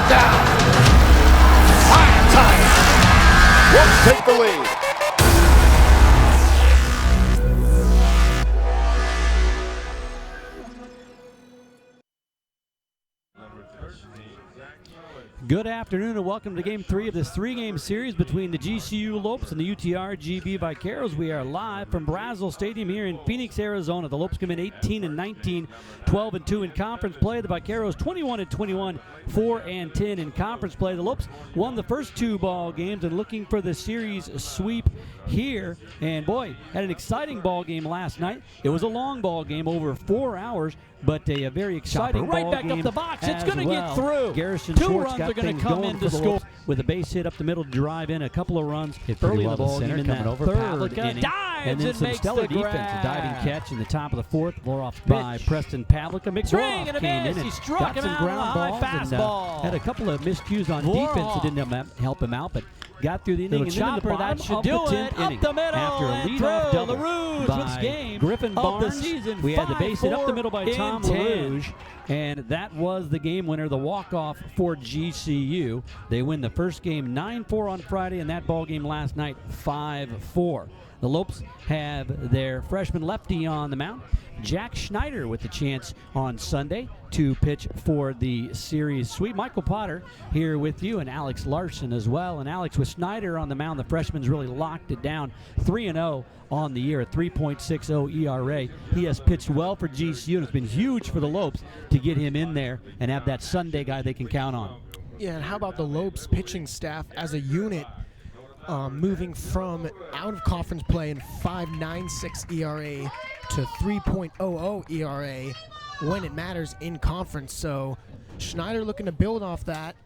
down. High time. Lopes take the lead. Good afternoon and welcome to Game 3 of this three-game series between the GCU Lopes and the UTRGV Vaqueros. We are live from Brazel Stadium here in Phoenix, Arizona. The Lopes come in 18-19, 12-2 in conference play. The Vaqueros 21-21, 4-10 in conference play. The Lopes won the first two ball games and looking for the series sweep here. And boy, had an exciting ball game last night. It was a long ball game, over 4 hours, but a very exciting ball game. Right back up the box. It's going to get through. Garrison Two Schwartz runs got are going things to come going in for to the score. Lopes with a base hit up the middle to drive in a couple of runs Hit pretty early well in the to ball center, game in coming that over. third Pavlica inning. dives And then and some makes stellar the defense, grab. a diving catch in the top of the fourth. More off By Preston Pavlica. Swing McGraw and a came miss. in He and struck got him some out ground on a high balls and fastball. had a couple of miscues on Vorhoff. defense that didn't help him out, but got through the inning. Little And then in the chopper, bottom that should of do the it. 10th inning, Up the middle after a and leadoff through. double LaRouge by wins game Griffin of the Barnes, season. we had the base hit up the 5-4 middle by in Tom 10. LaRouge. And that was the game winner, the walk-off for GCU. They win the first game 9-4 on Friday, and that ball game last night 5-4. The Lopes have their freshman lefty on the mound, Jack Schneider, with the chance on Sunday to pitch for the series sweep. Michael Potter here with you, and Alex Larson as well. And Alex, with Schneider on the mound, the freshman's really locked it down. 3-0 on the year, a 3.60 ERA. He has pitched well for GCU, and it's been huge for the Lopes to get him in there and have that Sunday guy they can count on. Yeah, and how about the Lopes pitching staff as a unit, moving from out of conference play in 5.96 ERA to 3.00 ERA when it matters in conference. So Schneider looking to build off that.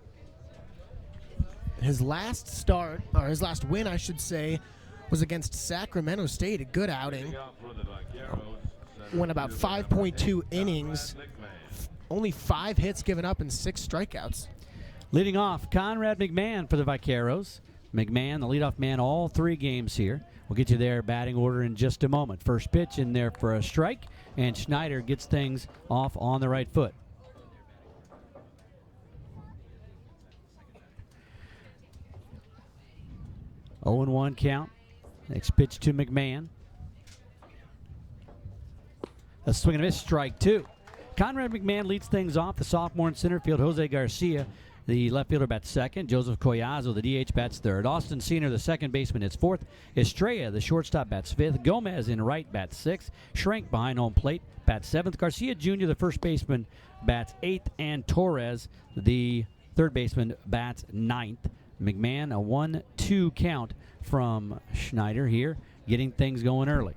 His last start, or his last win, I should say, was against Sacramento State, a good outing. Went about 5.2 innings, only 5 hits given up and 6 strikeouts. Leading off, Conrad McMahon for the Vaqueros. McMahon, the leadoff man, all 3 games here. We'll get you their batting order in just a moment. First pitch in there for a strike, and Schneider gets things off on the right foot. Oh and 1 count. Next pitch to McMahon. A swing and a miss, strike 2. Conrad McMahon leads things off. The sophomore in center field, Jose Garcia, the left fielder, bats second. Joseph Collazo, the DH, bats third. Austin Senior, the second baseman, hits fourth. Estrella, the shortstop, bats fifth. Gomez in right, bats sixth. Schrank behind home plate, bats seventh. Garcia Jr., the first baseman, bats eighth. And Torres, the third baseman, bats ninth. McMahon, a 1-2 count from Schneider here, getting things going early.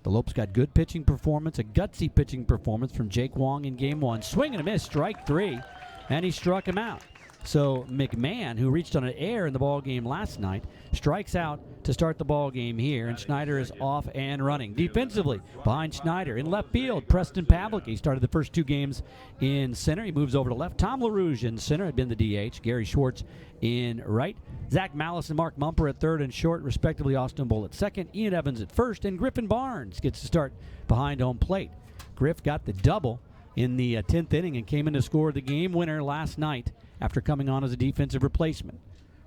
The Lopes got good pitching performance, a gutsy pitching performance from Jake Wong in game 1. Swing and a miss, strike 3, and he struck him out. So McMahon, who reached on an error in the ball game last night, strikes out to start the ball game here, and Schneider is off and running. Defensively, behind Schneider in left field, Preston Pavlica. He started the first 2 games in center. He moves over to left. Tom LaRouge in center, had been the DH. Gary Schwartz in right. Zach Malice and Mark Mumper at third and short, respectively. Austin Bull at second. Ian Evans at first, and Griffin Barnes gets to start behind home plate. Griff got the double in the 10th inning and came in to score the game winner last night after coming on as a defensive replacement.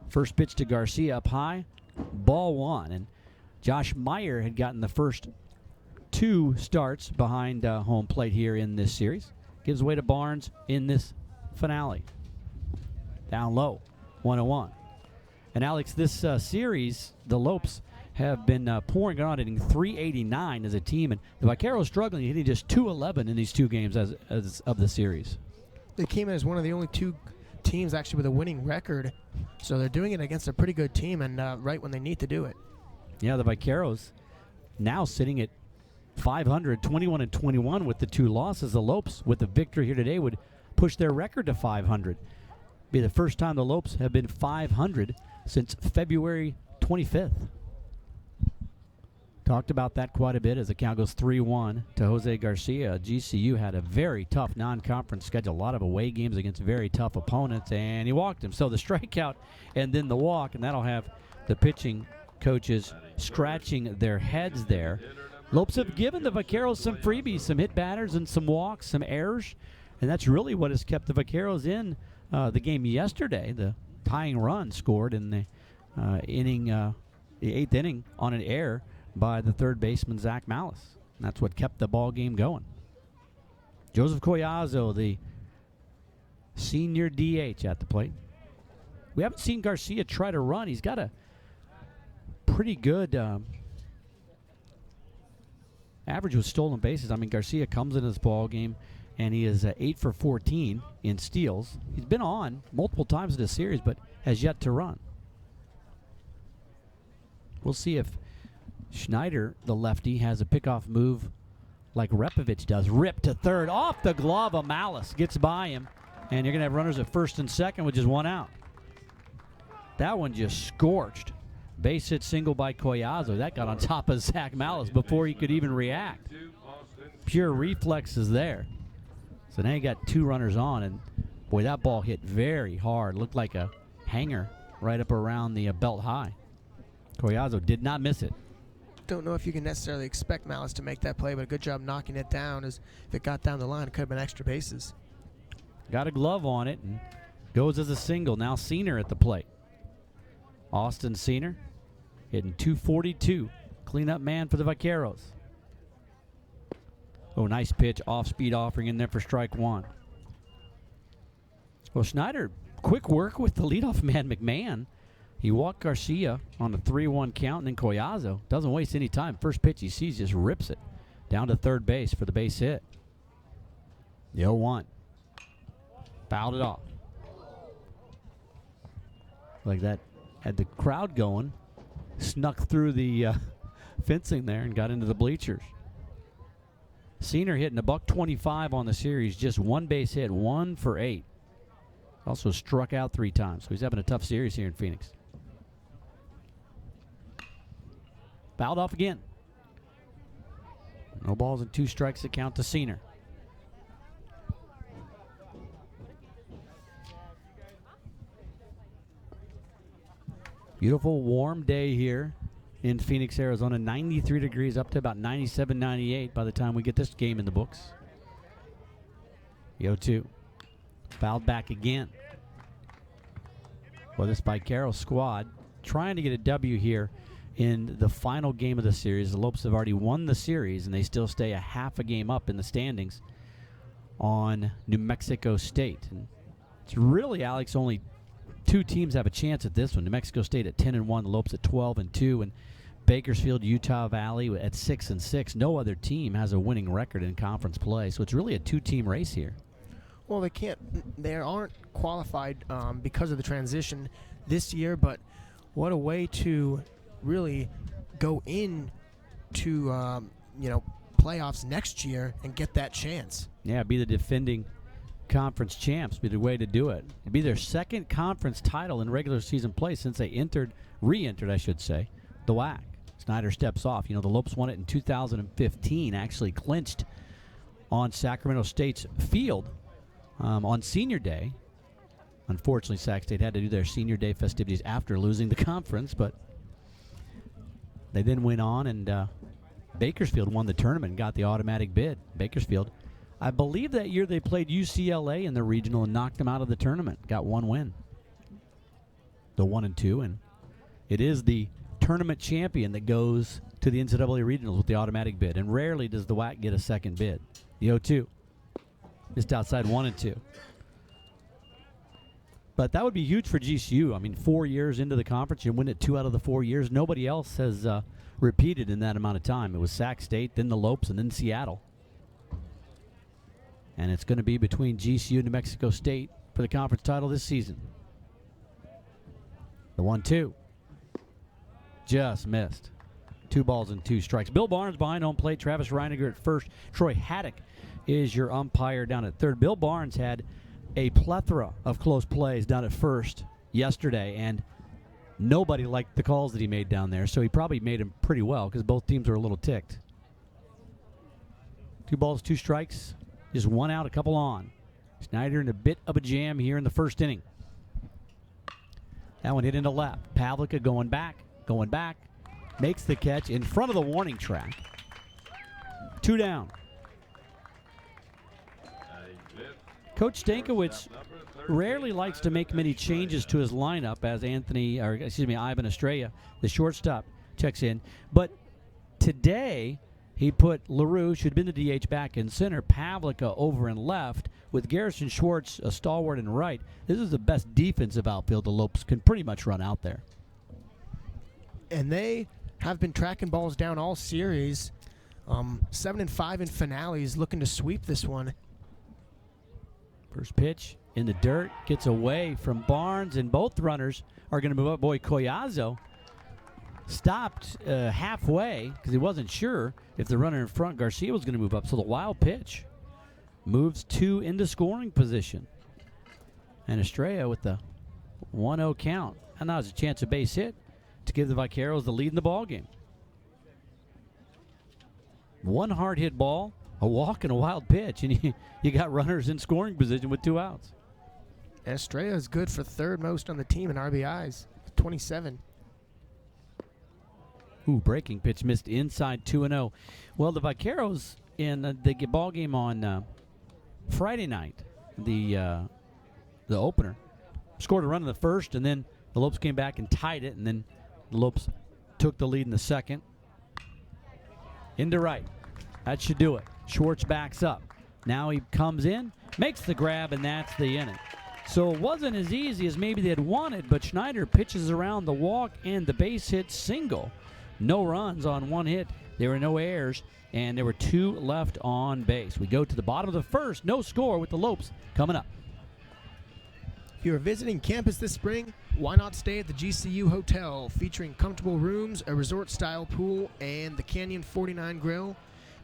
First pitch to Garcia up high, ball 1. And Josh Meyer had gotten the first 2 starts behind home plate here in this series. Gives way to Barnes in this finale. Down low, 1-1. And Alex, this series, the Lopes have been pouring it on, hitting .389 as a team, and the Vaqueros struggling, hitting just .211 in these 2 games as of the series. They came in as one of the only 2 teams actually with a winning record, so they're doing it against a pretty good team, and right when they need to do it. Yeah, the Vaqueros now sitting at 500, 21-21 with the 2 losses. The Lopes, with the victory here today, would push their record to 500. Be the first time the Lopes have been 500 since February 25th. Talked about that quite a bit as the count goes 3-1 to Jose Garcia. GCU had a very tough non-conference schedule, a lot of away games against very tough opponents, and he walked him. So the strikeout and then the walk, and that'll have the pitching coaches scratching their heads there. Lopes have given the Vaqueros some freebies, some hit batters and some walks, some errors, and that's really what has kept the Vaqueros in the game yesterday, the tying run scored in the the 8th inning on an error by the third baseman, Zach Malice. And that's what kept the ball game going. Joseph Collazo, the senior DH at the plate. We haven't seen Garcia try to run. He's got a pretty good average with stolen bases. I mean, Garcia comes into this ball game, and he is 8 for 14 in steals. He's been on multiple times in this series, but has yet to run. We'll see if Schneider, the lefty, has a pickoff move like Repovich does. Rip to third, off the glove of Malice. Gets by him, and you're going to have runners at first and second with just one out. That one just scorched. Base hit single by Collazo. That got on top of Zach Malice before he could even react. Pure reflexes there. So now you got 2 runners on, and boy, that ball hit very hard. Looked like a hanger right up around the belt high. Collazo did not miss it. Don't know if you can necessarily expect Malice to make that play, but a good job knocking it down. As if it got down the line, it could have been extra bases. Got a glove on it and goes as a single. Now Senior at the plate. Austin Senior hitting .242. Cleanup man for the Vaqueros. Oh, nice pitch. Off-speed offering in there for strike 1. Well, Schneider, quick work with the leadoff man, McMahon. He walked Garcia on a 3-1 count, and then Collazo doesn't waste any time. First pitch he sees, just rips it down to third base for the base hit. The 0-1. Fouled it off. Like that had the crowd going, snuck through the fencing there and got into the bleachers. Senior hitting a $125 on the series, just one base hit, 1 for 8. Also struck out 3 times, so he's having a tough series here in Phoenix. Fouled off again. No balls and 2 strikes to count to Senior. Beautiful warm day here in Phoenix, Arizona. 93 degrees up to about 97, 98 by the time we get this game in the books. The 0-2. Fouled back again. Well, this Vaquero squad trying to get a W here in the final game of the series. The Lopes have already won the series, and they still stay a half a game up in the standings on New Mexico State. And it's really, Alex, only 2 teams have a chance at this one. New Mexico State at 10-1, the Lopes at 12-2, and Bakersfield, Utah Valley at 6-6. No other team has a winning record in conference play, so it's really a 2-team race here. Well, they aren't qualified because of the transition this year, but what a way to really go in to playoffs next year and get that chance. Yeah, be the defending conference champs, be the way to do it. It'd be their second conference title in regular season play since they re-entered, I should say, the WAC. Snyder steps off. You know, the Lopes won it in 2015, actually clinched on Sacramento State's field on Senior Day. Unfortunately, Sac State had to do their Senior Day festivities after losing the conference, but they then went on, and Bakersfield won the tournament and got the automatic bid. Bakersfield, I believe that year they played UCLA in the regional and knocked them out of the tournament. Got 1 win. The 1-2, and it is the tournament champion that goes to the NCAA regionals with the automatic bid, and rarely does the WAC get a second bid. The 0-2, just outside 1-2. But that would be huge for GCU. I mean, 4 years into the conference, you win it 2 out of the 4 years. Nobody else has repeated in that amount of time. It was Sac State, then the Lopes, and then Seattle. And it's going to be between GCU and New Mexico State for the conference title this season. The 1-2. Just missed. 2 balls and 2 strikes. Bill Barnes behind home plate. Travis Reiniger at first. Troy Haddock is your umpire down at third. Bill Barnes had a plethora of close plays down at first yesterday, and nobody liked the calls that he made down there, so he probably made them pretty well because both teams were a little ticked. 2 balls, 2 strikes, just 1 out, a couple on. Snyder in a bit of a jam here in the first inning. That one hit into left. Pavlica going back, makes the catch in front of the warning track. 2 down. Coach Stankiewicz rarely likes to make many changes to his lineup as Ivan Estrella, the shortstop, checks in. But today, he put LaRouche, who'd been the DH, back in center, Pavlica over in left, with Garrison Schwartz, a stalwart, in right. This is the best defensive outfield the Lopes can pretty much run out there. And they have been tracking balls down all series. 7-5 in finales, looking to sweep this one. First pitch in the dirt, gets away from Barnes, and both runners are going to move up. Boy, Collazo stopped halfway because he wasn't sure if the runner in front, Garcia, was going to move up. So the wild pitch moves 2 into scoring position. And Estrella with the 1-0 count. And now has a chance of base hit to give the Vaqueros the lead in the ball game. One hard hit ball, a walk, and a wild pitch, and you got runners in scoring position with 2 outs. Estrella is good for third most on the team in RBIs, 27. Ooh, breaking pitch missed inside 2-0. Well, the Vaqueros in the ball game on Friday night, the opener, scored a run in the first, and then the Lopes came back and tied it, and then the Lopes took the lead in the second. Into right. That should do it. Schwartz backs up. Now he comes in, makes the grab, and that's the inning. So it wasn't as easy as maybe they had wanted, but Schneider pitches around the walk and the base hit single. No runs on 1 hit. There were no errors, and there were 2 left on base. We go to the bottom of the first. No score with the Lopes coming up. If you're visiting campus this spring, why not stay at the GCU Hotel, featuring comfortable rooms, a resort-style pool, and the Canyon 49 Grill?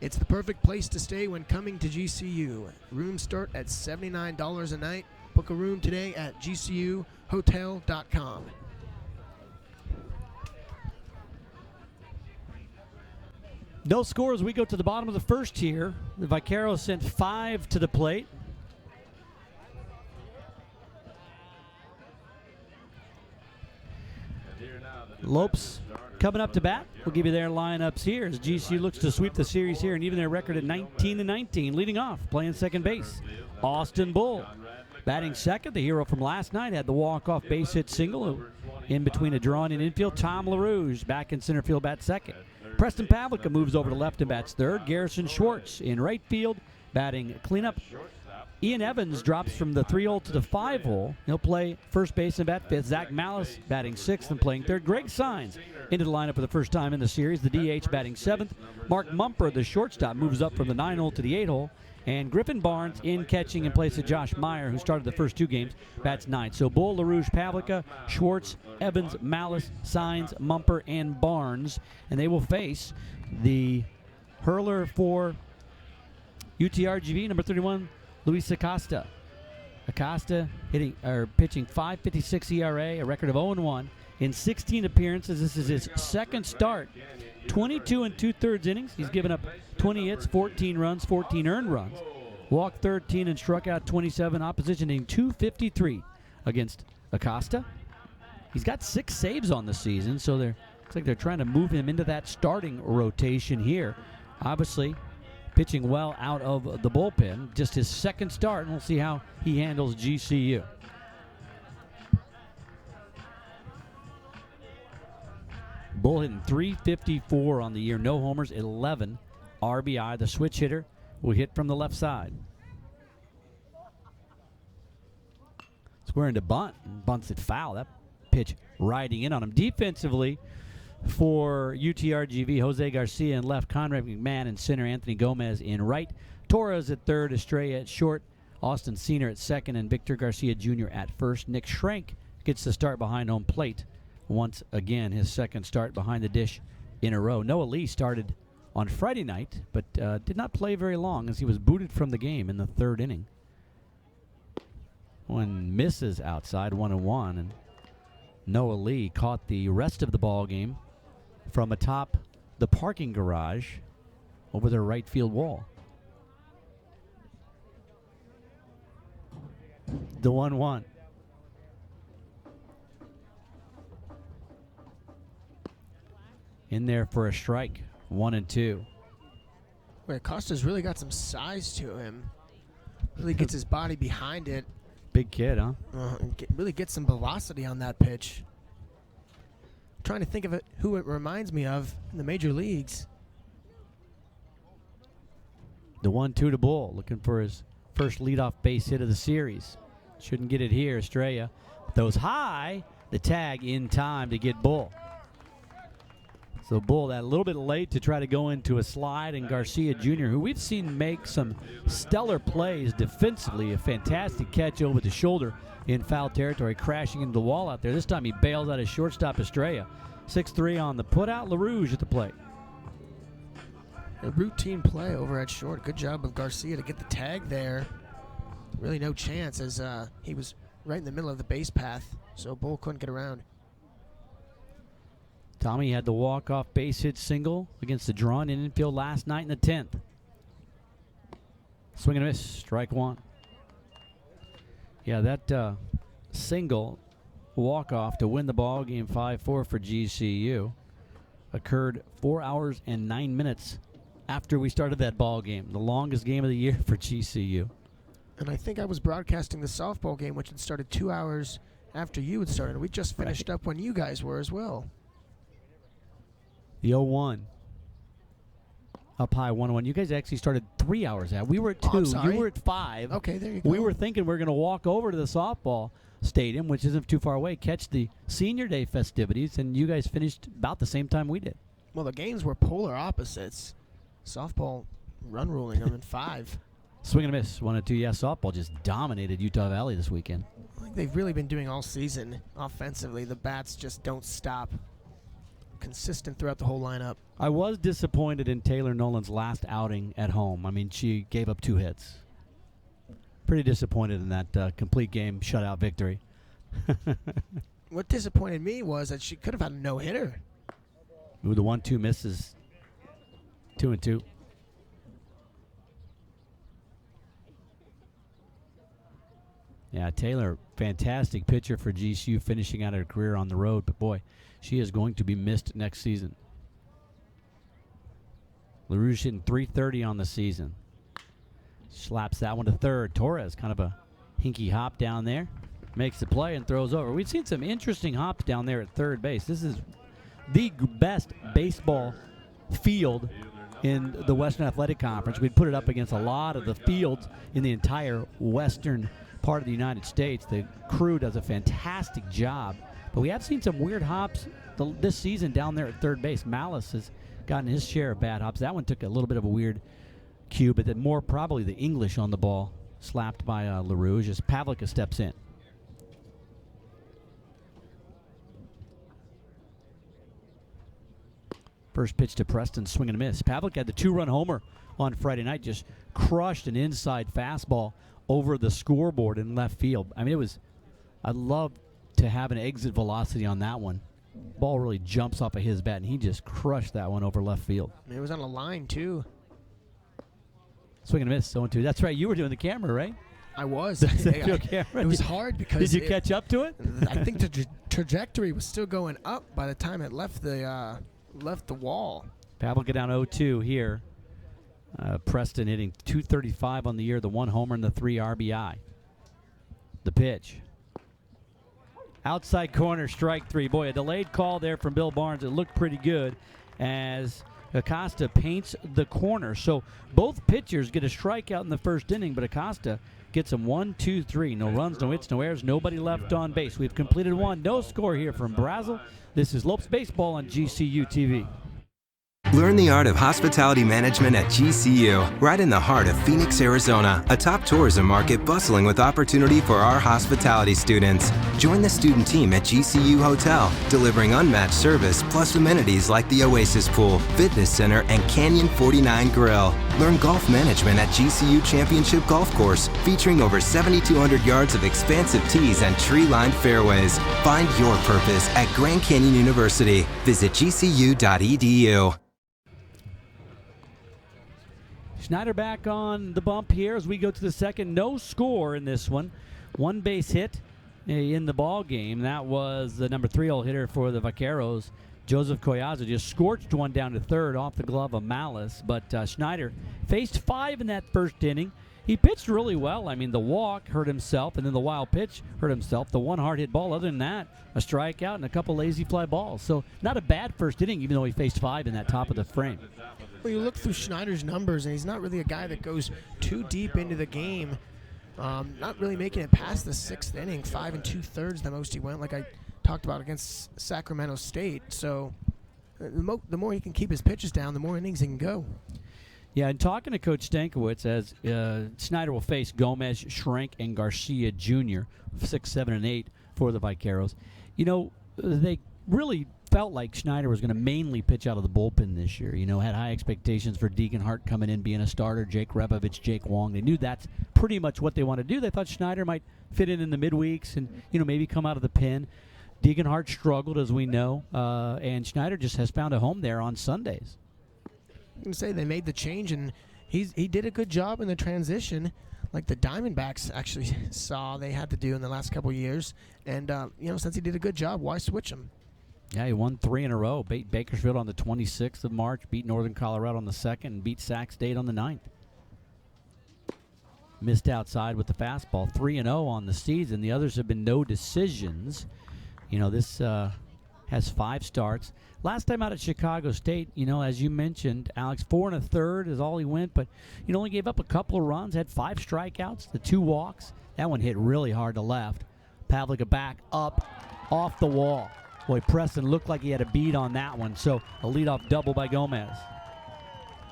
It's the perfect place to stay when coming to GCU. Rooms start at $79 a night. Book a room today at gcuhotel.com. No score as we go to the bottom of the first here. The Vaqueros sent 5 to the plate. Lopes coming up to bat. We'll give you their lineups here as GCU looks to sweep the series here and even their record at 19-19. Leading off, playing second base, Austin Bull. Batting second, the hero from last night had the walk-off base hit single in between a draw and an infield. Tom LaRouge back in center field, bats second. Preston Pavlica moves over to left and bats third. Garrison Schwartz in right field, batting cleanup. Ian Evans drops from the 3-hole to the 5-hole. He'll play first base and bat fifth. Zach Malice batting sixth and playing third. Greg Sines into the lineup for the first time in the series. The DH batting seventh. Mark Mumper, the shortstop, moves up from the 9-hole to the 8-hole. And Griffin Barnes in catching in place of Josh Meyer, who started the first 2 games, bats ninth. So Bull, LaRouge, Pavlica, Schwartz, Evans, Malice, Sines, Mumper, and Barnes. And they will face the hurler for UTRGV, number 31, Luis Acosta. Acosta pitching 5.56 ERA, a record of 0-1 in 16 appearances. This is his second start. 22 2/3 innings. He's given up 20 hits, 14 runs, 14 earned runs. Walked 13 and struck out 27. Opposition hitting .253 against Acosta. He's got 6 saves on the season, so looks like they're trying to move him into that starting rotation here. Obviously, pitching well out of the bullpen. Just his second start, and we'll see how he handles GCU. Bull hitting .354 on the year. No homers, 11 RBI. The switch hitter will hit from the left side. Squaring to bunt, and bunts it foul. That pitch riding in on him. Defensively for UTRGV, Jose Garcia in left, Conrad McMahon in center, Anthony Gomez in right, Torres at third, Estrella at short, Austin Senior at second, and Victor Garcia Jr. at first. Nick Schrank gets the start behind home plate. Once again, his second start behind the dish in a row. Noah Lee started on Friday night, but did not play very long as he was booted from the game in the 3rd inning. One misses outside, 1-1, and Noah Lee caught the rest of the ball game from atop the parking garage over their right field wall. The 1-1. In there for a strike, 1-2. Where Acosta's really got some size to him. Really gets his body behind it. big kid, huh? Really get some velocity on that pitch. Trying to think of who it reminds me of in the major leagues. The 1-2 to Bull, looking for his first leadoff base hit of the series. Shouldn't get it here, Estrella. Those high, the tag in time to get Bull. So Bull that a little bit late to try to go into a slide, and Garcia Jr., who we've seen make some stellar plays defensively, a fantastic catch over the shoulder in foul territory, crashing into the wall out there. This time he bails out his shortstop, Estrella. 6-3 on the putout. LaRouge at the plate. A routine play over at short. Good job of Garcia to get the tag there. Really no chance as he was right in the middle of the base path, so Bull couldn't get around. Tommy had the walk-off base hit single against the drawn in infield last night in the 10th. Swing and a miss, strike one. Yeah, that single walk-off to win the ball game 5-4 for GCU occurred 4 hours and 9 minutes after we started that ball game, the longest game of the year for GCU. And I think I was broadcasting the softball game, which had started 2 hours after you had started. We just finished up when you guys were as well. The 0-1. Up high 1-1. You guys actually started 3 hours out. We were at 2. I'm sorry. You were at 5. Okay, there you go. We were thinking we were going to walk over to the softball stadium, which isn't too far away, catch the senior day festivities, and you guys finished about the same time we did. Well, the games were polar opposites. Softball run ruling them in 5. Swing and a miss. 1-2. Yeah, softball just dominated Utah Valley this weekend. Like they've really been doing all season offensively. The bats just don't stop. Consistent throughout the whole lineup. I was disappointed in Taylor Nolan's last outing at home. I mean, she gave up 2 hits. Pretty disappointed in that complete game shutout victory. What disappointed me was that she could have had a no-hitter. Ooh, the 1-2 misses. 2-2. Yeah, Taylor, fantastic pitcher for GCU, finishing out her career on the road. But, boy, she is going to be missed next season. LaRouge hitting .330 on the season. Slaps that one to third. Torres, kind of a hinky hop down there. Makes the play and throws over. We've seen some interesting hops down there at third base. This is the best baseball field in the Western Athletic Conference. We'd put it up against a lot of the fields in the entire western part of the United States. The crew does a fantastic job. But we have seen some weird hops this season down there at third base. Malice has gotten his share of bad hops. That one took a little bit of a weird cue, but then more probably the English on the ball, slapped by LaRouge as Pavlica steps in. First pitch to Preston, swing and a miss. Pavlik had the 2-run homer on Friday night, just crushed an inside fastball over the scoreboard in left field. I mean, I'd love to have an exit velocity on that one. Ball really jumps off of his bat, and he just crushed that one over left field. It was on a line, too. Swing and a miss, 0-2. That's right, you were doing the camera, right? I was. It was hard because... Did you catch up to it? I think the trajectory was still going up by the time it left the wall. Pavlica down 0-2 here. Preston hitting .235 on the year, the 1 homer and the 3 RBI. The pitch. Outside corner, strike 3. Boy, a delayed call there from Bill Barnes. It looked pretty good as Acosta paints the corner. So both pitchers get a strikeout in the first inning, but Acosta gets them 1, 2, 3. No runs, no hits, no errors, nobody left on base. We've completed one. No score here from Brazel. This is Lopes Baseball on GCU TV. Learn the art of hospitality management at GCU, right in the heart of Phoenix, Arizona, a top tourism market bustling with opportunity for our hospitality students. Join the student team at GCU Hotel, delivering unmatched service plus amenities like the Oasis Pool, Fitness Center, and Canyon 49 Grill. Learn golf management at GCU Championship Golf Course, featuring over 7,200 yards of expansive tees and tree-lined fairways. Find your purpose at Grand Canyon University. Visit gcu.edu. Schneider back on the bump here as we go to the second. No score in this one. 1 base hit in the ball game. That was the number 3-hole hitter for the Vaqueros. Joseph Collazo just scorched one down to third off the glove of Malice. But Schneider faced 5 in that first inning. He pitched really well. I mean, the walk hurt himself, and then the wild pitch hurt himself. The one hard hit ball, other than that, a strikeout and a couple lazy fly balls. So not a bad first inning, even though he faced 5 in that top of the frame. Well, you look through Schneider's numbers, and he's not really a guy that goes too deep into the game. Not really making it past the 6th inning, 5 2/3 the most he went, like I talked about against Sacramento State. So the more he can keep his pitches down, the more innings he can go. Yeah, and talking to Coach Stankiewicz, as Snyder will face Gomez, Schrenk, and Garcia Jr., 6, 7, and 8 for the Vaqueros. You know, they really felt like Schneider was going to mainly pitch out of the bullpen this year. You know, had high expectations for Deegan Hart coming in, being a starter, Jake Rebovich, Jake Wong. They knew that's pretty much what they want to do. They thought Schneider might fit in the midweeks and, you know, maybe come out of the pen. Deegan Hart struggled, as we know, and Schneider just has found a home there on Sundays. I'm going to say they made the change, and he did a good job in the transition, like the Diamondbacks actually saw they had to do in the last couple of years. And, you know, since he did a good job, why switch him? Yeah, he won 3 in a row. Beat Bakersfield on the 26th of March, beat Northern Colorado on the 2nd, and beat Sac State on the 9th. Missed outside with the fastball, 3-0 on the season. The others have been no decisions. You know, this has 5 starts. Last time out at Chicago State, you know, as you mentioned, Alex, 4 1/3 is all he went, but you know, only gave up a couple of runs, had 5 strikeouts, the 2 walks. That one hit really hard to left. Pavlica back up off the wall. Boy, Preston looked like he had a beat on that one, so a leadoff double by Gomez.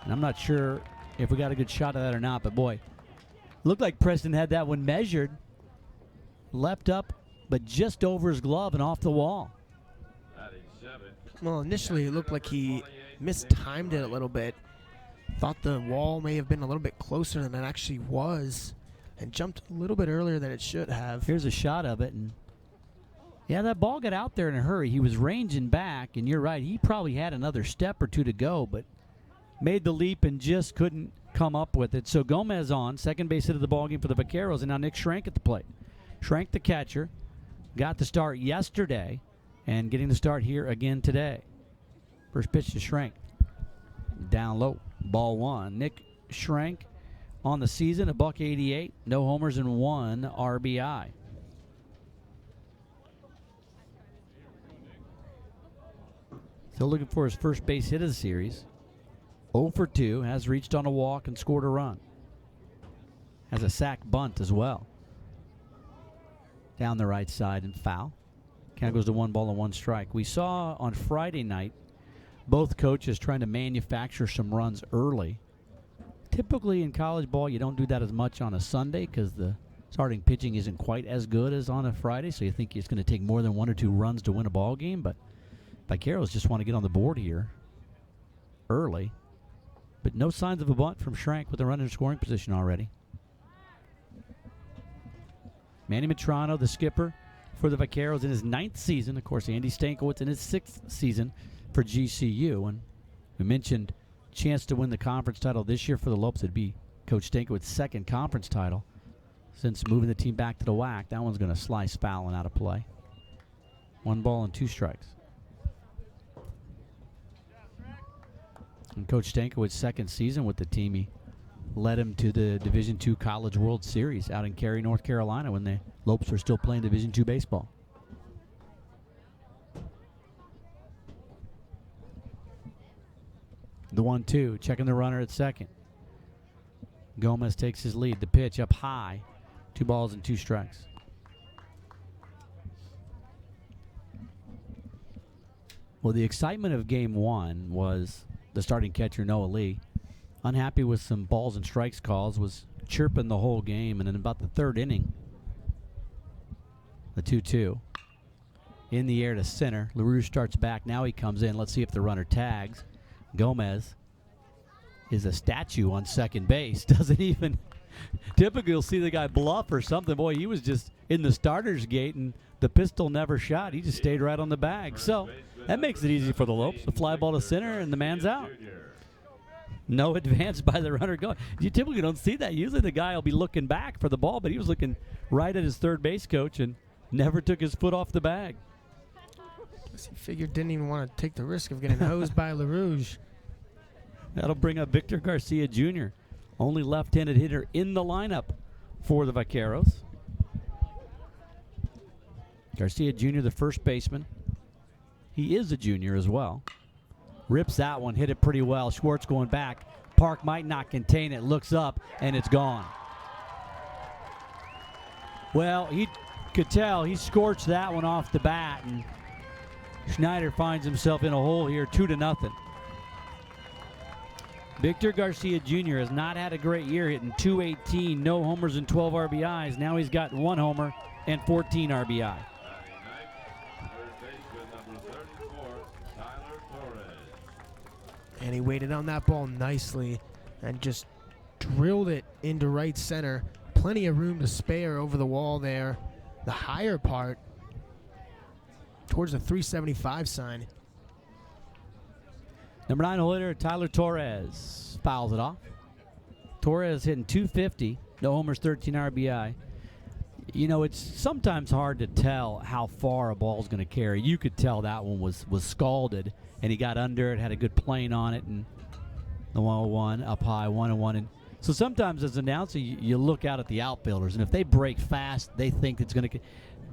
And I'm not sure if we got a good shot of that or not, but boy, looked like Preston had that one measured. Left up, but just over his glove and off the wall. Well, initially it looked like he mistimed it a little bit. Thought the wall may have been a little bit closer than it actually was, and jumped a little bit earlier than it should have. Here's a shot of it, and yeah, that ball got out there in a hurry. He was ranging back, and you're right, he probably had another step or two to go, but made the leap and just couldn't come up with it. So Gomez on, second base hit of the ballgame for the Vaqueros, and now Nick Schrenk at the plate. Schrenk, the catcher, got the start yesterday, and getting the start here again today. First pitch to Schrenk. Down low. Ball 1. Nick Schrenk on the season, $188. No homers and 1 RBI. Still looking for his first base hit of the series. 0 for 2. Has reached on a walk and scored a run. Has a sac bunt as well. Down the right side and foul. Count goes to 1 ball and 1 strike. We saw on Friday night both coaches trying to manufacture some runs early. Typically in college ball, you don't do that as much on a Sunday because the starting pitching isn't quite as good as on a Friday, so you think it's going to take more than 1 or 2 runs to win a ball game. But Vaqueros just want to get on the board here early. But no signs of a bunt from Schrenk with a runner in scoring position already. Manny Matrano, the skipper for the Vaqueros in his 9th season. Of course, Andy Stankiewicz in his 6th season for GCU. And we mentioned chance to win the conference title this year for the Lopes. It'd be Coach Stankiewicz's 2nd conference title since moving the team back to the WAC. That one's going to slice foul and out of play. 1 ball and 2 strikes. And Coach Stankiewicz's 2nd season with the team, he led him to the Division II College World Series out in Cary, North Carolina when the Lopes were still playing Division II baseball. The 1-2, checking the runner at second. Gomez takes his lead. The pitch up high. 2 balls and 2 strikes. Well, the excitement of game 1 was the starting catcher, Noah Lee, unhappy with some balls and strikes calls, was chirping the whole game. And in about the 3rd inning, the 2-2. In the air to center. LaRouge starts back. Now he comes in. Let's see if the runner tags. Gomez is a statue on second base. Doesn't even... Typically you'll see the guy bluff or something. Boy, he was just in the starter's gate, and the pistol never shot. He just stayed right on the bag. So that makes it easy for the Lopes. The fly ball to center, and the man's out. No advance by the runner going. You typically don't see that. Usually the guy will be looking back for the ball, but he was looking right at his third base coach and never took his foot off the bag. Guess he figured didn't even want to take the risk of getting hosed by LaRouge. That'll bring up Victor Garcia Jr. Only left-handed hitter in the lineup for the Vaqueros. Garcia Jr., the first baseman. He is a junior as well. Rips that one, hit it pretty well. Schwartz going back. Park might not contain it, looks up, and it's gone. Well, he could tell he scorched that one off the bat, and Schneider finds himself in a hole here, 2-0. Victor Garcia Jr. has not had a great year, hitting .218, no homers and 12 RBIs. Now he's got 1 homer and 14 RBI. And he waited on that ball nicely and just drilled it into right center. Plenty of room to spare over the wall there. The higher part towards the 375 sign. Number 9 hole hitter Tyler Torres fouls it off. Torres hitting .250, no homers, 13 RBI. You know, it's sometimes hard to tell how far a ball's going to carry. You could tell that one was scalded, and he got under it, had a good plane on it, and the 101 up high, 1-1. And so sometimes as an announcer, you look out at the outfielders, and if they break fast, they think it's going to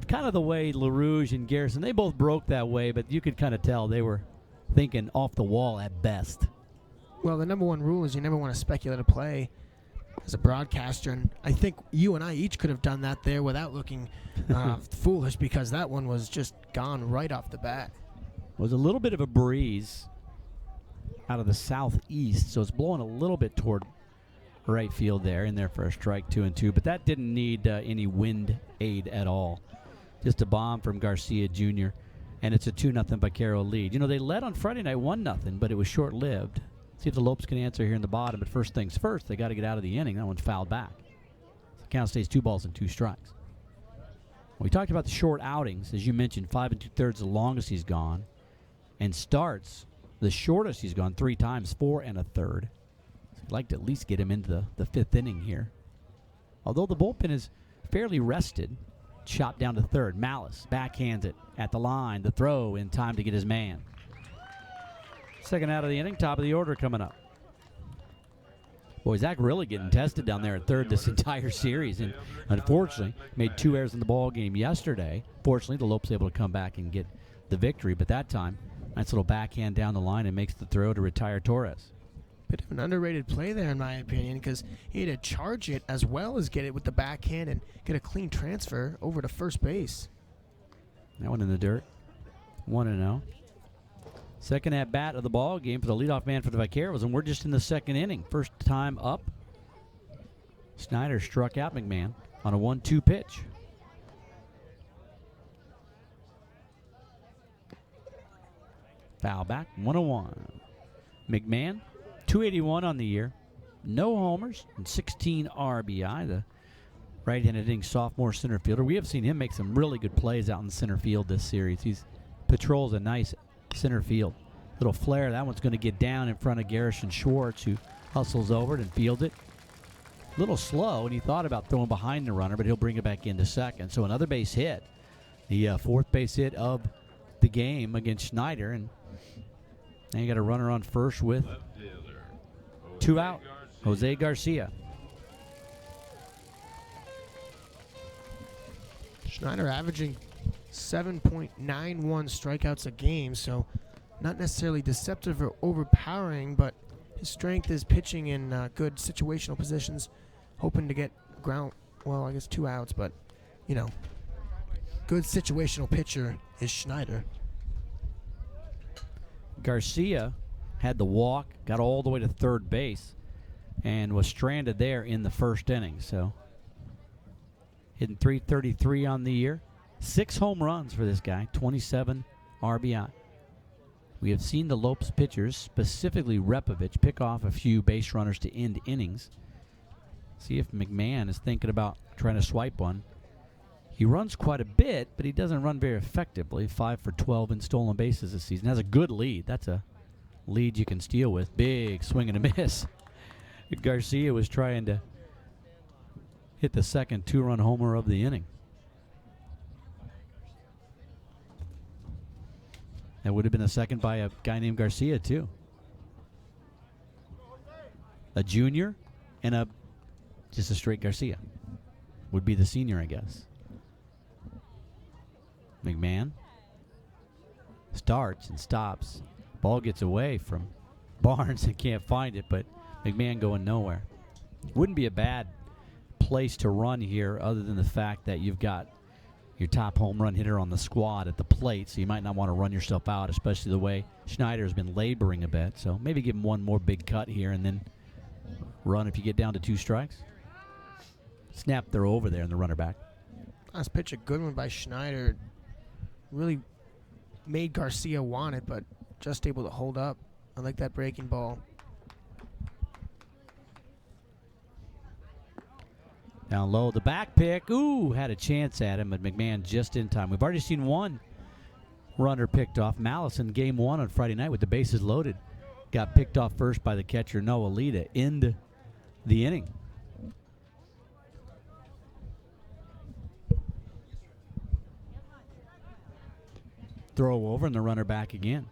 kind of the way LaRouge and Garrison, they both broke that way, but you could kind of tell they were thinking off the wall at best. Well, the number one rule is you never want to speculate a play as a broadcaster, and I think you and I each could have done that there without looking foolish, because that one was just gone right off the bat. It was a little bit of a breeze out of the southeast, so it's blowing a little bit toward right field there, in there for a strike, 2-2, but that didn't need any wind aid at all. Just a bomb from Garcia Jr., and it's a 2-0 Vaquero lead. You know, they led on Friday night 1-0, but it was short-lived. See if the Lopes can answer here in the bottom, but first things first, they got to get out of the inning. That one's fouled back. So the count stays 2 balls and 2 strikes. We talked about the short outings. As you mentioned, 5 2/3 the longest he's gone, and starts the shortest he's gone 3 times, 4 1/3. So I'd like to at least get him into the 5th inning here. Although the bullpen is fairly rested, chopped down to third. Malice backhands it at the line. The throw in time to get his man. Second out of the inning, top of the order coming up. Boy, Zach really getting tested down there at third this entire series, and unfortunately made 2 errors in the ball game yesterday. Fortunately, the Lopes able to come back and get the victory, but that time, nice little backhand down the line and makes the throw to retire Torres. Bit of an underrated play there, in my opinion, because he had to charge it as well as get it with the backhand and get a clean transfer over to first base. That one in the dirt. 1-0. Second at bat of the ball game for the leadoff man for the Vaqueros, and we're just in the second inning. First time up. Snyder struck out McMahon on a 1-2 pitch. Foul back, 1-1. McMahon, 281 on the year, no homers and 16 RBI. The right-handed hitting sophomore center fielder. We have seen him make some really good plays out in center field this series. He's patrols a nice center field. Little flare, that one's going to get down in front of Garrison Schwartz, who hustles over it and fields it. A little slow, and he thought about throwing behind the runner, but he'll bring it back into second. So another base hit. The 4th base hit of the game against Schneider, and now you got a runner on first with 2 out. Jose Garcia. Schneider averaging 7.91 strikeouts a game, so not necessarily deceptive or overpowering, but his strength is pitching in good situational positions, hoping to get ground, well, I guess 2 outs, but, you know, good situational pitcher is Schneider. Garcia had the walk, got all the way to third base, and was stranded there in the first inning. So hitting .333 on the year. 6 home runs for this guy, 27 RBI. We have seen the Lopes pitchers, specifically Repovich, pick off a few base runners to end innings. See if McMahon is thinking about trying to swipe one. He runs quite a bit, but he doesn't run very effectively. 5 for 12 in stolen bases this season. Has a good lead. That's a lead you can steal with. Big swing and a miss. Garcia was trying to hit the second 2-run homer of the inning. That would have been a second by a guy named Garcia, too. A junior, and just a straight Garcia. Would be the senior, I guess. McMahon starts and stops. Ball gets away from Barnes and can't find it, but McMahon going nowhere. Wouldn't be a bad place to run here other than the fact that you've got your top home run hitter on the squad at the plate, so you might not want to run yourself out, especially the way Schneider has been laboring a bit. So maybe give him one more big cut here and then run if you get down to 2 strikes. Snap throw over there and the runner back. Last pitch, a good one by Schneider. Really made Garcia want it, but just able to hold up. I like that breaking ball. Down low, the back pick. Ooh, had a chance at him, but McMahon just in time. We've already seen one runner picked off. Malice in game 1 on Friday night with the bases loaded. Got picked off first by the catcher, Noah Lee, to end the inning. Throw over and the runner back again.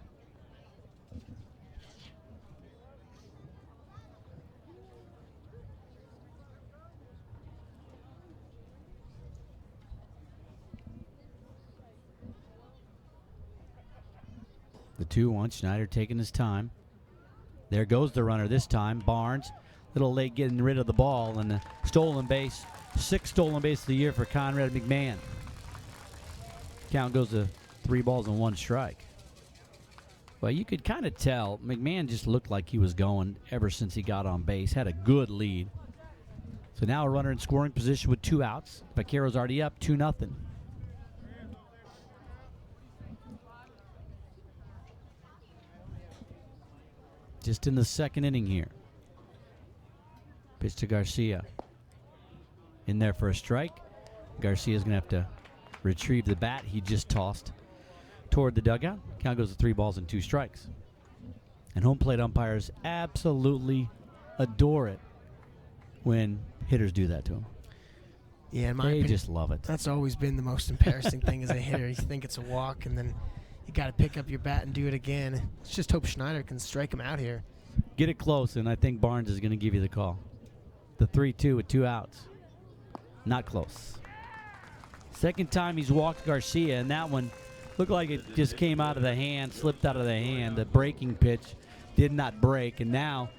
The 2-1, Schneider taking his time. There goes the runner this time. Barnes, little late getting rid of the ball, and the stolen base. 6th stolen base of the year for Conrad McMahon. Count goes to 3 balls and 1 strike. Well, you could kind of tell McMahon just looked like he was going ever since he got on base. Had a good lead. So now a runner in scoring position with 2 outs. Vaquero's already up 2-0. Just in the 2nd inning here. Pitch to Garcia. In there for a strike. Garcia's going to have to retrieve the bat he just tossed toward the dugout. Count goes to 3 balls and 2 strikes. And home plate umpires absolutely adore it when hitters do that to them. Yeah, in my They opinion, just love it. that's always been the most embarrassing thing as a hitter. You think it's a walk, and then you got to pick up your bat and do it again. Let's just hope Schneider can strike him out here. Get it close, and I think Barnes is going to give you the call. The 3-2 with 2 outs. Not close. Second time he's walked Garcia, and that one looked like it just came out of the hand, slipped out of the hand. The breaking pitch did not break, and now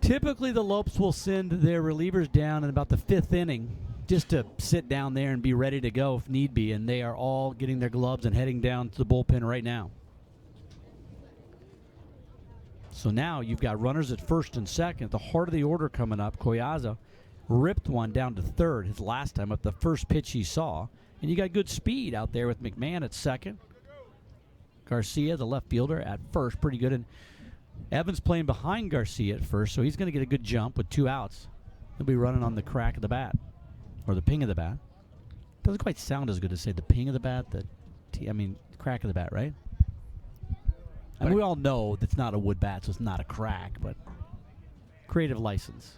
typically the Lopes will send their relievers down in about the 5th inning just to sit down there and be ready to go if need be, and they are all getting their gloves and heading down to the bullpen right now. So now you've got runners at 1st and 2nd. The heart of the order coming up. Collazo ripped one down to 3rd his last time up the first pitch he saw. And you got good speed out there with McMahon at 2nd. Garcia, the left fielder, at 1st. Pretty good. And Evans playing behind Garcia at 1st, so he's going to get a good jump with 2 outs. He'll be running on the crack of the bat. Or the ping of the bat. Doesn't quite sound as good as say the ping of the bat. The crack of the bat, right? I mean, we all know that's not a wood bat, so it's not a crack, but creative license.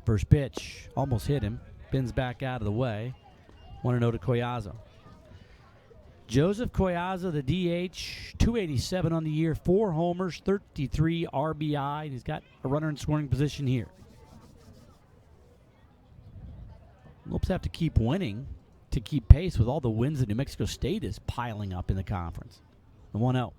First pitch, almost hit him. Bends back out of the way. 1-0 to Collazo. Joseph Collazo, the DH, 287 on the year, 4 homers, 33 RBI, and he's got a runner in scoring position here. Lopes have to keep winning to keep pace with all the wins that New Mexico State is piling up in the conference. The 1-0.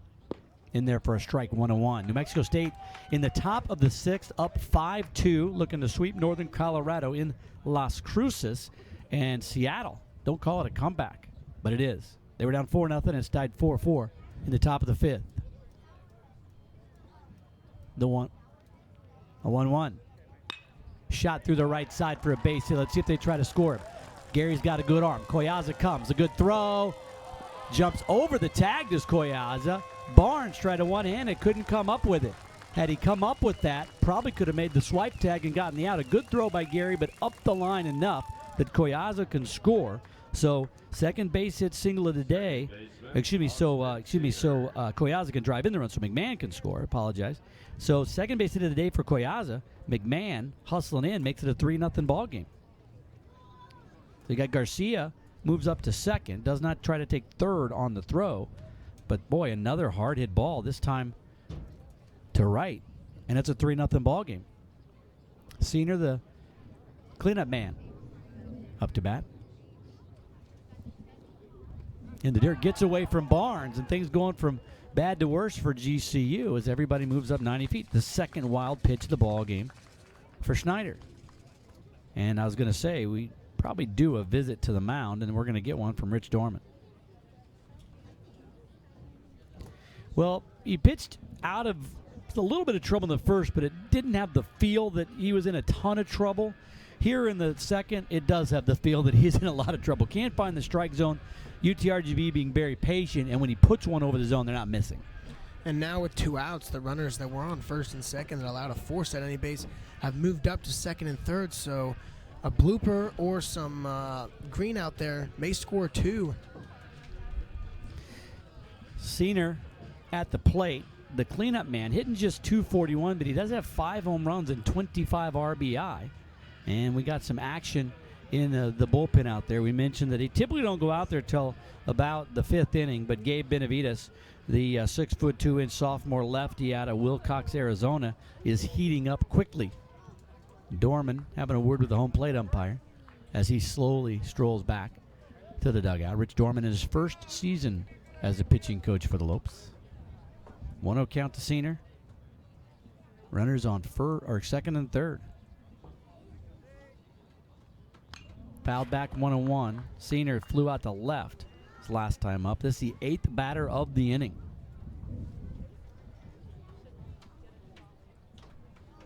In there for a strike, 1-1. New Mexico State in the top of the 6th, up 5-2, looking to sweep Northern Colorado in Las Cruces. And Seattle, don't call it a comeback, but it is. They were down 4-0, and it's tied 4-4 in the top of the 5th. A 1-1. Shot through the right side for a base hit. Let's see if they try to score him. Gary's got a good arm. Collazo comes. A good throw. Jumps over the tag, does Collazo. Barnes tried to one-hand it, couldn't come up with it. Had he come up with that, probably could have made the swipe tag and gotten the out. A good throw by Gary, but up the line enough that Collazo can score. So, second base hit single of the day. Collazo can drive in the run, so McMahon can score. Apologize. So, second base hit of the day for Collazo. McMahon hustling in, makes it a 3-0 ball game. So you got Garcia, moves up to 2nd, does not try to take 3rd on the throw. But, boy, another hard-hit ball, this time to right. And it's a 3-0 ball game. Senior, the cleanup man, up to bat. And the dirt gets away from Barnes, and things going from bad to worse for GCU as everybody moves up 90 feet. The second wild pitch of the ball game for Schneider. And I was going to say, we probably do a visit to the mound, and we're going to get one from Rich Dorman. Well, he pitched out of a little bit of trouble in the first, but it didn't have the feel that he was in a ton of trouble. Here in the second, it does have the feel that he's in a lot of trouble. Can't find the strike zone. UTRGV being very patient, and when he puts one over the zone, they're not missing. And now with 2 outs, the runners that were on first and second that allowed a force at any base have moved up to second and third. So a blooper or some green out there may score 2. Senior at the plate, the cleanup man, hitting just .241, but he does have 5 home runs and 25 RBI. And we got some action in the bullpen out there. We mentioned that he typically don't go out there till about the 5th inning, but Gabe Benavides, the 6'2" sophomore lefty out of Wilcox, Arizona, is heating up quickly. Dorman having a word with the home plate umpire as he slowly strolls back to the dugout. Rich Dorman in his first season as a pitching coach for the Lopes. 1-0 count to Senior. Runners on second and third. Fouled back 1-1. Senior flew out to left his last time up. This is the 8th batter of the inning.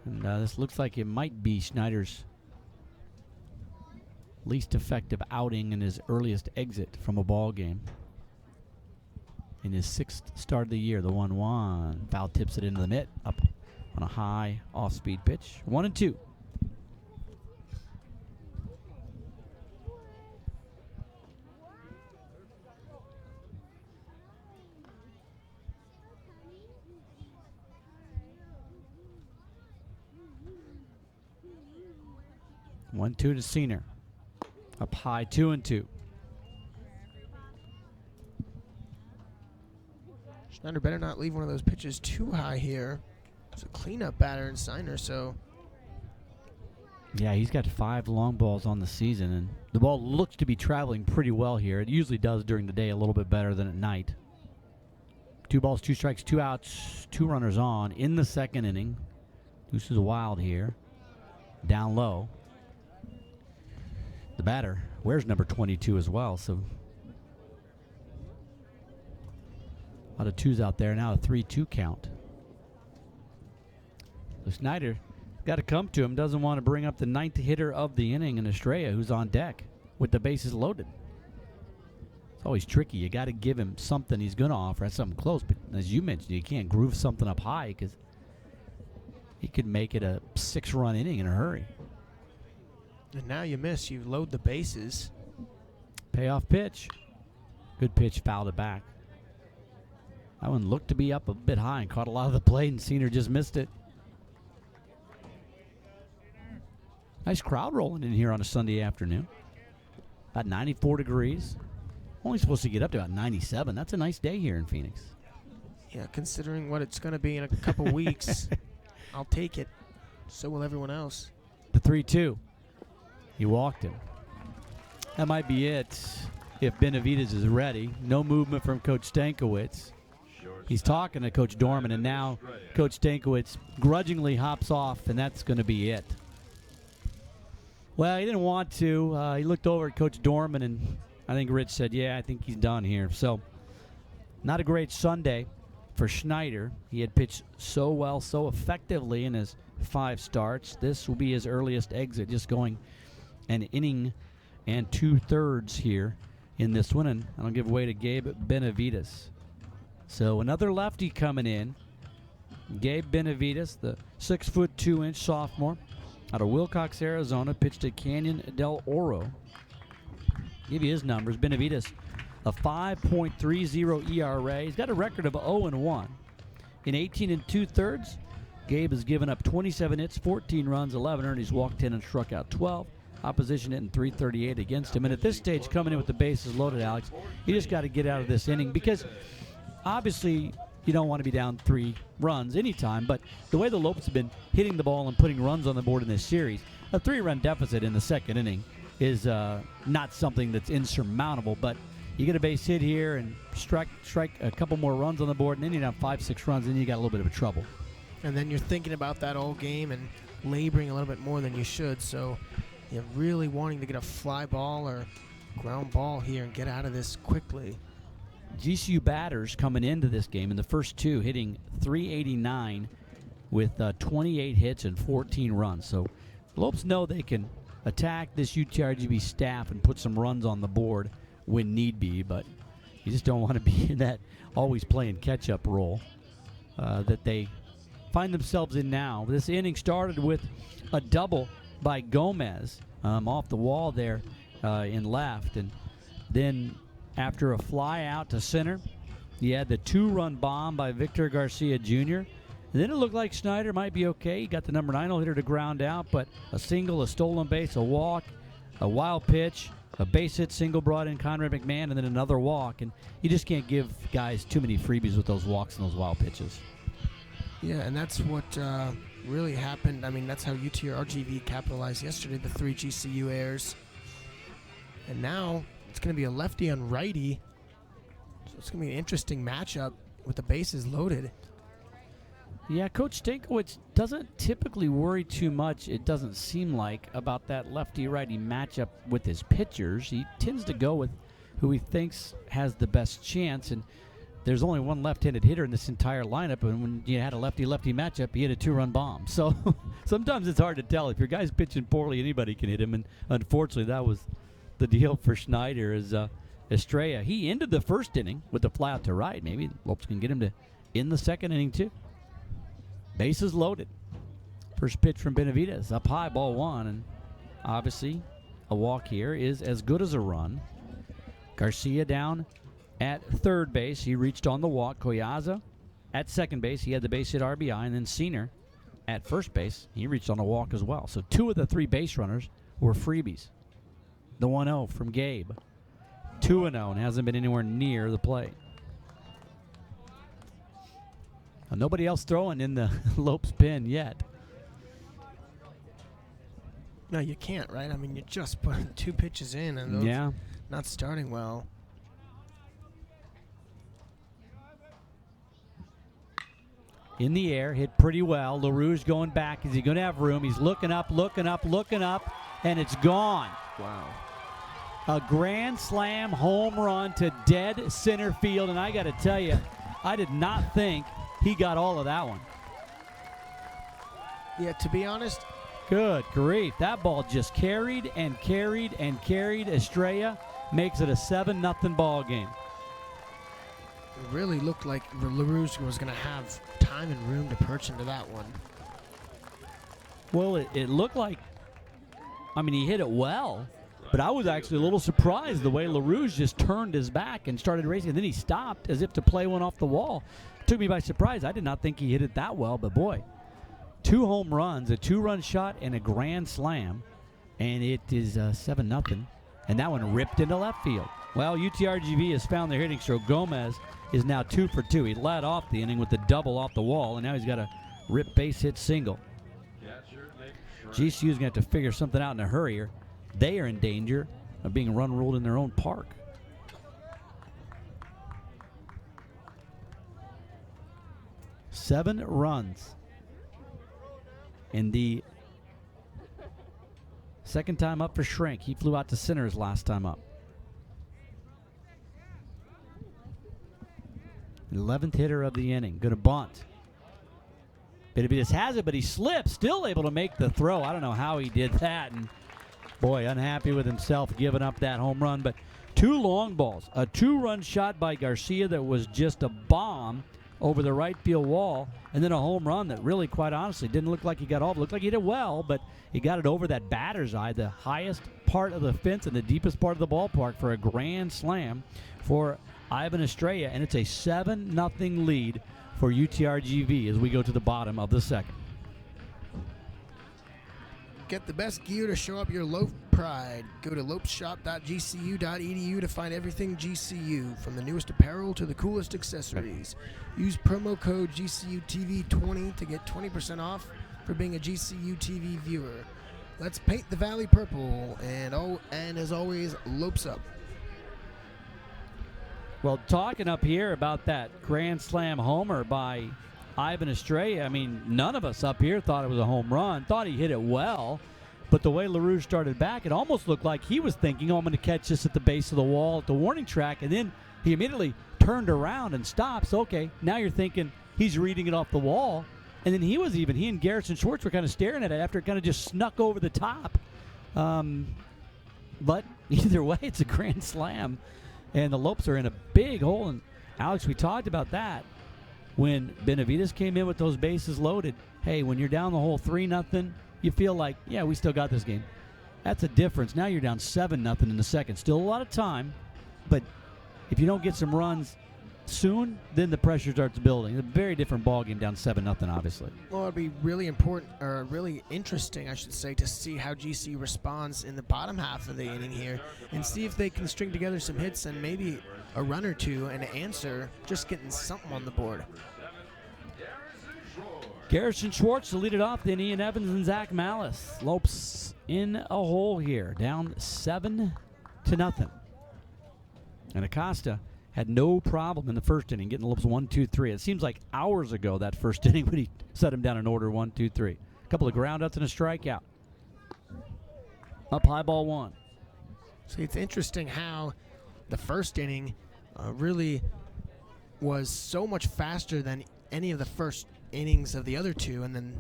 And this looks like it might be Schneider's least effective outing and his earliest exit from a ball game. In his 6th start of the year, the 1-1. Foul tips it into the mitt, up on a high off-speed pitch. 1-2. One, 2 to Senior. Up high, 2-2. Schneider better not leave one of those pitches too high here. It's a cleanup batter in Senior, so. Yeah, he's got 5 long balls on the season, and the ball looks to be traveling pretty well here. It usually does during the day a little bit better than at night. 2 balls, 2 strikes, 2 outs, 2 runners on in the second inning. Deuce is wild here. Down low. The batter wears number 22 as well, so a lot of 2s out there. Now a 3-2 count. So Schneider got to come to him. Doesn't want to bring up the 9th hitter of the inning in Estrella, who's on deck with the bases loaded. It's always tricky. You got to give him something he's going to offer. That's something close. But as you mentioned, you can't groove something up high because he could make it a 6-run inning in a hurry. And now you miss. You load the bases. Payoff pitch. Good pitch, fouled it back. That one looked to be up a bit high and caught a lot of the plate, and Senior just missed it. Nice crowd rolling in here on a Sunday afternoon. About 94 degrees. Only supposed to get up to about 97. That's a nice day here in Phoenix. Yeah, considering what it's going to be in a couple weeks, I'll take it. So will everyone else. The 3-2. He walked him. That might be it if Benavides is ready. No movement from Coach Stankiewicz. He's talking to Coach Dorman, and now Coach Stankiewicz grudgingly hops off, and that's going to be it. Well, he didn't want to. He looked over at Coach Dorman, and I think Rich said, yeah, I think he's done here. So not a great Sunday for Schneider. He had pitched so well, so effectively in his 5 starts. This will be his earliest exit, just going an inning and 2/3 here in this one, and I'll give away to Gabe Benavides. So another lefty coming in. Gabe Benavides, the 6'2" sophomore out of Wilcox, Arizona, pitched at Canyon del Oro. Give you his numbers. Benavides, a 5.30 ERA. He's got a record of 0-1. In 18 2/3, Gabe has given up 27 hits, 14 runs, 11 earned. He's walked 10 and struck out 12. Opposition hitting .338 against him. And at this stage, coming in with the bases loaded, Alex, you just got to get out of this inning because obviously you don't want to be down 3 runs anytime. But the way the Lopes have been hitting the ball and putting runs on the board in this series, a 3-run deficit in the second inning is not something that's insurmountable. But you get a base hit here and strike a couple more runs on the board, and then you have 5-6 runs, and you got a little bit of trouble. And then you're thinking about that all game and laboring a little bit more than you should. So you're really wanting to get a fly ball or ground ball here and get out of this quickly. GCU batters coming into this game in the first 2 hitting .389 with 28 hits and 14 runs. So Lopes know they can attack this UTRGV staff and put some runs on the board when need be, but you just don't want to be in that always playing catch-up role that they find themselves in now. This inning started with a double by Gomez off the wall there in left, and then after a fly out to center, you had the 2-run bomb by Victor Garcia Jr. And then it looked like Schneider might be okay. He got the number 9 hitter to ground out, but a single, a stolen base, a walk, a wild pitch, a base hit single brought in Conrad McMahon, and then another walk. And you just can't give guys too many freebies with those walks and those wild pitches. Yeah, and that's what really happened. I mean, that's how UTRGV capitalized yesterday, the 3 GCU errors. And now it's going to be a lefty on righty. So it's going to be an interesting matchup with the bases loaded. Yeah, Coach Stankiewicz doesn't typically worry too much, it doesn't seem like, about that lefty-righty matchup with his pitchers. He tends to go with who he thinks has the best chance, and there's only one left-handed hitter in this entire lineup, and when you had a lefty-lefty matchup, he hit a 2-run bomb. So sometimes it's hard to tell. If your guy's pitching poorly, anybody can hit him, and unfortunately that was the deal for Schneider. As Estrella, he ended the first inning with a fly out to right. Maybe Lopes can get him to end the second inning too. Bases loaded. First pitch from Benavidez, up high, ball 1, and obviously a walk here is as good as a run. Garcia down at third base. He reached on the walk. Collazo at second base. He had the base hit RBI, and then Senior at first base. He reached on a walk as well. So 2 of the 3 base runners were freebies. The 1-0 from Gabe. 2-0 and hasn't been anywhere near the plate. Nobody else throwing in the Lopes pen yet. No, you can't, right? I mean, you just put 2 pitches in, and those not starting well. In the air, hit pretty well. LaRouge going back. Is he going to have room? He's looking up, and it's gone. Wow. A grand slam home run to dead center field, and I got to tell you, I did not think he got all of that one. Yeah, to be honest. Good grief. That ball just carried and carried and carried. Estrella makes it a 7-0 ball game. It really looked like LaRouge was going to have time and room to perch into that one. Well, it looked like, I mean, he hit it well, but I was actually a little surprised the way LaRouge just turned his back and started racing. And then he stopped as if to play one off the wall. Took me by surprise. I did not think he hit it that well, but boy, 2 home runs, a 2-run shot, and a grand slam, and it is 7-0. And that one ripped into left field. Well, UTRGV has found their hitting stroke. Gomez is now 2 for 2. He led off the inning with the double off the wall, and now he's got a rip base hit single. GCU's going to have to figure something out in a hurry here. They are in danger of being run ruled in their own park. Seven runs in the second time up for Shrink. He flew out to center his last time up. 11th hitter of the inning. Going to bunt. Benavidez has it, but he slips. Still able to make the throw. I don't know how he did that. And boy, unhappy with himself giving up that home run. But 2 long balls. A 2-run shot by Garcia that was just a bomb over the right field wall, and then a home run that really, quite honestly, didn't look like he got off. Looked like he did well, but he got it over that batter's eye, the highest part of the fence and the deepest part of the ballpark, for a grand slam for Ivan Estrella, and it's a 7-0 lead for UTRGV as we go to the bottom of the second. get the best gear to show up your Lope pride. Go to lopeshop.gcu.edu to find everything GCU, from the newest apparel to the coolest accessories. Use promo code GCUTV20 to get 20% off for being a GCU TV viewer. Let's paint the Valley purple, and as always, Lopes up. Well, talking up here about that grand slam homer by Ivan Estrella, I mean, none of us up here thought it was a home run, thought he hit it well, but the way LaRouche started back, it almost looked like he was thinking, oh, I'm going to catch this at the base of the wall at the warning track, and then he immediately turned around and stops. Okay, now you're thinking he's reading it off the wall, and then he and Garrison Schwartz were kind of staring at it after it kind of just snuck over the top. But either way, it's a grand slam. And the Lopes are in a big hole. And, Alex, we talked about that. When Benavides came in with those bases loaded, hey, when you're down the hole 3-0, you feel like, yeah, we still got this game. That's a difference. Now you're down 7-0 in the second. Still a lot of time, but if you don't get some runs soon, then the pressure starts building. It's a very different ball game down 7-0, obviously. Well, it'd be really important, or really interesting, I should say, to see how GC responds in the bottom half of the inning here, and see if they can string together some hits and maybe a run or two and answer, just getting something on the board. Garrison Schwartz to lead it off, then Ian Evans and Zach Malice. Lopes in a hole here, down 7-0. And Acosta had no problem in the first inning getting the Lopes 1, 2, 3. It seems like hours ago, that first inning, when he set him down in order 1, 2, 3. A couple of groundouts and a strikeout. Up high, ball 1. See, it's interesting how the first inning really was so much faster than any of the first innings of the other two, and then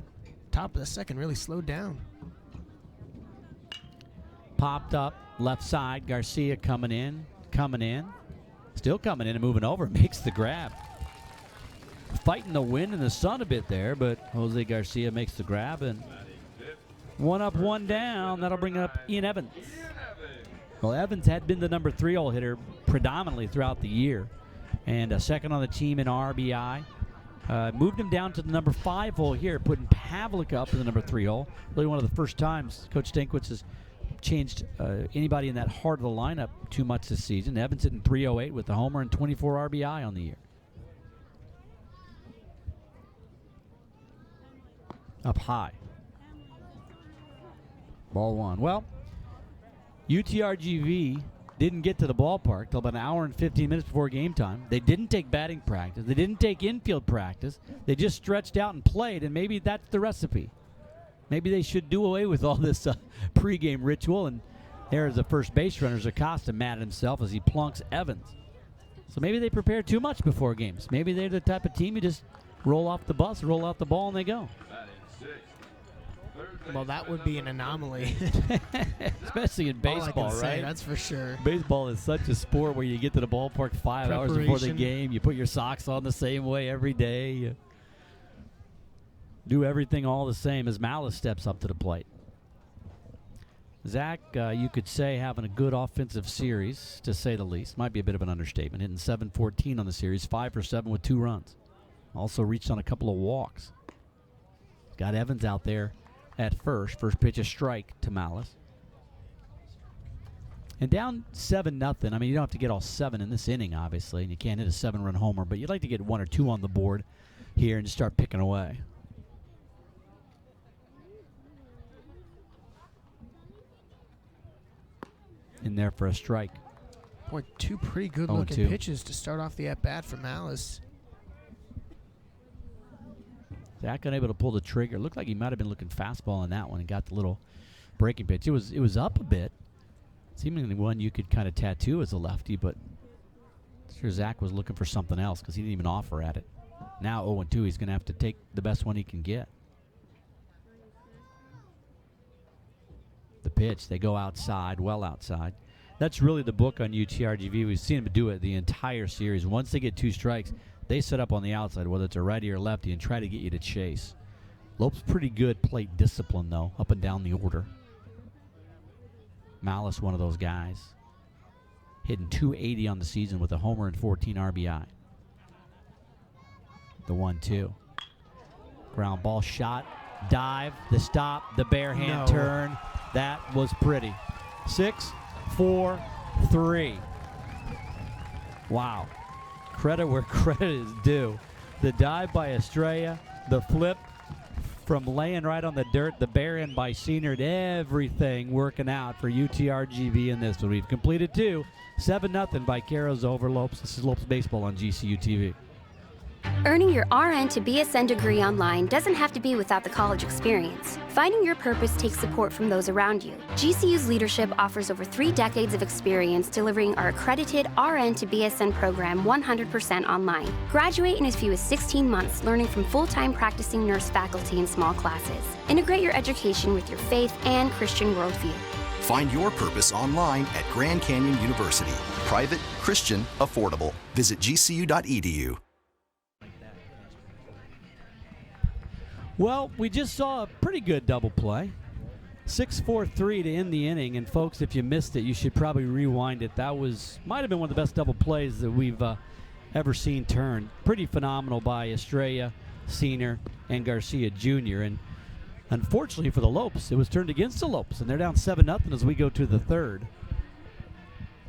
top of the second really slowed down. Popped up, left side. Garcia coming in. Still coming in and moving over, makes the grab. Fighting the wind and the sun a bit there, but Jose Garcia makes the grab, and 1 up, 1 down. That'll bring up Ian Evans. Well, Evans had been the number 3 hole hitter predominantly throughout the year, and a second on the team in RBI. Moved him down to the number 5 hole here, putting Pavlik up in the number 3 hole. Really one of the first times Coach Stankwitz has changed anybody in that heart of the lineup too much this season. Evans hitting .308 with the homer and 24 RBI on the year. Up high. Ball 1. Well, UTRGV didn't get to the ballpark till about an hour and 15 minutes before game time. They didn't take batting practice. They didn't take infield practice. They just stretched out and played, and maybe that's the recipe. Maybe they should do away with all this pregame ritual. And there's the first base runner, Acosta, mad at himself as he plunks Evans. So maybe they prepare too much before games. Maybe they're the type of team you just roll off the bus, roll out the ball, and they go. Well, that would be an anomaly. Especially in baseball, all I can say, right? that's for sure. Baseball is such a sport where you get to the ballpark 5 hours before the game. You put your socks on the same way every day. You do everything all the same as Malice steps up to the plate. Zach, you could say, having a good offensive series, to say the least. Might be a bit of an understatement. Hitting .714 on the series, 5 for 7 with 2 runs. Also reached on a couple of walks. Got Evans out there at first. First pitch, a strike to Malice. And down 7-0. I mean, you don't have to get all 7 in this inning, obviously, and you can't hit a 7-run homer, but you'd like to get 1 or 2 on the board here and just start picking away. In there for a strike. Boy, 2 pretty good-looking pitches to start off the at-bat for Malice. Zach unable to pull the trigger. Looked like he might have been looking fastball on that one and got the little breaking pitch. It was up a bit. Seemingly one you could kind of tattoo as a lefty, but I'm sure Zach was looking for something else because he didn't even offer at it. Now 0-2, he's going to have to take the best one he can get. The pitch, they go outside, well outside. That's really the book on UTRGV. We've seen them do it the entire series. Once they get 2 strikes, they set up on the outside, whether it's a righty or lefty, and try to get you to chase. Lopes pretty good plate discipline, though, up and down the order. Malice, one of those guys. Hitting .280 on the season with a homer and 14 RBI. The 1-2. Ground ball shot dive, the stop, the bare hand No. turn. That was pretty. 6, 4, 3. Wow. Credit where credit is due. The dive by Estrella, the flip from laying right on the dirt, the bare end by Senior, everything working out for UTRGV in this one. We've completed 2. 7-0 by Caros over Lopes. This is Lopes Baseball on GCU TV. Earning your RN to BSN degree online doesn't have to be without the college experience. Finding your purpose takes support from those around you. GCU's leadership offers over 3 decades of experience delivering our accredited RN to BSN program 100% online. Graduate in as few as 16 months, learning from full-time practicing nurse faculty in small classes. Integrate your education with your faith and Christian worldview. Find your purpose online at Grand Canyon University. Private, Christian, affordable. Visit gcu.edu. Well, we just saw a pretty good double play. 6-4-3 to end the inning. And, folks, if you missed it, you should probably rewind it. That might have been one of the best double plays that we've ever seen turn. Pretty phenomenal by Estrella, Senior, and Garcia Jr. And unfortunately for the Lopes, it was turned against the Lopes, and they're down 7-0 as we go to the third.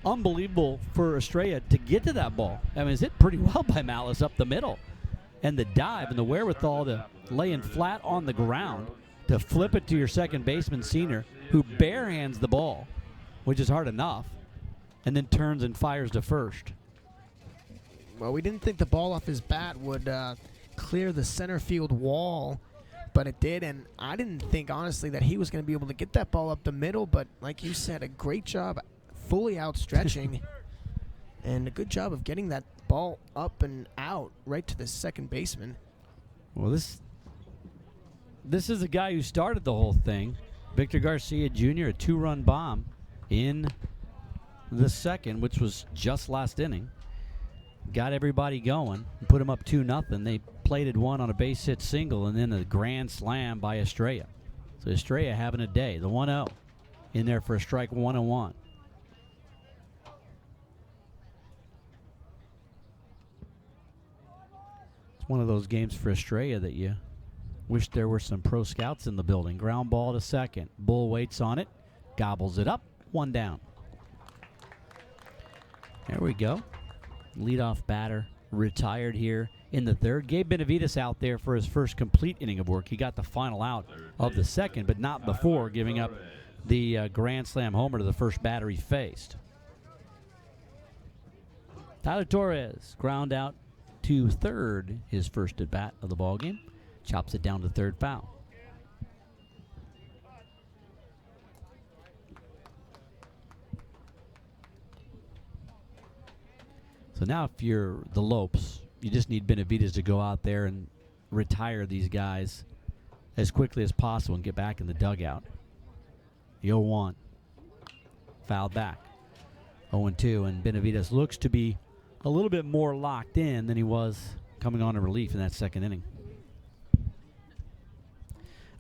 Unbelievable for Estrella to get to that ball. I mean, it's hit pretty well by Malice up the middle. And the dive and the wherewithal to laying flat on the ground to flip it to your second baseman, Senior, who barehands the ball, which is hard enough, and then turns and fires to first. Well, we didn't think the ball off his bat would clear the center field wall, but it did, and I didn't think, honestly, that he was going to be able to get that ball up the middle, but like you said, a great job fully outstretching, and a good job of getting that ball up and out right to the second baseman. Well, this is a guy who started the whole thing. Victor Garcia Jr., a 2-run bomb in the second, which was just last inning. Got everybody going and put them up 2-0. They plated one on a base hit single and then a grand slam by Estrella. So Estrella having a day. The 1-0 in there for a strike 1-1. It's one of those games for Estrella that you wish there were some pro scouts in the building. Ground ball to second. Bull waits on it. Gobbles it up. 1 down. There we go. Leadoff batter retired here in the third. Gabe Benavides out there for his first complete inning of work. He got the final out of the second, but not before giving up the grand slam homer to the first batter he faced. Tyler Torres ground out to third, his first at bat of the ball game. Chops it down to third, foul. So now if you're the Lopes, you just need Benavides to go out there and retire these guys as quickly as possible and get back in the dugout. The 0-1. Fouled back. 0-2, and Benavides looks to be a little bit more locked in than he was coming on to relief in that second inning.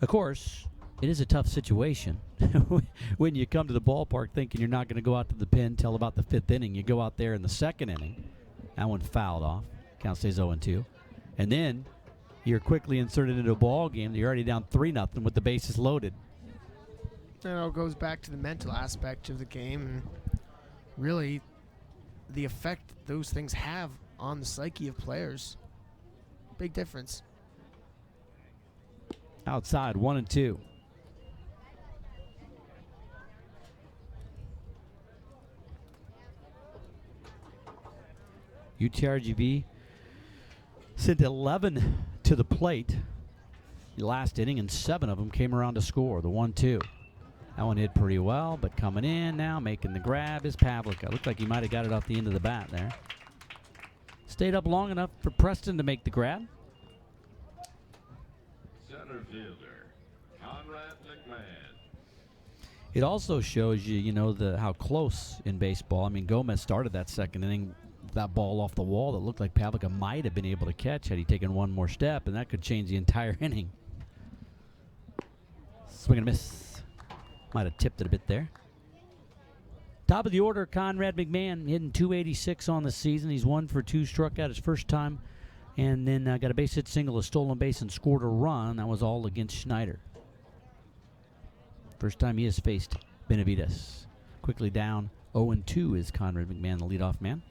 Of course, it is a tough situation when you come to the ballpark thinking you're not going to go out to the pen till about the 5th inning. You go out there in the second inning. That one fouled off. Count stays 0-2. And then you're quickly inserted into a ball game. You're already down 3-0 with the bases loaded. And it all goes back to the mental aspect of the game and really the effect those things have on the psyche of players. Big difference. Outside, 1-2. UTRGV sent 11 to the plate last inning, and 7 of them came around to score. The 1-2. That one hit pretty well, but coming in now, making the grab is Pavlica. Looked like he might have got it off the end of the bat there. Stayed up long enough for Preston to make the grab. Center fielder, Conrad McMahon. It also shows you, how close in baseball. I mean, Gomez started that second inning, that ball off the wall that looked like Pavlica might have been able to catch had he taken one more step, and that could change the entire inning. Swing and a miss. Might have tipped it a bit there. Top of the order, Conrad McMahon hitting .286 on the season. He's 1 for 2, struck out his first time And then got a base hit single, a stolen base, and scored a run. That was all against Schneider. First time he has faced Benavides. Quickly down 0-2 is Conrad McMahon, the leadoff man.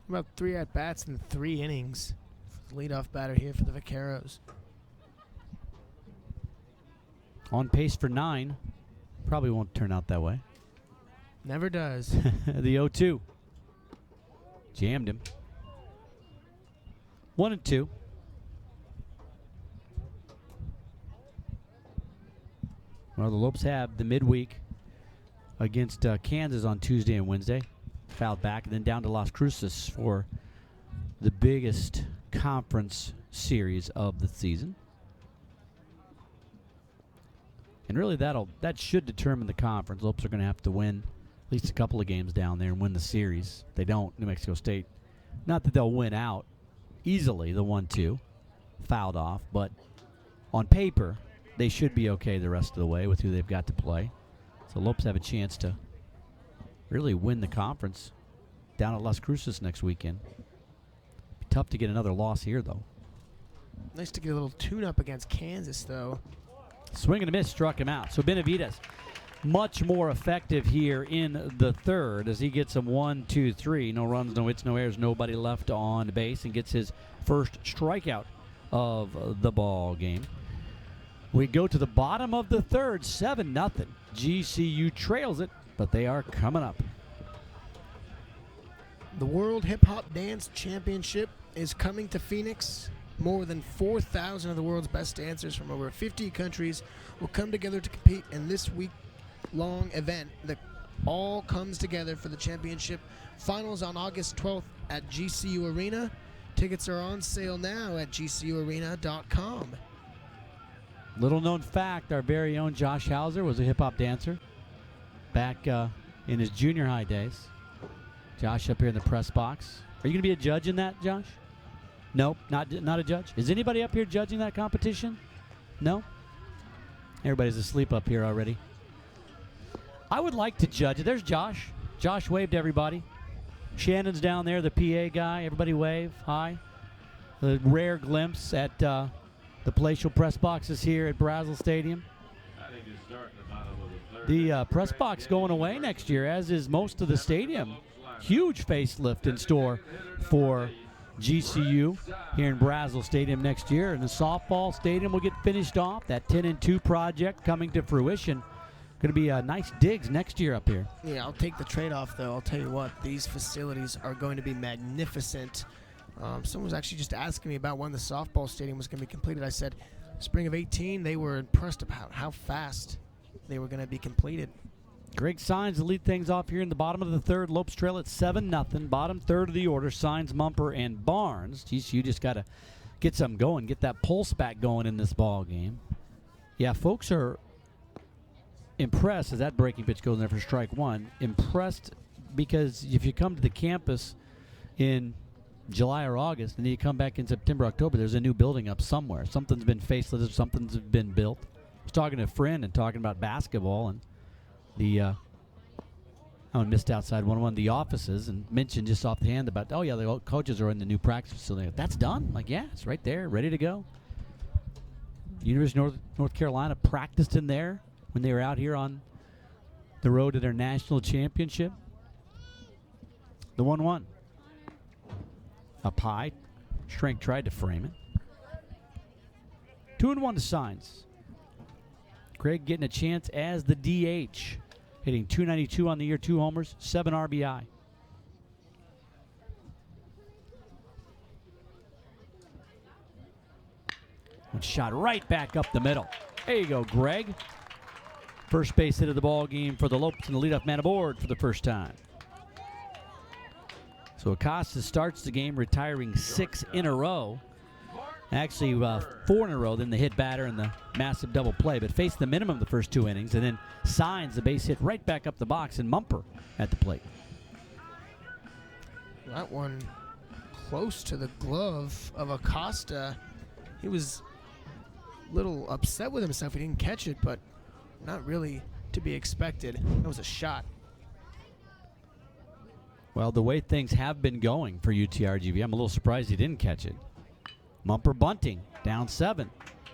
About 3 at-bats in 3 innings. Leadoff batter here for the Vaqueros. On pace for 9. Probably won't turn out that way. Never does. The 0-2. Jammed him. 1-2. Well, the Lopes have the midweek against Kansas on Tuesday and Wednesday. Fouled back, and then down to Las Cruces for the biggest conference series of the season. And really that should determine the conference. Lopes are going to have to win at least a couple of games down there and win the series. If they don't, New Mexico State, not that they'll win out easily, the 1-2, fouled off, but on paper, they should be okay the rest of the way with who they've got to play. So Lopes have a chance to really win the conference down at Las Cruces next weekend. Be tough to get another loss here, though. Nice to get a little tune-up against Kansas, though. Swing and a miss struck him out. So Benavides much more effective here in the third as he gets him 1, 2, 3. No runs, no hits, no errors, nobody left on base, and gets his first strikeout of the ball game. We go to the bottom of the third, 7-0. GCU trails it, but they are coming up. The World Hip Hop Dance Championship is coming to Phoenix. More than 4,000 of the world's best dancers from over 50 countries will come together to compete in this week-long event that all comes together for the championship. Finals on August 12th at GCU Arena. Tickets are on sale now at gcuarena.com. Little known fact, our very own Josh Hauser was a hip-hop dancer back in his junior high days. Josh up here in the press box. Are you going to be a judge in that, Josh? Nope, not a judge. Is anybody up here judging that competition? No? Everybody's asleep up here already. I would like to judge it. There's Josh. Josh waved to everybody. Shannon's down there, the PA guy. Everybody wave. Hi. The rare glimpse at the palatial press boxes here at Brazil Stadium. The press box going away next year, as is most of the stadium. Huge facelift in store for GCU here in Brazil Stadium next year. And the softball stadium will get finished off. That 10-2 project coming to fruition. Going to be nice digs next year up here. Yeah, I'll take the trade-off, though. I'll tell you what, these facilities are going to be magnificent. Someone was actually just asking me about when the softball stadium was going to be completed. I said, spring of 18, they were impressed about how fast they were going to be completed. Greg Signs to lead things off here in the bottom of the third. Lopes trail at 7-0. Bottom third of the order, Signs, Mumper, and Barnes. GCU just got to get something going, get that pulse back going in this ball game. Yeah, folks are impressed as that breaking pitch goes in there for strike one. Impressed because if you come to the campus in July or August and then you come back in September, October, there's a new building up somewhere. Something's been facelifted, something's been built. I was talking to a friend and talking about basketball, and I missed outside one of the offices and mentioned just off the hand about, oh yeah, the coaches are in the new practice facility. That's done? I'm like, yeah, it's right there, ready to go. University of North Carolina practiced in there when they were out here on the road to their national championship. The 1-1. Up high. Schrank tried to frame it. 2-1 to Signs. Craig getting a chance as the DH. Hitting .292 on the year, 2 homers, 7 RBI. One shot right back up the middle. There you go, Greg. First base hit of the ball game for the Lopes, and the leadoff man aboard for the first time. So Acosta starts the game retiring 6 in a row. Actually, 4 in a row, then the hit batter and the massive double play, but faced the minimum the first 2 innings, and then Signs the base hit right back up the box, and Mumper at the plate. That one close to the glove of Acosta. He was a little upset with himself. He didn't catch it, but not really to be expected. That was a shot. Well, the way things have been going for UTRGV, I'm a little surprised he didn't catch it. Mumper bunting, down 7.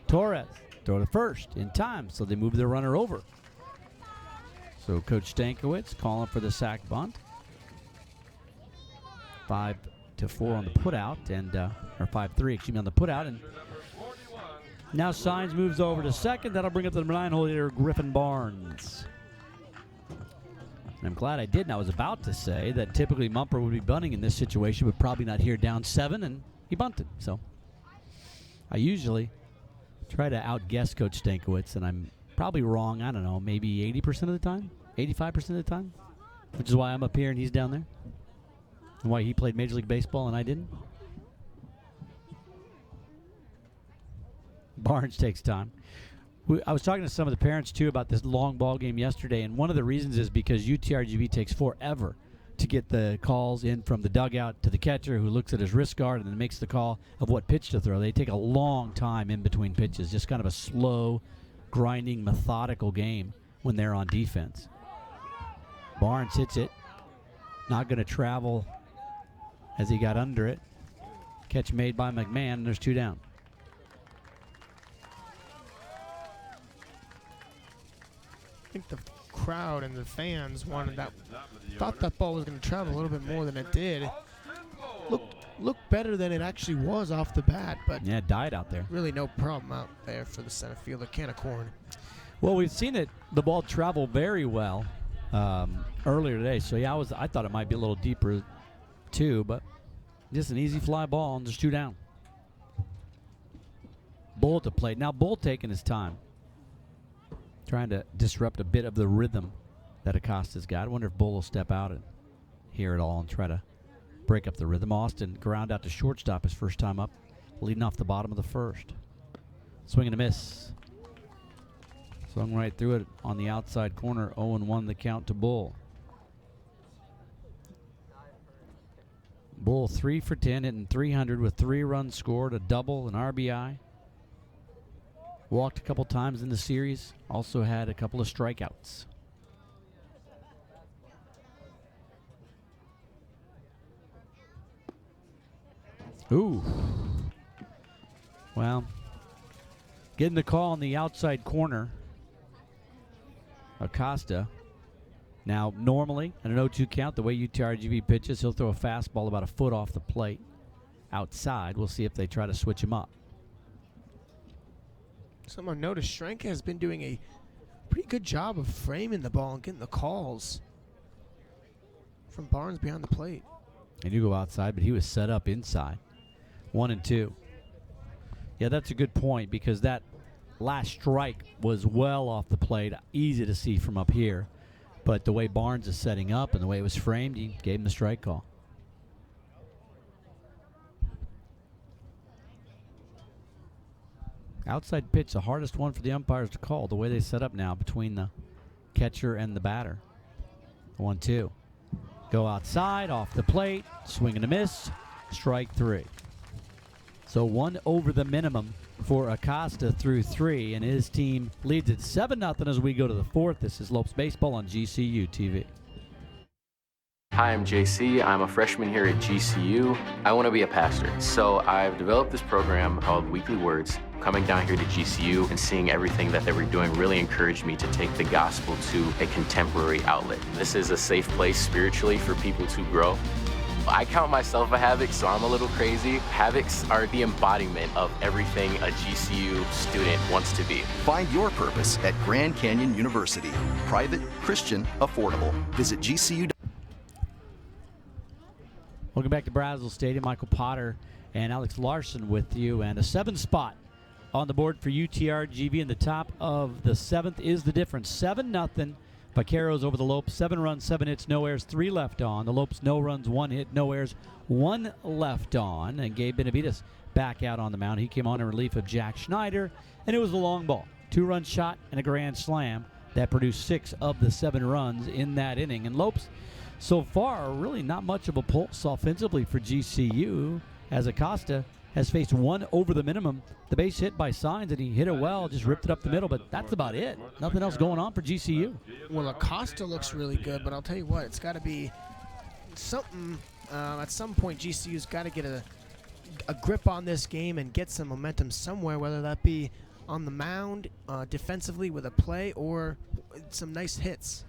Torres, throw to first in time, so they move their runner over. So Coach Stankiewicz calling for the sack bunt. 5-4 on the putout, and or 5-3, excuse me, on the putout, and now Signs moves over to second. That'll bring up the number 9 hole hitter, Griffin Barnes. And I'm glad I did, and I was about to say that typically Mumper would be bunting in this situation, but probably not here, down 7, and he bunted. So I usually try to outguess Coach Stankiewicz, and I'm probably wrong, I don't know, maybe 80% of the time, 85% of the time, which is why I'm up here and he's down there, and why he played Major League Baseball and I didn't. Barnes takes time. I was talking to some of the parents, too, about this long ball game yesterday, and one of the reasons is because UTRGV takes forever to get the calls in from the dugout to the catcher, who looks at his wrist guard and then makes the call of what pitch to throw. They take a long time in between pitches, just kind of a slow, grinding, methodical game when they're on defense. Barnes hits it. Not going to travel as he got under it. Catch made by McMahon, and there's 2 down. I think the crowd and the fans thought that ball was going to travel a little bit more than it did. Looked better than it actually was off the bat, but yeah, it died out there. Really no problem out there for the center fielder, can of corn. Well, we've seen the ball travel very well earlier today. So yeah, I thought it might be a little deeper too, but just an easy fly ball and just 2 down. Bull to plate. Now Bull taking his time, trying to disrupt a bit of the rhythm that Acosta's got. I wonder if Bull will step out and hear it all and try to break up the rhythm. Austin ground out to shortstop his first time up, leading off the bottom of the first. Swing and a miss. Swung right through it on the outside corner. 0-1 the count to Bull. Bull 3 for 10, hitting 300 with 3 runs scored, a double, an RBI. Walked a couple times in the series. Also had a couple of strikeouts. Ooh. Well, getting the call on the outside corner. Acosta. Now, normally, at an 0-2 count, the way UTRGV pitches, he'll throw a fastball about a foot off the plate outside. We'll see if they try to switch him up. Someone noticed Schrenke has been doing a pretty good job of framing the ball and getting the calls from Barnes behind the plate. And you go outside, but he was set up inside. 1-2. Yeah, that's a good point, because that last strike was well off the plate, easy to see from up here. But the way Barnes is setting up and the way it was framed, he gave him the strike call. Outside pitch, the hardest one for the umpires to call, the way they set up now between the catcher and the batter. 1-2. Go outside, off the plate, swing and a miss, strike 3. So 1 over the minimum for Acosta through 3, and his team leads at 7-0 as we go to the 4th. This is Lopes Baseball on GCU TV. Hi, I'm JC. I'm a freshman here at GCU. I want to be a pastor, so I've developed this program called Weekly Words. Coming down here to GCU and seeing everything that they were doing really encouraged me to take the gospel to a contemporary outlet. This is a safe place spiritually for people to grow. I count myself a Havoc, so I'm a little crazy. Havocs are the embodiment of everything a GCU student wants to be. Find your purpose at Grand Canyon University. Private, Christian, affordable. Visit GCU. Welcome back to Brazel Stadium. Michael Potter and Alex Larson with you, and a 7 spot on the board for UTRGV. In the top of the 7th is the difference. 7-0. Vaqueros over the Lopes. 7 runs, 7 hits, no errors, 3 left on. The Lopes, no runs, 1 hit, no errors, 1 left on. And Gabe Benavides back out on the mound. He came on in relief of Jack Schneider, and it was a long ball. 2-run shot and a grand slam that produced 6 of the 7 runs in that inning. And Lopes, so far, really not much of a pulse offensively for GCU, as Acosta has faced 1 over the minimum. The base hit by Signs, and he hit it well, just ripped it up the middle, but that's about it. Nothing else going on for GCU. Well, Acosta looks really good, but I'll tell you what, it's got to be something. At some point, GCU's got to get a a grip on this game and get some momentum somewhere, whether that be on the mound, defensively with a play, or some nice hits.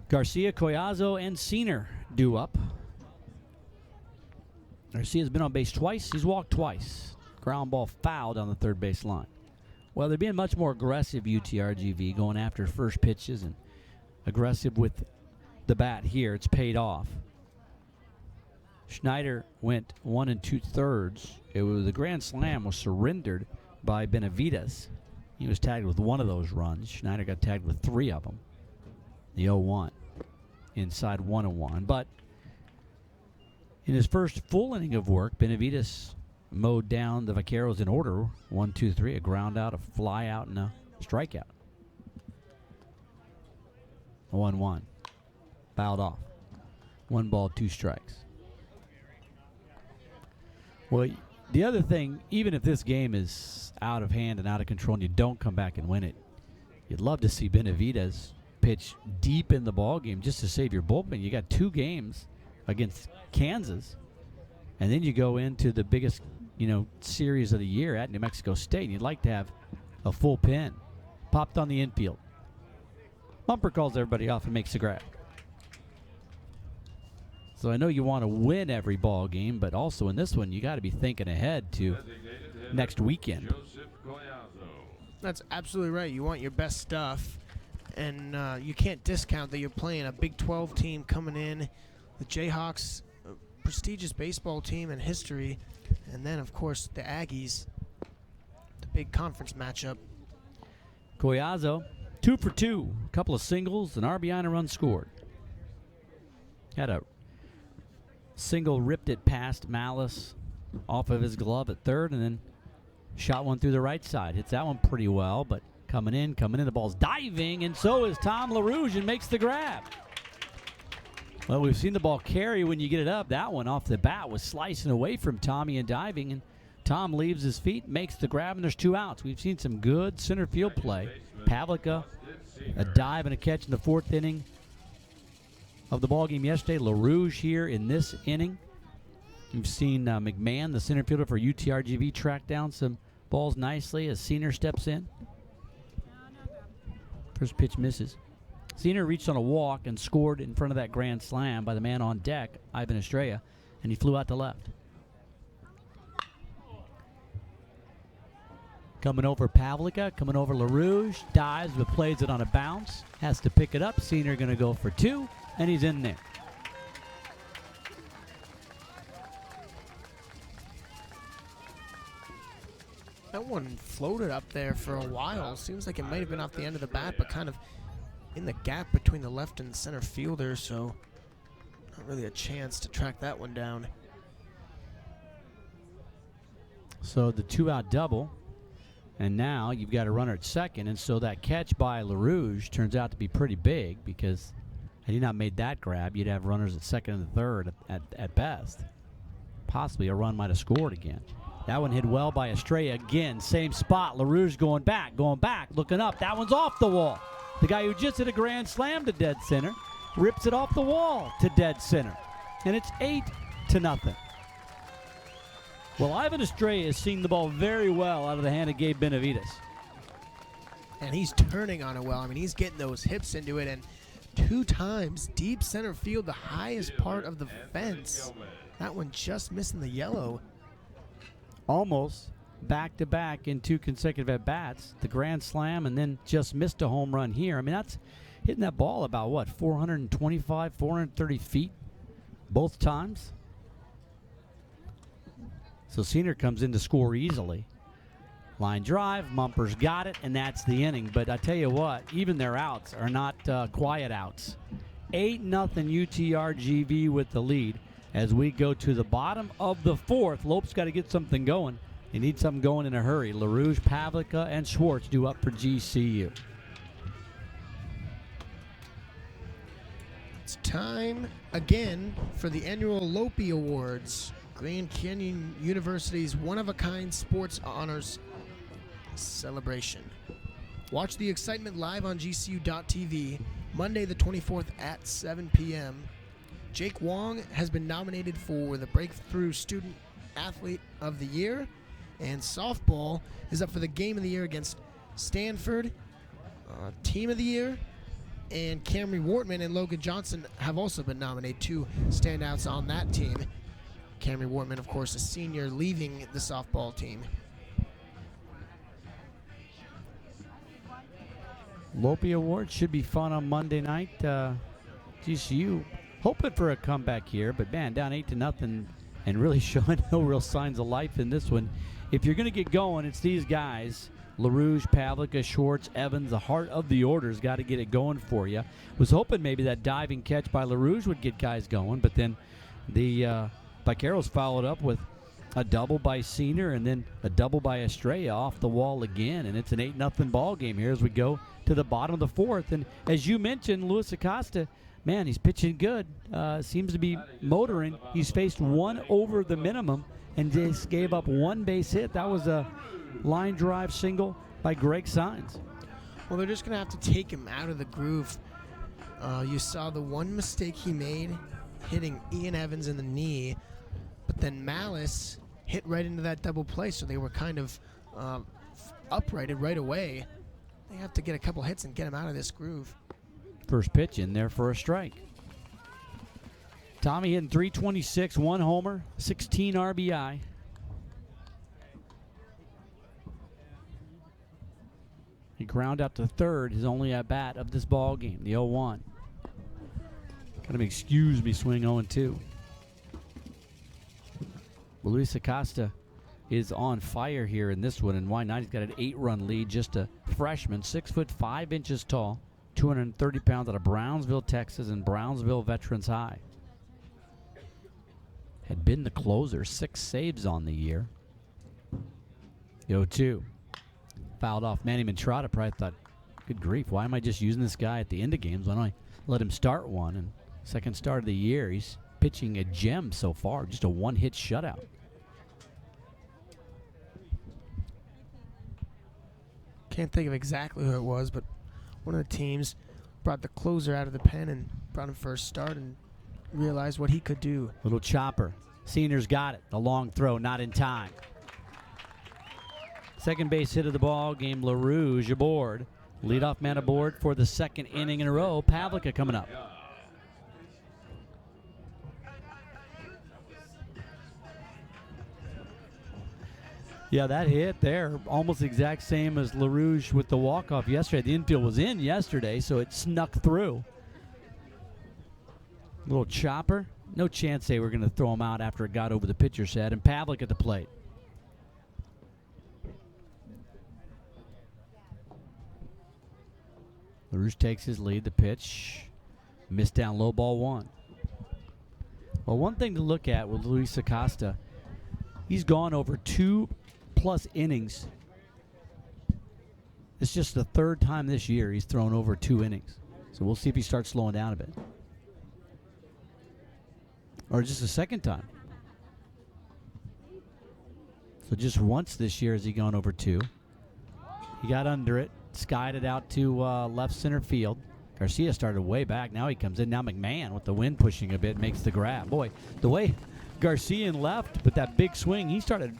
Garcia, Collazo, and Senior due up. Garcia's been on base twice. He's walked twice. Ground ball foul down the third base line. Well, they're being much more aggressive, UTRGV, going after first pitches and aggressive with the bat here. It's paid off. Schneider went 1 2/3. The grand slam was surrendered by Benavides. He was tagged with one of those runs. Schneider got tagged with 3 of them. The 0-1 inside 1-1. But in his first full inning of work, Benavides mowed down the Vaqueros in order. 1, 2, 3, a ground out, a fly out, and a strikeout. 1-1. Fouled off. 1 ball, 2 strikes. Well, the other thing, even if this game is out of hand and out of control and you don't come back and win it, you'd love to see Benavides pitch deep in the ball game just to save your bullpen. You got 2 games against Kansas, and then you go into the biggest, series of the year at New Mexico State, and you'd like to have a full pin. Popped on the infield. Bumper calls everybody off and makes the grab. So I know you want to win every ball game, but also in this one, you got to be thinking ahead to next weekend. That's absolutely right. You want your best stuff, and you can't discount that you're playing a Big 12 team coming in. The Jayhawks, a prestigious baseball team in history, and then, of course, the Aggies, the big conference matchup. Collazo, 2 for 2. A couple of singles, an RBI and a run scored. Had a single, ripped it past Malice off of his glove at third, and then shot one through the right side. Hits that one pretty well, but coming in, the ball's diving, and so is Tom LaRouge and makes the grab. Well, we've seen the ball carry when you get it up. That one off the bat was slicing away from Tommy and diving, and Tom leaves his feet, makes the grab, and there's 2 outs. We've seen some good center field play. Pavlica, a dive and a catch in the 4th inning of the ballgame yesterday. LaRouge here in this inning. You've seen McMahon, the center fielder for UTRGV, track down some balls nicely as Senior steps in. First pitch misses. Senior reached on a walk and scored in front of that grand slam by the man on deck, Ivan Estrella, and he flew out to left. Coming over Pavlica, coming over LaRouge, dives but plays it on a bounce. Has to pick it up. Senior going to go for 2, and he's in there. That one floated up there for a while. Seems like it might have been off the end of the bat, but kind of in the gap between the left and center fielder, so not really a chance to track that one down. So the 2-out double, and now you've got a runner at second, and so that catch by LaRouge turns out to be pretty big, because had he not made that grab, you'd have runners at second and third at best. Possibly a run might have scored again. That one hit well by Estrella again. Same spot. LaRouge going back, looking up. That one's off the wall. The guy who just hit a grand slam to dead center rips it off the wall to dead center. And it's 8-0. Well, Ivan Estrella has seen the ball very well out of the hand of Gabe Benavides. And he's turning on it well. I mean, he's getting those hips into it, and 2 times deep center field, the highest part of the fence. That one just missing the yellow. Almost back-to-back in 2 consecutive at-bats. The grand slam, and then just missed a home run here. I mean, that's hitting that ball about, 425, 430 feet both times? So Senior comes in to score easily. Line drive, Mumper's got it, and that's the inning. But I tell you what, even their outs are not quiet outs. 8-0 UTRGV with the lead as we go to the bottom of the 4th. Lope's got to get something going. They need something going in a hurry. LaRouge, Pavlica, and Schwartz due up for GCU. It's time again for the annual Lope Awards. Grand Canyon University's one-of-a-kind sports honors celebration. Watch the excitement live on GCU.TV Monday the 24th at 7 p.m. Jake Wong has been nominated for the Breakthrough Student Athlete of the year. And softball is up for the game of the year against Stanford. Team of the year. And Camry Wortman and Logan Johnson have also been nominated, 2 standouts on that team. Camry Wortman, of course, a senior leaving the softball team. Lopi Awards should be fun on Monday night. GCU hoping for a comeback here, but man, down 8-0 and really showing no real signs of life in this one. If you're going to get going, it's these guys. LaRouge, Pavlica, Schwartz, Evans, the heart of the order's got to get it going for you. Was hoping maybe that diving catch by LaRouge would get guys going, but then the Vaqueros followed up with a double by Senior and then a double by Estrella off the wall again, and it's an 8-0 ball game here as we go to the bottom of the fourth. And as you mentioned, Luis Acosta, man, he's pitching good. Seems to be motoring. He's faced one over the minimum and just gave up 1 base hit. That was a line drive single by Greg Saenz. Well, they're just going to have to take him out of the groove. You saw the one mistake he made hitting Ian Evans in the knee, but then Malice hit right into that double play, so they were kind of uprighted right away. They have to get a couple hits and get him out of this groove. First pitch in there for a strike. Tommy hitting .326, 1 homer, 16 RBI. He ground out to third, his only at bat of this ball game, the 0-1. Got him, excuse me, swing 0-2. Luis Acosta is on fire here in this one, and why not? He's got an 8-run lead, just a freshman, 6'5" tall, 230 pounds, out of Brownsville, Texas, and Brownsville Veterans High. Had been the closer, 6 saves on the year. 0-2. Fouled off Manny Mantrada. Probably thought, good grief, why am I just using this guy at the end of games? Why don't I let him start one? And second start of the year, he's pitching a gem so far, just a 1-hit shutout. Can't think of exactly who it was, but one of the teams brought the closer out of the pen and brought him for a start and realized what he could do. Little chopper. Senior's got it. The long throw, not in time. Second base hit of the ball game, LaRouge aboard. Leadoff man aboard for the second inning in a row. Pavlica coming up. Yeah, that hit there, almost the exact same as LaRouge with the walk-off yesterday. The infield was in yesterday, so it snuck through. Little chopper. No chance they were going to throw him out after it got over the pitcher's head. And Pavlik at the plate. LaRouge takes his lead. The pitch. Missed down low, ball 1. Well, one thing to look at with Luis Acosta, he's gone over 2+ innings. It's just the third time this year he's thrown over 2 innings. So we'll see if he starts slowing down a bit. Or just the second time. So just once this year has he gone over 2. He got under it, skied it out to left center field. Garcia started way back. Now he comes in. Now McMahon, with the wind pushing a bit, makes the grab. Boy, the way Garcia left with that big swing, he started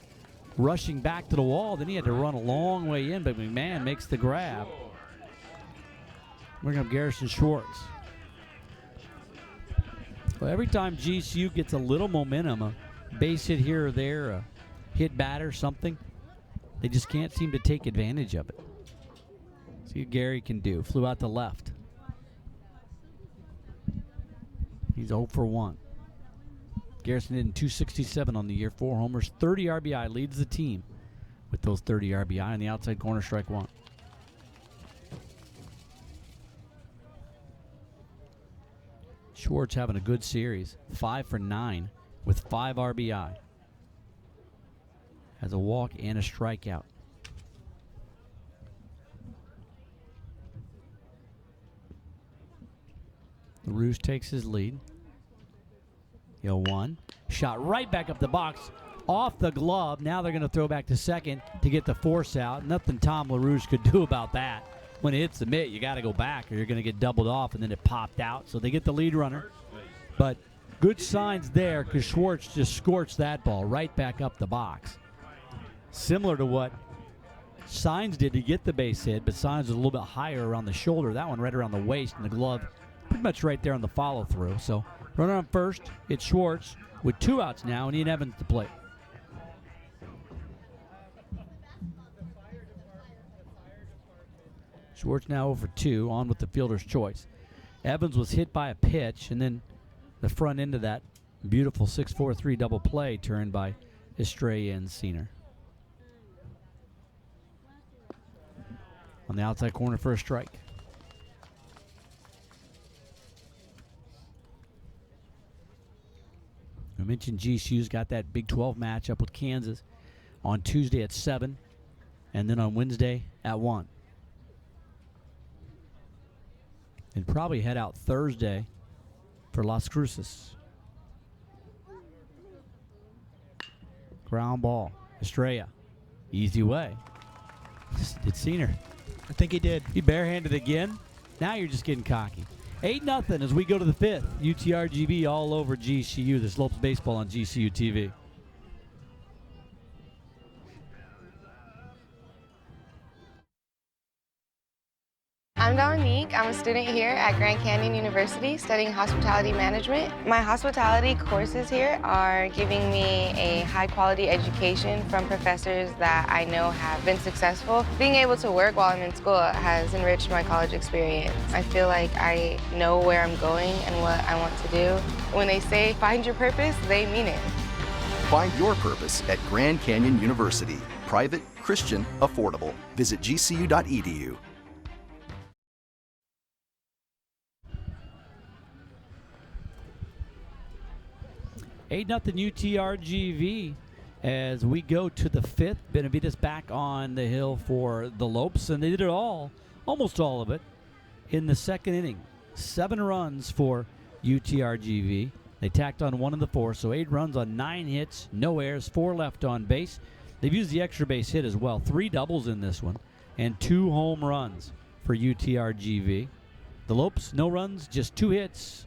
rushing back to the wall. Then he had to run a long way in, but McMahon makes the grab. Bring up Garrison Schwartz. Well, every time GCU gets a little momentum, a base hit here or there, a hit batter, something, they just can't seem to take advantage of it. See what Gary can do. Flew out to left. He's 0 for 1. Garrison hitting .267 on the year, 4 homers, 30 RBI, leads the team with those 30 RBI on the outside corner, strike 1. Schwartz having a good series, 5 for 9 with 5 RBI. Has a walk and a strikeout. LaRouge takes his lead. 0-1. Shot right back up the box. Off the glove. Now they're going to throw back to second to get the force out. Nothing Tom LaRouge could do about that. When it hits the mitt, you got to go back or you're going to get doubled off, and then it popped out. So they get the lead runner. But Good signs there because Schwartz just scorched that ball right back up the box. Similar to what Signs did to get the base hit, but Signs was a little bit higher around the shoulder. That one right around the waist, and the glove pretty much right there on the follow-through. So runner on first, it's Schwartz with 2 outs now, and Ian Evans to play. Schwartz now over 2, on with the fielder's choice. Evans was hit by a pitch, and then the front end of that beautiful 6-4-3 double play turned by Estrella and Senior. On the outside corner for a strike. I mentioned GCU's got that Big 12 matchup with Kansas on Tuesday at 7, and then on Wednesday at 1. And probably head out Thursday for Las Cruces. Ground ball. Estrella. Easy way. It's Senior. I think he did. He barehanded again. Now you're just getting cocky. 8-0 as we go to the 5th. UTRGV all over GCU. This Lopes baseball on GCU TV. I'm Dominique. I'm a student here at Grand Canyon University studying hospitality management. My hospitality courses here are giving me a high-quality education from professors that I know have been successful. Being able to work while I'm in school has enriched my college experience. I feel like I know where I'm going and what I want to do. When they say find your purpose, they mean it. Find your purpose at Grand Canyon University. Private, Christian, affordable. Visit gcu.edu. 8-0 UTRGV as we go to the 5th. Benavides back on the hill for the Lopes, and they did it all, almost all of it, in the 2nd inning. 7 runs for UTRGV. They tacked on 1 in the 4th, so 8 runs on 9 hits, no errors, 4 left on base. They've used the extra base hit as well. 3 doubles in this one, and 2 home runs for UTRGV. The Lopes, no runs, just 2 hits,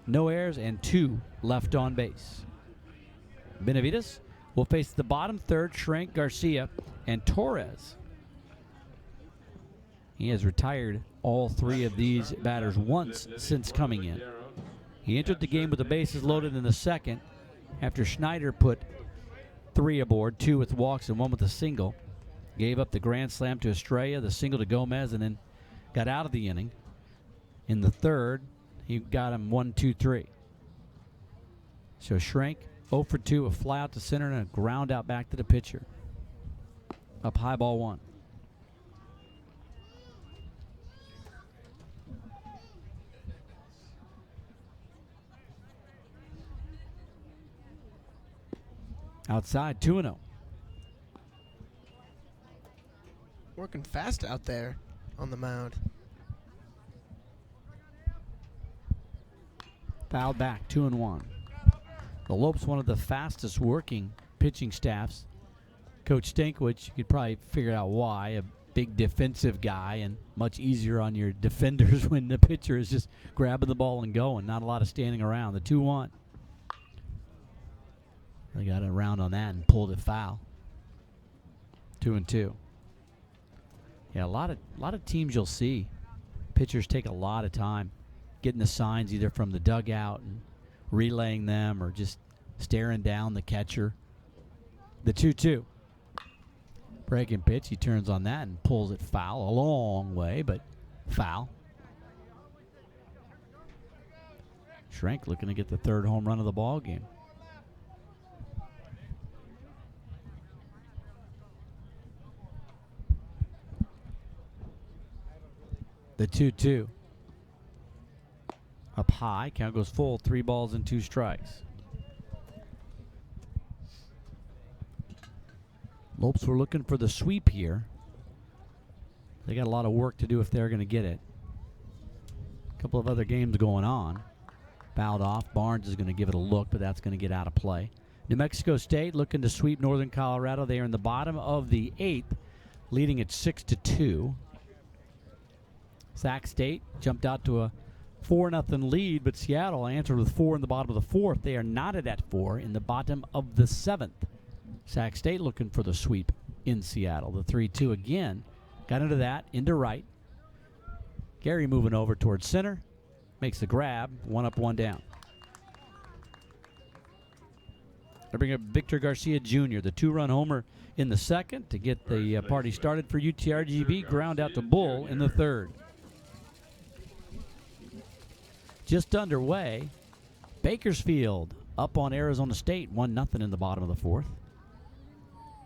no errors, and 2 left on base. Benavides will face the bottom third, Schrank, Garcia, and Torres. He has retired all 3 of these batters once since coming in. He entered the game with the bases loaded in the 2nd after Schneider put 3 aboard, 2 with walks and 1 with a single. Gave up the grand slam to Estrella, the single to Gomez, and then got out of the inning. In the 3rd, he got him 1-2-3. So Schrank 0 for 2, a fly out to center and a ground out back to the pitcher. Up high, ball 1. Outside, 2-0. Working fast out there on the mound. Fouled back, 2-1. The Lopes, one of the fastest working pitching staffs. Coach Stankwich, you could probably figure out why. A big defensive guy and much easier on your defenders when the pitcher is just grabbing the ball and going. Not a lot of standing around. The 2-1. They got around on that and pulled it foul. 2-2. Yeah, a lot of teams you'll see. Pitchers take a lot of time getting the signs either from the dugout and relaying them or just staring down the catcher. The 2-2. Breaking pitch, he turns on that and pulls it foul. A long way, but foul. Schrank looking to get the 3rd home run of the ball game. The 2-2. Up high, count goes full, 3 balls and 2 strikes. Lopes were looking for the sweep here. They got a lot of work to do if they're going to get it. A couple of other games going on. Fouled off. Barnes is going to give it a look, but that's going to get out of play. New Mexico State looking to sweep Northern Colorado. They are in the bottom of the 8th, leading at 6-2. Sac State jumped out to a 4-0 lead, but Seattle answered with 4 in the bottom of the fourth. They are knotted at 4 in the bottom of the seventh. Sac State looking for the sweep in Seattle. The 3-2 again. Got into that, into right. Gary moving over towards center. Makes the grab. 1 up, 1 down. They bring up Victor Garcia Jr., the 2-run homer in the second to get the party started for UTRGV. Ground out to Bull in the third. Just underway. Bakersfield up on Arizona State. 1-0 in the bottom of the fourth.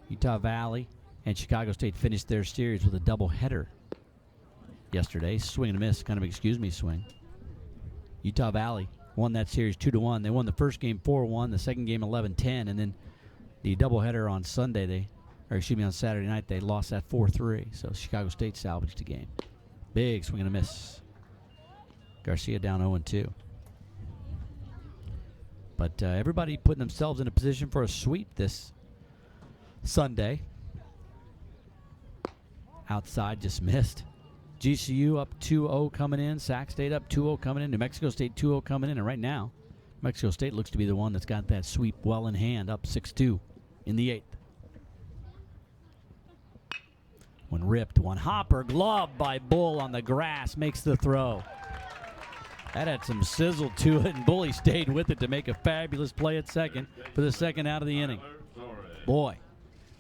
Utah Valley and Chicago State finished their series with a doubleheader yesterday. Swing and a miss, kind of excuse me swing. Utah Valley won that series 2-1. They won the first game 4-1, the second game 11-10, and then the doubleheader on Sunday, on Saturday night, they lost that 4-3. So Chicago State salvaged the game. Big swing and a miss. Garcia down 0-2. But everybody putting themselves in a position for a sweep this Sunday. Outside just missed. GCU up 2-0 coming in. Sac State up 2-0 coming in. New Mexico State 2-0 coming in. And right now, New Mexico State looks to be the one that's got that sweep well in hand, up 6-2 in the eighth. One ripped, one hopper, gloved by Bull on the grass, makes the throw. That had some sizzle to it, and Bully stayed with it to make a fabulous play at second for the second out of the inning. Boy,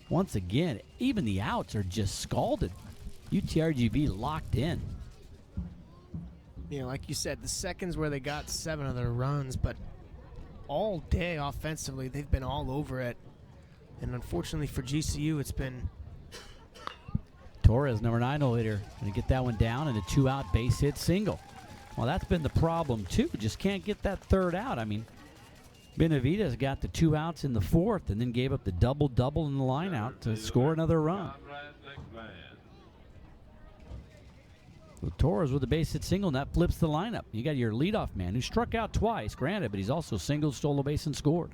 once again, even the outs are just scalded. UTRGV locked in. Yeah, like you said, the seconds where they got 7 of their runs, but all day offensively, they've been all over it. And unfortunately for GCU, it's been... Torres, number 9 hitter, going to get that one down and a 2-out base hit single. Well, that's been the problem, too. Just can't get that third out. I mean, Benavidez got the 2 outs in the fourth and then gave up the double-double in the line-out to score another run. So Torres with a base hit single, and that flips the lineup. You got your leadoff man who struck out twice, granted, but he's also singled, stole a base, and scored.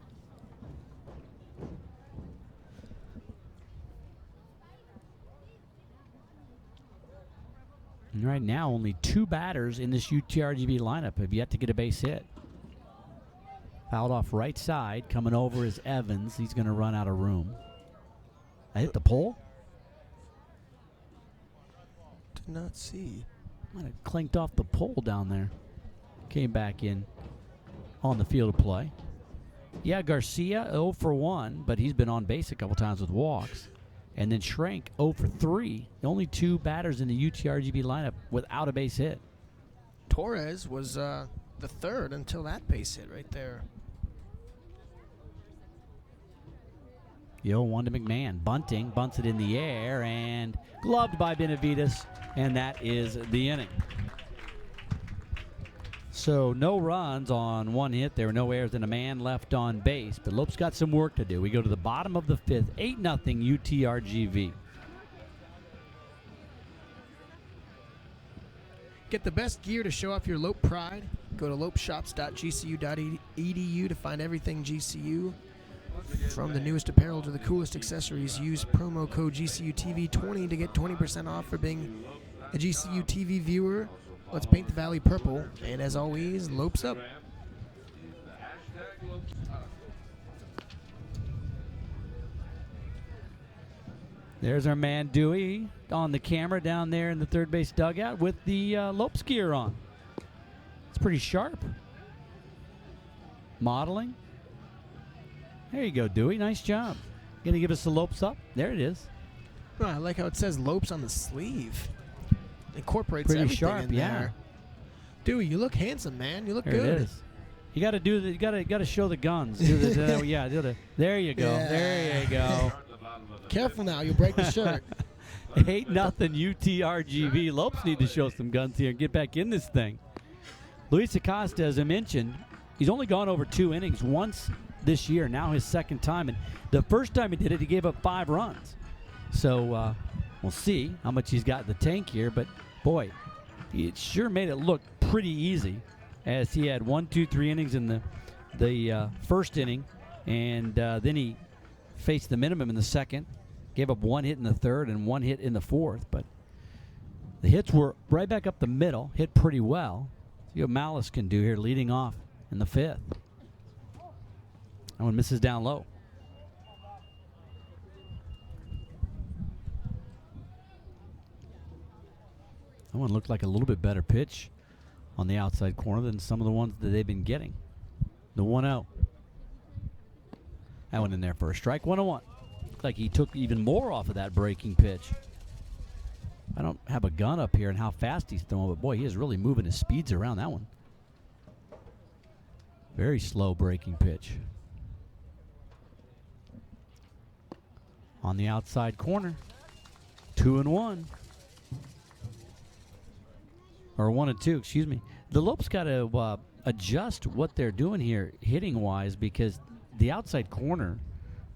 And right now, only 2 batters in this UTRGV lineup have yet to get a base hit. Fouled off right side. Coming over is Evans. He's going to run out of room. I hit the pole. Did not see. Might have clinked off the pole down there. Came back in on the field of play. Yeah, Garcia 0 for 1, but he's been on base a couple times with walks. And then Schrank 0 for 3. The only 2 batters in the UTRGV lineup without a base hit. Torres was the third until that base hit right there. The 0-1 to McMahon. Bunting bunts it in the air and gloved by Benavidez, and that is the inning. So no runs on 1 hit. There were no errors and a man left on base. But Lopes got some work to do. We go to the bottom of the 5th. 8-0 UTRGV. Get the best gear to show off your Lope pride. Go to lopeshops.gcu.edu to find everything GCU. From the newest apparel to the coolest accessories, use promo code GCUTV20 to get 20% off for being a GCU TV viewer. Let's paint the valley purple, and as always, Lopes up. There's our man Dewey on the camera down there in the third base dugout with the Lopes gear on. It's pretty sharp. Modeling. There you go, Dewey. Nice job. Gonna give us the Lopes up? There it is. Oh, I like how it says Lopes on the sleeve. Incorporates pretty everything sharp, in yeah. there. Dewey, you look handsome, man. You look There good. it is. You got to do the. You got to show the guns. Do the, yeah, do the. There you go. Yeah. There you go. Careful now, you'll break the shirt. 8-0 UTRGV. Lopes need to show some guns here and get back in this thing. Luis Acosta, as I mentioned, he's only gone over 2 innings once this year. Now his second time, and the first time he did it, he gave up 5 runs. So we'll see how much he's got in the tank here. But boy, it sure made it look pretty easy, as he had 1, 2, 3 innings in the first inning, and then he faced the minimum in the second, gave up 1 hit in the third and 1 hit in the fourth. But the hits were right back up the middle, hit pretty well. See what Malice can do here leading off in the 5th. That one misses down low. That one looked like a little bit better pitch on the outside corner than some of the ones that they've been getting. The 1-0. That one in there for a strike. 1-1. Looked like he took even more off of that breaking pitch. I don't have a gun up here and how fast he's throwing, but boy, he is really moving his speeds around that one. Very slow breaking pitch. On the outside corner. 2-1. Or 1-2, excuse me. The Lopes got to adjust what they're doing here hitting-wise, because the outside corner,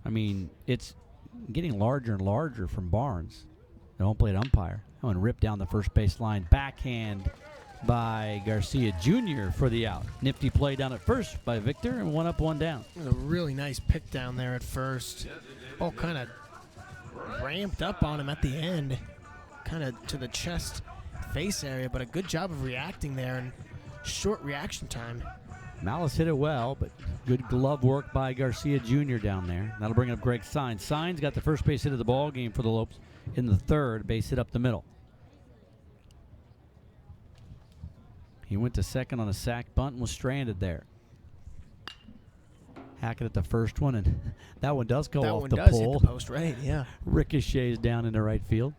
I mean, it's getting larger and larger from Barnes, the home plate umpire. That one ripped down the first base line. Backhand by Garcia Jr. for the out. Nifty play down at first by Victor, and 1 up, 1 down. It was a really nice pick down there at first. Ball kind of ramped up on him at the end, kind of to the chest face area, but a good job of reacting there and short reaction time. Malice hit it well, but good glove work by Garcia Jr. down there. That'll bring up Greg Sines. Sines got the first base hit of the ball game for the Lopes in the 3rd, base hit up the middle. He went to second on a sac bunt and was stranded there. Hackett at the first one, and that one does go off the pole. That one does hit the post, right, yeah. Ricochets down into right field.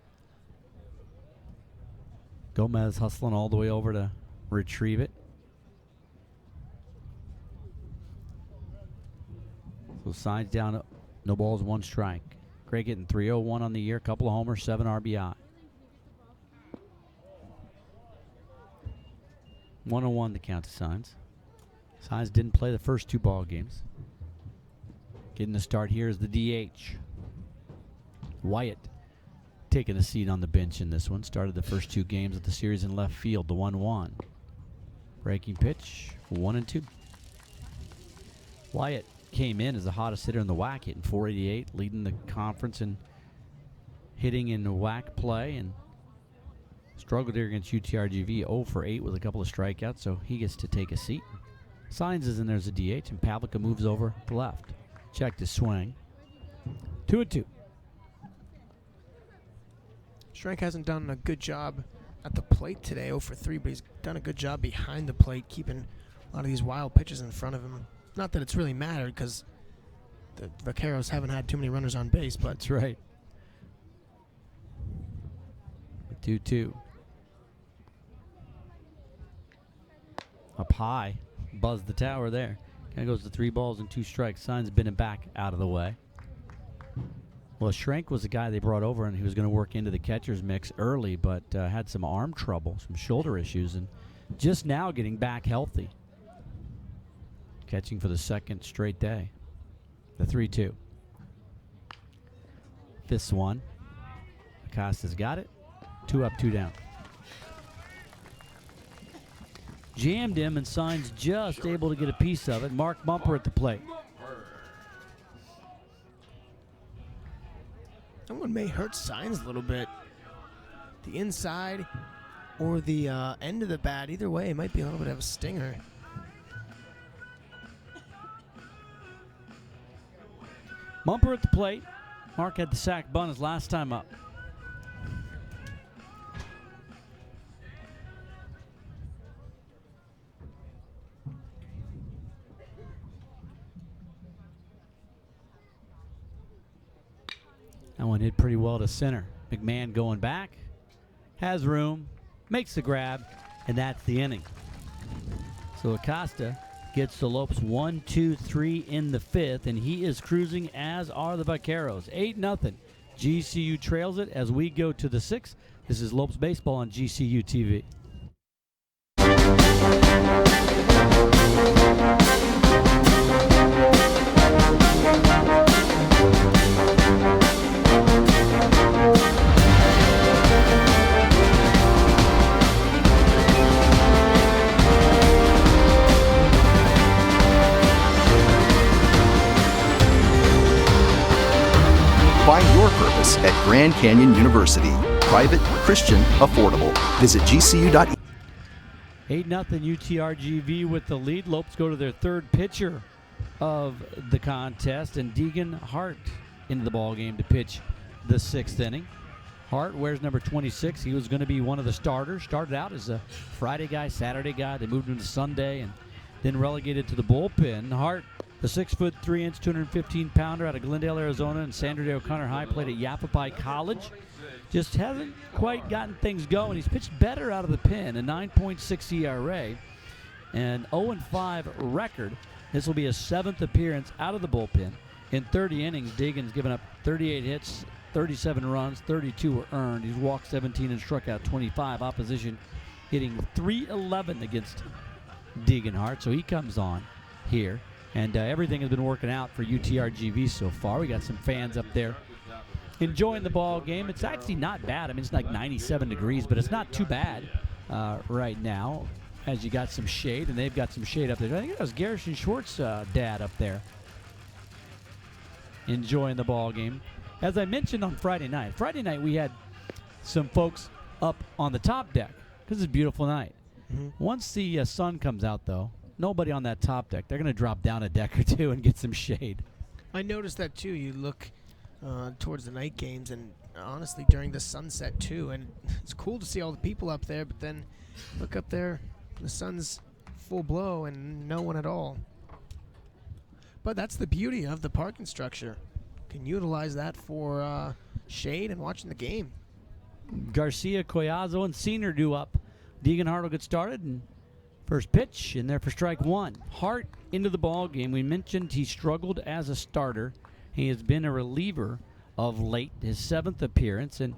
Gomez hustling all the way over to retrieve it. So Sines down, no balls, 1 strike. Gray getting 301 on the year, couple of homers, 7 RBI. 1-1 to count to Sines. Sines didn't play the first 2 ball games. Getting the start here is the DH. Wyatt taking a seat on the bench in this one. Started the first 2 games of the series in left field, the 1-1. Breaking pitch, 1-2. Wyatt came in as the hottest hitter in the WAC, hitting .488, leading the conference in hitting in the WAC play, and struggled here against UTRGV, 0 for 8 with a couple of strikeouts, so he gets to take a seat. Sines is in there as a DH, and Pavlica moves over to left. Checked his swing. 2-2. Schrank hasn't done a good job at the plate today, 0 for 3, but he's done a good job behind the plate, keeping a lot of these wild pitches in front of him. Not that it's really mattered, because the Vaqueros haven't had too many runners on base, but that's right. 2-2. Up high. Buzzed the tower there. Kind of goes to 3 balls and 2 strikes. Sines been back out of the way. Well, Schrank was the guy they brought over, and he was going to work into the catcher's mix early, but had some arm trouble, some shoulder issues, and just now getting back healthy. Catching for the 2nd straight day. The 3-2. 5th one. Acosta's got it. 2 up, 2 down. Jammed him, and Sines just able to get a piece of it. Mark Bumper at the plate. That one may hurt Sines a little bit. The inside or the end of the bat, either way, it might be a little bit of a stinger. Bumper at the plate. Mark had the sac bunt his last time up. That one hit pretty well to center. McMahon going back, has room, makes the grab, and that's the inning. So Acosta gets the Lopes 1-2-3 in the 5th, and he is cruising, as are the Vaqueros. 8-0. GCU trails it as we go to the 6th. This is Lopes Baseball on GCU TV. Find your purpose at Grand Canyon University. Private, Christian, affordable. Visit gcu.edu. 8-0 UTRGV with the lead. Lopes go to their third pitcher of the contest, and Deegan Hart into the ball game to pitch the sixth inning. Hart wears number 26. He was going to be one of the starters. Started out as a Friday guy, Saturday guy. They moved him to Sunday and then relegated to the bullpen. Hart, the 6'3", 215-pounder out of Glendale, Arizona, and Sandra Day O'Connor High, played at Yavapai College. Just hasn't quite gotten things going. He's pitched better out of the pen, a 9.6 ERA, and 0-5 record. This will be his 7th appearance out of the bullpen. In 30 innings, Deegan's given up 38 hits, 37 runs, 32 were earned. He's walked 17 and struck out 25. Opposition hitting .311 against Deegan Hart, so he comes on here. And everything has been working out for UTRGV so far. We got some fans up there enjoying the ball game. It's actually not bad. I mean, it's like 97 degrees, but it's not too bad right now, as you got some shade, and they've got some shade up there. I think it was Garrison Short's dad up there enjoying the ball game. As I mentioned on Friday night we had some folks up on the top deck because it's a beautiful night. Once the sun comes out, though, nobody on that top deck. They're going to drop down a deck or two and get some shade. I noticed that too. You look towards the night games, and honestly during the sunset too, and it's cool to see all the people up there, but then look up there, the sun's full blow and no one at all. But that's the beauty of the parking structure. Can utilize that for shade and watching the game. Garcia, Collazo, and Senior due up. Deegan Hart will get started, and first pitch in there for strike one. Hart into the ball game. We mentioned he struggled as a starter. He has been a reliever of late, his 7th appearance. And,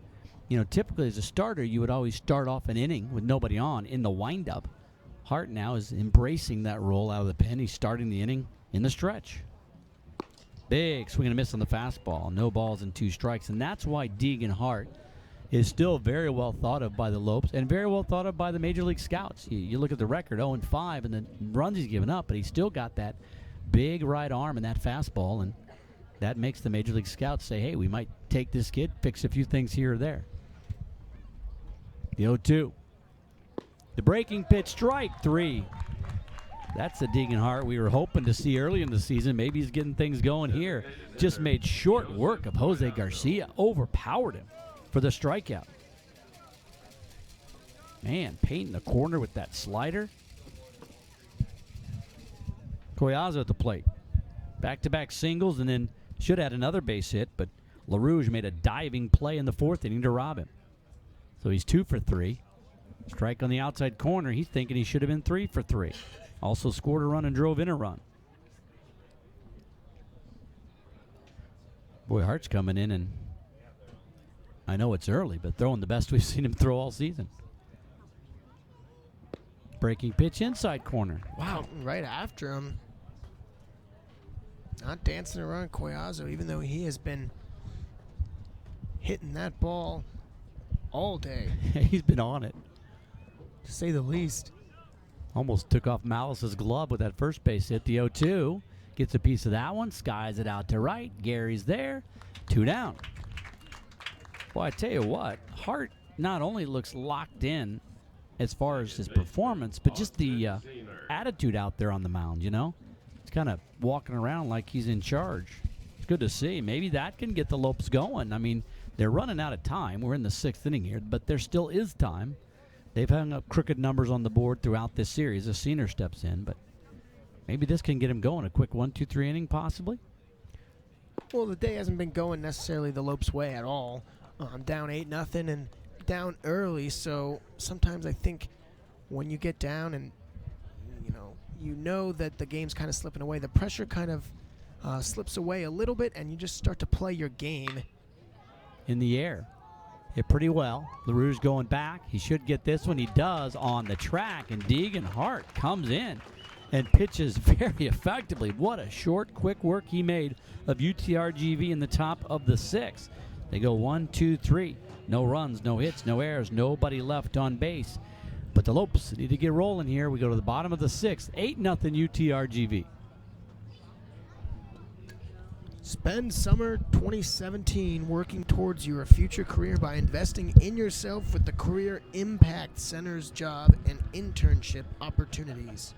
you know, typically as a starter, you would always start off an inning with nobody on in the windup. Hart now is embracing that role out of the pen. He's starting the inning in the stretch. Big swing and a miss on the fastball. No balls and 2 strikes. And that's why Deegan Hart is still very well thought of by the Lopes and very well thought of by the Major League scouts. You look at the record, 0-5, and the runs he's given up, but he's still got that big right arm and that fastball, and that makes the Major League scouts say, hey, we might take this kid, fix a few things here or there. The 0-2. The breaking pitch, strike 3. That's the Deegan Hart we were hoping to see early in the season. Maybe he's getting things going here. Just made short work of Jose Garcia. Overpowered him for the strikeout. Man, painting the corner with that slider. Collazo at the plate. Back-to-back singles, and then should have had another base hit, but LaRouge made a diving play in the 4th inning to rob him. So he's 2 for 3. Strike on the outside corner. He's thinking he should have been 3 for 3. Also scored a run and drove in a run. Boy, Hart's coming in, and I know it's early, but throwing the best we've seen him throw all season. Breaking pitch inside corner. Wow, right after him. Not dancing around Collazo, even though he has been hitting that ball all day. He's been on it, to say the least. Almost took off Malice's glove with that first base hit. The 0-2 gets a piece of that one, skies it out to right. Gary's there, 2 down. Well, I tell you what, Hart not only looks locked in as far as his performance, but just the attitude out there on the mound, you know? He's kind of walking around like he's in charge. It's good to see. Maybe that can get the Lopes going. I mean, they're running out of time. We're in the 6th inning here, but there still is time. They've hung up crooked numbers on the board throughout this series as Senior steps in, but maybe this can get him going. A quick 1-2-3 inning, possibly? Well, the day hasn't been going necessarily the Lopes' way at all. Down 8-0 and down early, so sometimes I think when you get down and you know that the game's kind of slipping away, the pressure kind of slips away a little bit, and you just start to play your game. In the air. Hit pretty well. LaRouge going back. He should get this one. He does on the track, and Deegan Hart comes in and pitches very effectively. What a short, quick work he made of UTRGV in the top of the 6th. They go 1, 2, 3. No runs, no hits, no errors, nobody left on base. But the Lopes need to get rolling here. We go to the bottom of the 6th. 8-0 UTRGV. Spend summer 2017 working towards your future career by investing in yourself with the Career Impact Center's job and internship opportunities.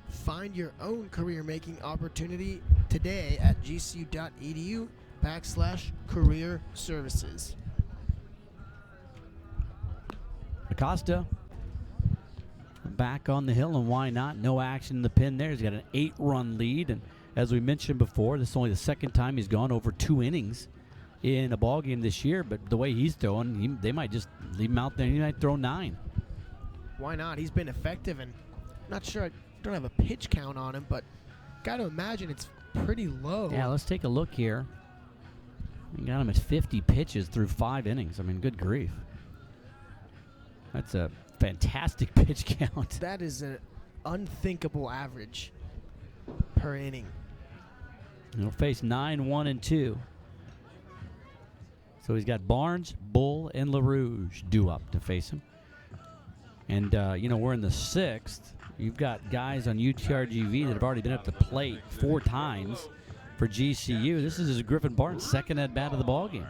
Find your own career-making opportunity today at gcu.edu/career services. Acosta back on the hill, and why not? No action in the pin there. He's got an 8-run lead, and as we mentioned before, this is only the second time he's gone over 2 innings in a ball game this year, but the way he's throwing, they might just leave him out there and he might throw 9. Why not? He's been effective, and I'm not sure, I don't have a pitch count on him, but got to imagine it's pretty low. Yeah, let's take a look here. We got him at 50 pitches through 5 innings. I mean, good grief. That's a fantastic pitch count. That is an unthinkable average per inning. He'll face 9, 1, and 2. So he's got Barnes, Bull, and LaRouge due up to face him. And, we're in the 6th. You've got guys on UTRGV that have already been at the plate 4 times for GCU. This is Griffin Barnes' second at-bat of the ballgame.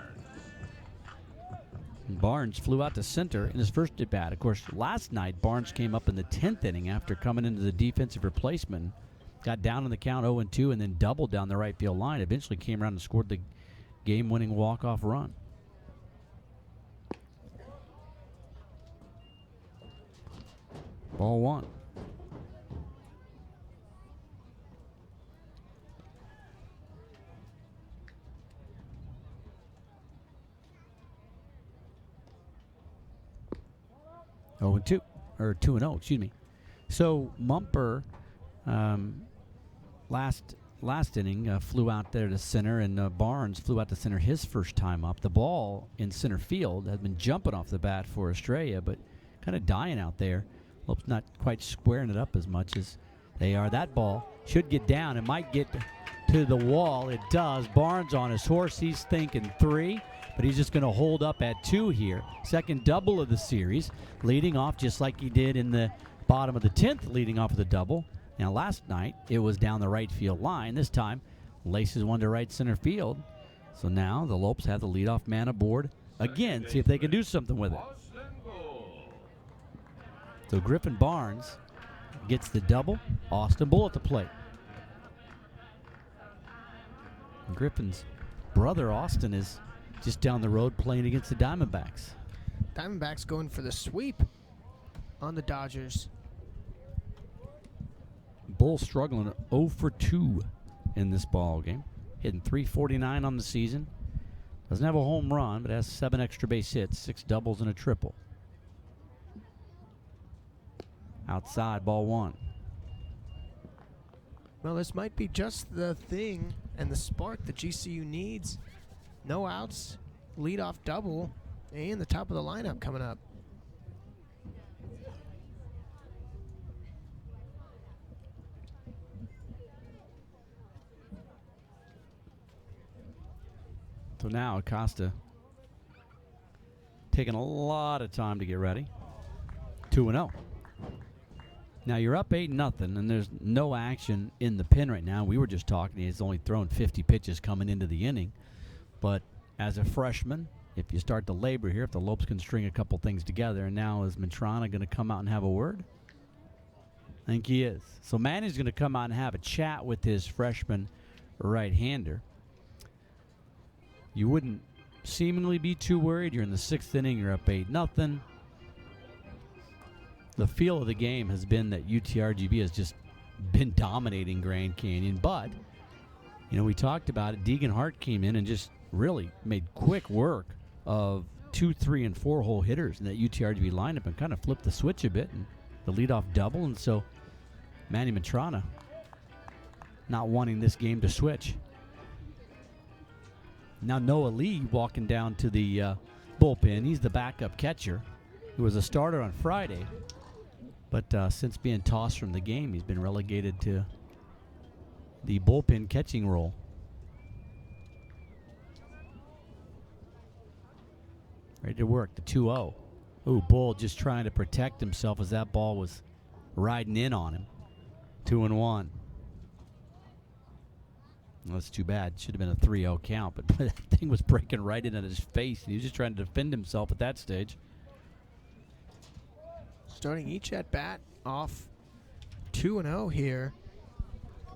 Barnes flew out to center in his first at-bat. Of course, last night, Barnes came up in the 10th inning after coming into the defensive replacement. Got down in the count 0-2 and then doubled down the right field line. Eventually came around and scored the game-winning walk-off run. Ball 1. Oh, and 2, or 2-0, excuse me. So Mumper, last inning, flew out there to center, and Barnes flew out to center his first time up. The ball in center field had been jumping off the bat for Estrella, but kind of dying out there. Lopes not quite squaring it up as much as they are. That ball should get down. It might get to the wall. It does. Barnes on his horse. He's thinking 3. But he's just going to hold up at 2 here. Second double of the series, leading off just like he did in the bottom of the 10th, leading off of the double. Now, last night, it was down the right field line. This time, laces one to right center field. So now the Lopes have the leadoff man aboard again. See if they can do something with it. So Griffin Barnes gets the double. Austin Bull at the plate. And Griffin's brother, Austin, is just down the road playing against the Diamondbacks. Diamondbacks going for the sweep on the Dodgers. Bull struggling at 0 for 2 in this ball game. Hitting .349 on the season. Doesn't have a home run, but has 7 extra base hits, 6 doubles and a triple. Outside, ball 1. Well, this might be just the thing and the spark that GCU needs. No outs, leadoff double, and the top of the lineup coming up. So now Acosta taking a lot of time to get ready. 2-0. Now you're up 8-0, and there's no action in the pen right now. We were just talking. He's only thrown 50 pitches coming into the inning. But as a freshman, if you start to labor here, if the Lopes can string a couple things together, and now is Matrana going to come out and have a word? I think he is. So Manny's going to come out and have a chat with his freshman right-hander. You wouldn't seemingly be too worried. You're in the 6th inning. You're up 8-0. The feel of the game has been that UTRGV has just been dominating Grand Canyon. But, we talked about it. Deegan Hart came in and just really made quick work of 2, 3, and 4 hole hitters in that UTRGV lineup and kind of flipped the switch a bit. And the leadoff double. And so Manny Matrana not wanting this game to switch. Now Noah Lee walking down to the bullpen. He's the backup catcher. He was a starter on Friday. But since being tossed from the game, he's been relegated to the bullpen catching role. Ready to work, the 2-0. Ooh, Bull just trying to protect himself as that ball was riding in on him. 2-1. Well, that's too bad. Should have been a 3-0 count, but that thing was breaking right in on his face, and he was just trying to defend himself at that stage. Starting each at bat off 2-0 here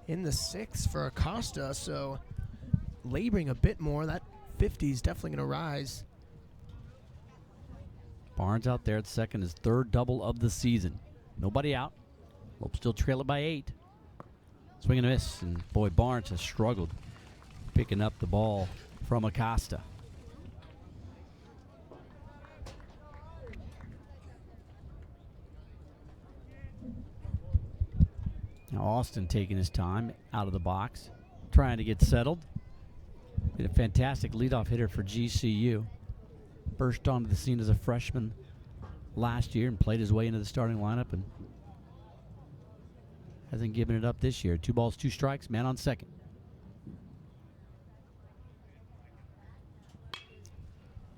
in the 6th for Acosta, so laboring a bit more. That 50 is definitely going to rise. Barnes out there at second, his 3rd double of the season. Nobody out. Lopes still trail it by 8. Swing and a miss, and boy, Barnes has struggled picking up the ball from Acosta. Now Austin taking his time out of the box, trying to get settled. Been a fantastic leadoff hitter for GCU. Burst onto the scene as a freshman last year and played his way into the starting lineup and hasn't given it up this year. 2 balls, 2 strikes, man on second.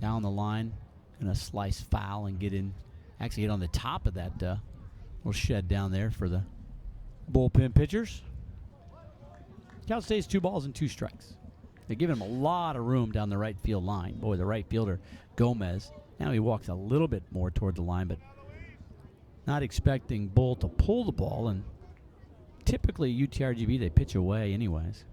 Down the line, gonna slice foul and get in. Actually hit on the top of that little shed down there for the bullpen pitchers. Count stays 2 balls and 2 strikes. They're giving him a lot of room down the right field line. Boy, the right fielder, Gomez, now he walks a little bit more toward the line, but not expecting Bull to pull the ball, and typically UTRGV, they pitch away anyways.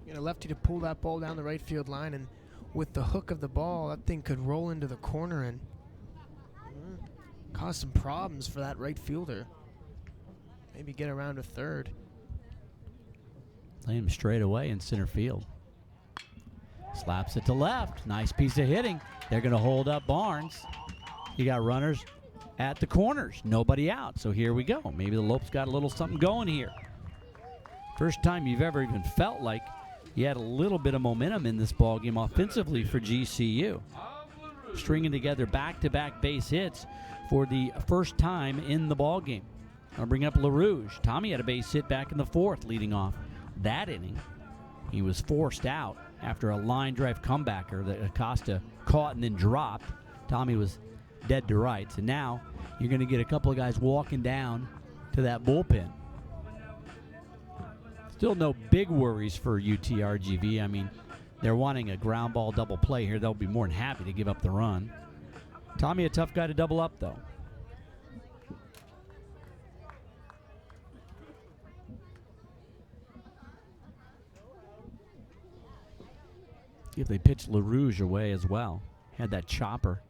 Get a lefty to pull that ball down the right field line, and with the hook of the ball, that thing could roll into the corner and cause some problems for that right fielder. Maybe get around to third. Laying him straight away in center field. Slaps it to left. Nice piece of hitting. They're going to hold up Barnes. You got runners at the corners. Nobody out. So here we go. Maybe the Lopes got a little something going here. First time you've ever even felt like you had a little bit of momentum in this ball game offensively for GCU. Stringing together back-to-back base hits for the first time in the ball game. I'll bring up LaRouge. Tommy had a base hit back in the 4th leading off that inning. He was forced out after a line drive comebacker that Acosta caught and then dropped. Tommy was dead to rights, and now you're going to get a couple of guys walking down to that bullpen. Still no big worries for UTRGV. I mean, they're wanting a ground ball double play here. They'll be more than happy to give up the run. Tommy, a tough guy to double up, though. See if they pitch LaRouge away as well. Had that chopper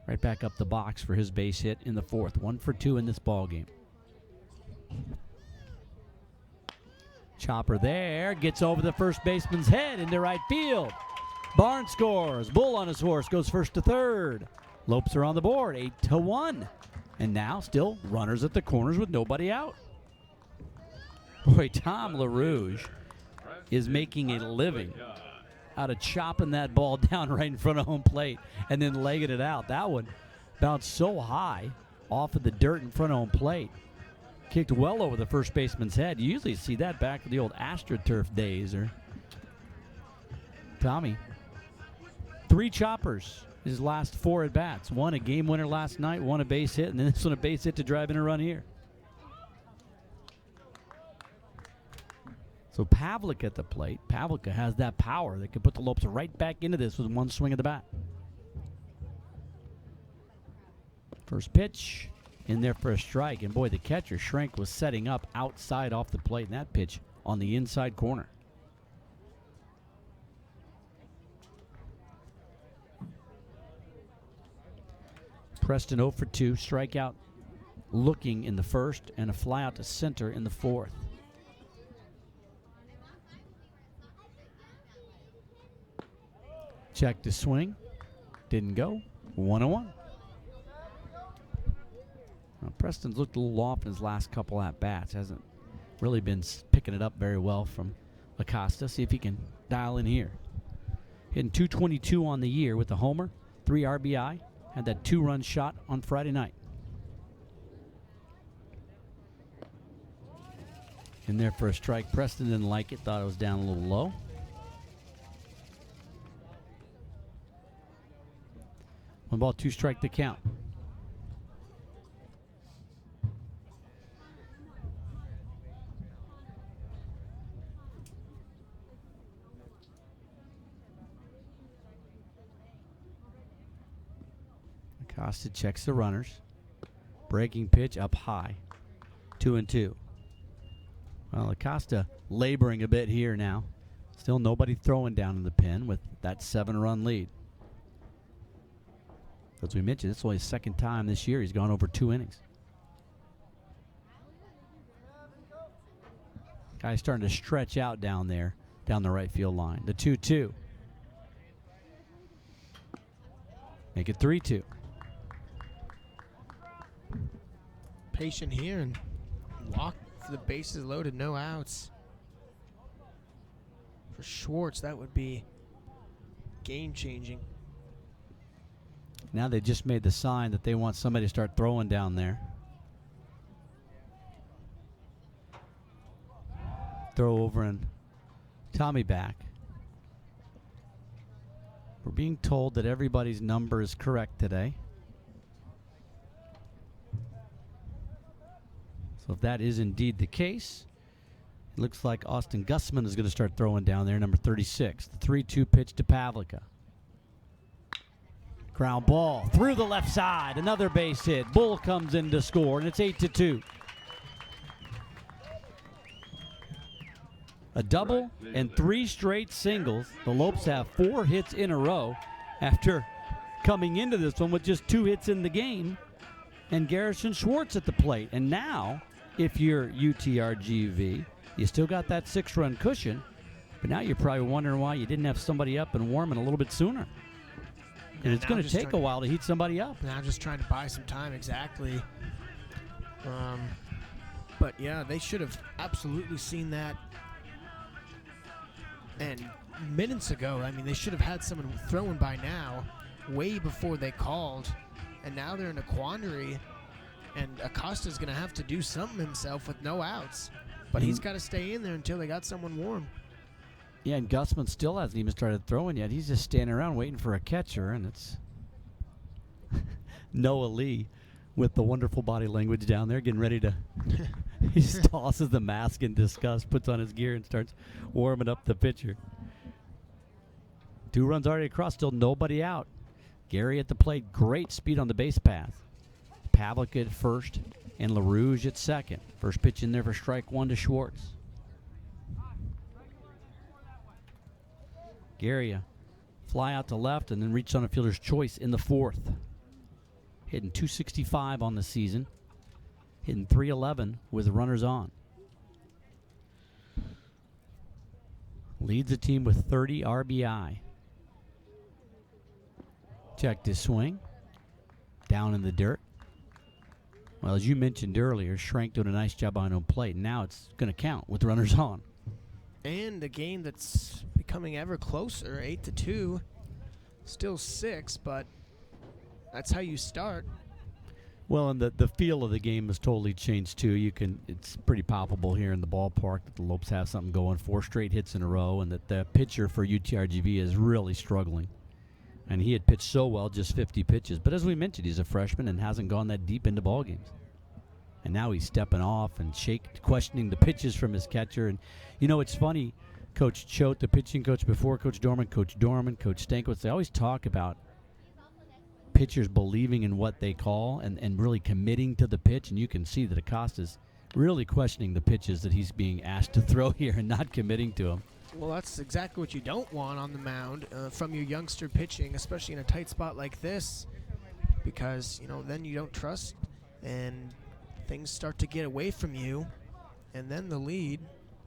right back up the box for his base hit in the 4th. 1 for 2 in this ball game. Chopper there, gets over the first baseman's head into right field. Barnes scores. Bull on his horse goes first to third. Lopes are on the board, 8-1. And now still runners at the corners with nobody out. Boy, Tom LaRouge is making a living out of chopping that ball down right in front of home plate and then legging it out. That one bounced so high off of the dirt in front of home plate. Kicked well over the first baseman's head. You usually see that back in the old AstroTurf days. Or Tommy, 3 choppers his last 4 at-bats. 1 a game winner last night, 1 a base hit, and then this one a base hit to drive in a run here. So Pavlik at the plate. Pavlik has that power that could put the Lopes right back into this with 1 swing of the bat. First pitch in there for a strike. And boy, the catcher, Schrenk, was setting up outside off the plate. And that pitch on the inside corner. Preston 0 for 2. Strikeout looking in the 1st and a fly out to center in the 4th. Checked his swing. Didn't go. 1-1. Well, Preston's looked a little off in his last couple at-bats. Hasn't really been picking it up very well from Acosta. See if he can dial in here. Hitting .222 on the year with a homer, 3 RBI. Had that 2-run shot on Friday night. In there for a strike. Preston didn't like it. Thought it was down a little low. One ball, 2 strike to count. Costa checks the runners. Breaking pitch up high. 2-2. Well, Acosta laboring a bit here now. Still nobody throwing down in the pen with that 7-run lead. As we mentioned, it's only his second time this year he's gone over 2 innings. Guy's starting to stretch out down there, down the right field line. The 2-2. Make it 3-2. Patient here and walk for the bases loaded, no outs. For Schwartz, that would be game-changing. Now they just made the sign that they want somebody to start throwing down there. Throw over and Tommy back. We're being told that everybody's number is correct today. So if that is indeed the case, it looks like Austin Gussman is going to start throwing down there, number 36. The 3-2 pitch to Pavlica. Ground ball through the left side. Another base hit. Bull comes in to score, and it's 8-2. A double and 3 straight singles. The Lopes have 4 hits in a row after coming into this one with just 2 hits in the game. And Garrison Schwartz at the plate. And now, if you're UTRGV, you still got that 6-run cushion, but now you're probably wondering why you didn't have somebody up and warming a little bit sooner. And it's going to take a while to heat somebody up. Now just trying to buy some time, exactly. But yeah, they should have absolutely seen that. And minutes ago, I mean, they should have had someone throwing by now, way before they called. And now they're in a quandary, and Acosta's going to have to do something himself with no outs. But he's got to stay in there until they got someone warm. Yeah, and Gussman still hasn't even started throwing yet. He's just standing around waiting for a catcher, and it's Noah Lee with the wonderful body language down there, getting ready to he just tosses the mask in disgust, puts on his gear, and starts warming up the pitcher. 2 runs already across, still nobody out. Gary at the plate, great speed on the base path. Pavlik at first and LaRouge at second. First pitch in there for strike 1 to Schwartz. Gary, fly out to left and then reached on a fielder's choice in the 4th. Hitting .265 on the season. Hitting .311 with runners on. Leads the team with 30 RBI. Checked his swing. Down in the dirt. Well, as you mentioned earlier, Schrank doing a nice job on home plate. Now it's going to count with runners on. And a game that's becoming ever closer, 8-2. Still 6, but that's how you start. Well, and the feel of the game has totally changed too. It's pretty palpable here in the ballpark that the Lopes have something going, 4 straight hits in a row, and that the pitcher for UTRGV is really struggling. And he had pitched so well, just 50 pitches. But as we mentioned, he's a freshman and hasn't gone that deep into ball games. And now he's stepping off and questioning the pitches from his catcher. And, it's funny, Coach Choate, the pitching coach before Coach Dorman, Coach Stankiewicz, they always talk about pitchers believing in what they call and really committing to the pitch. And you can see that Acosta's really questioning the pitches that he's being asked to throw here and not committing to them. Well, that's exactly what you don't want on the mound from your youngster pitching, especially in a tight spot like this, because, then you don't trust and things start to get away from you, and then the lead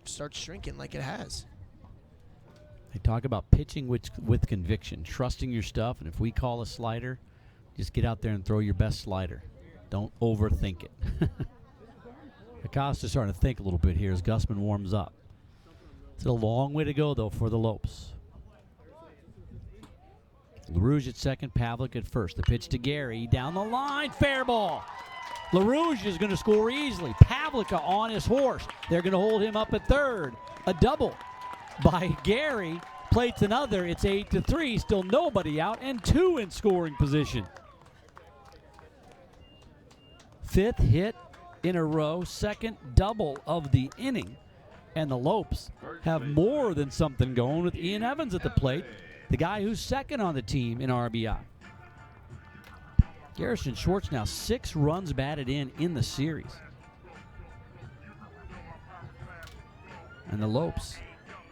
starts shrinking like it has. They talk about pitching with conviction, trusting your stuff, and if we call a slider, just get out there and throw your best slider. Don't overthink it. Acosta's starting to think a little bit here as Gussman warms up. It's a long way to go, though, for the Lopes. LaRouge at second, Pavlik at first. The pitch to Gary, down the line, fair ball. LaRouge is going to score easily. Pavlica on his horse. They're going to hold him up at third. A double by Gary. Plates another. It's 8-3. Still nobody out and 2 in scoring position. 5th hit in a row. 2nd double of the inning. And the Lopes have more than something going with Ian Evans at the plate, the guy who's 2nd on the team in RBI. Garrison Schwartz now 6 runs batted in the series. And the Lopes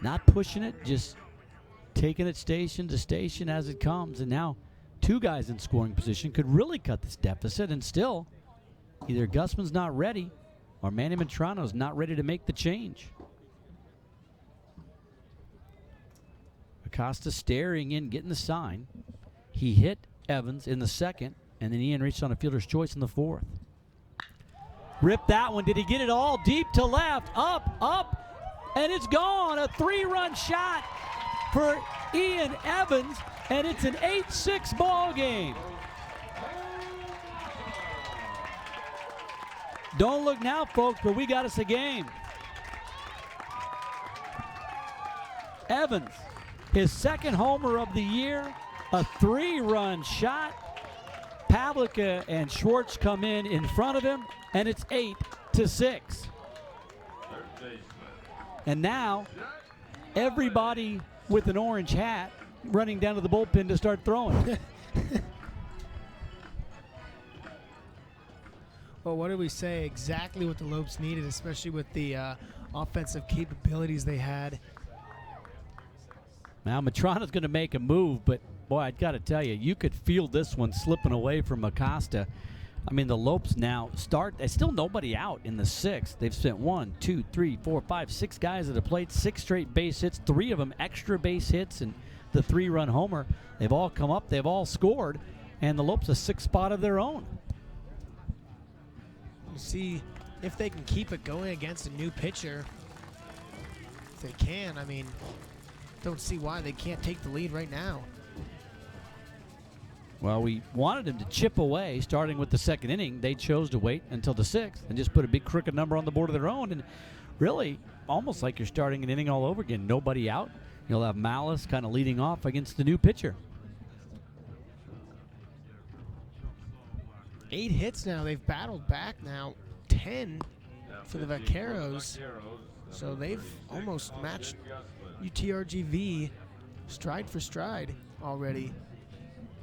not pushing it, just taking it station to station as it comes. And now 2 guys in scoring position could really cut this deficit. And still, either Gussman's not ready or Manny Metrano's not ready to make the change. Acosta staring in, getting the sign. He hit Evans in the second, and then Ian reached on a fielder's choice in the 4th. Ripped that one. Did he get it all deep to left? Up, and it's gone. A 3-run shot for Ian Evans, and it's an 8-6 ball game. Don't look now, folks, but we got us a game. Evans, his 2nd homer of the year, a 3-run shot. Pavlica and Schwartz come in front of him, and it's 8-6. And now, everybody with an orange hat running down to the bullpen to start throwing. Well, what did we say? Exactly what the Lopes needed, especially with the offensive capabilities they had. Now, Metrano's going to make a move, but boy, I've got to tell you, you could feel this one slipping away from Acosta. I mean, the Lopes now start. There's still nobody out in the 6th. They've sent 1, 2, 3, 4, 5, 6 guys at the plate, 6 straight base hits, 3 of them extra base hits, and the 3-run homer. They've all come up. They've all scored, and the Lopes a 6th spot of their own. We'll see if they can keep it going against a new pitcher. If they can, I mean, don't see why they can't take the lead right now. Well, we wanted him to chip away starting with the 2nd inning. They chose to wait until the 6th and just put a big crooked number on the board of their own. And really, almost like you're starting an inning all over again. Nobody out. You'll have Malice kind of leading off against the new pitcher. 8 hits now. They've battled back now. 10 for the Vaqueros. So they've almost matched UTRGV stride for stride already.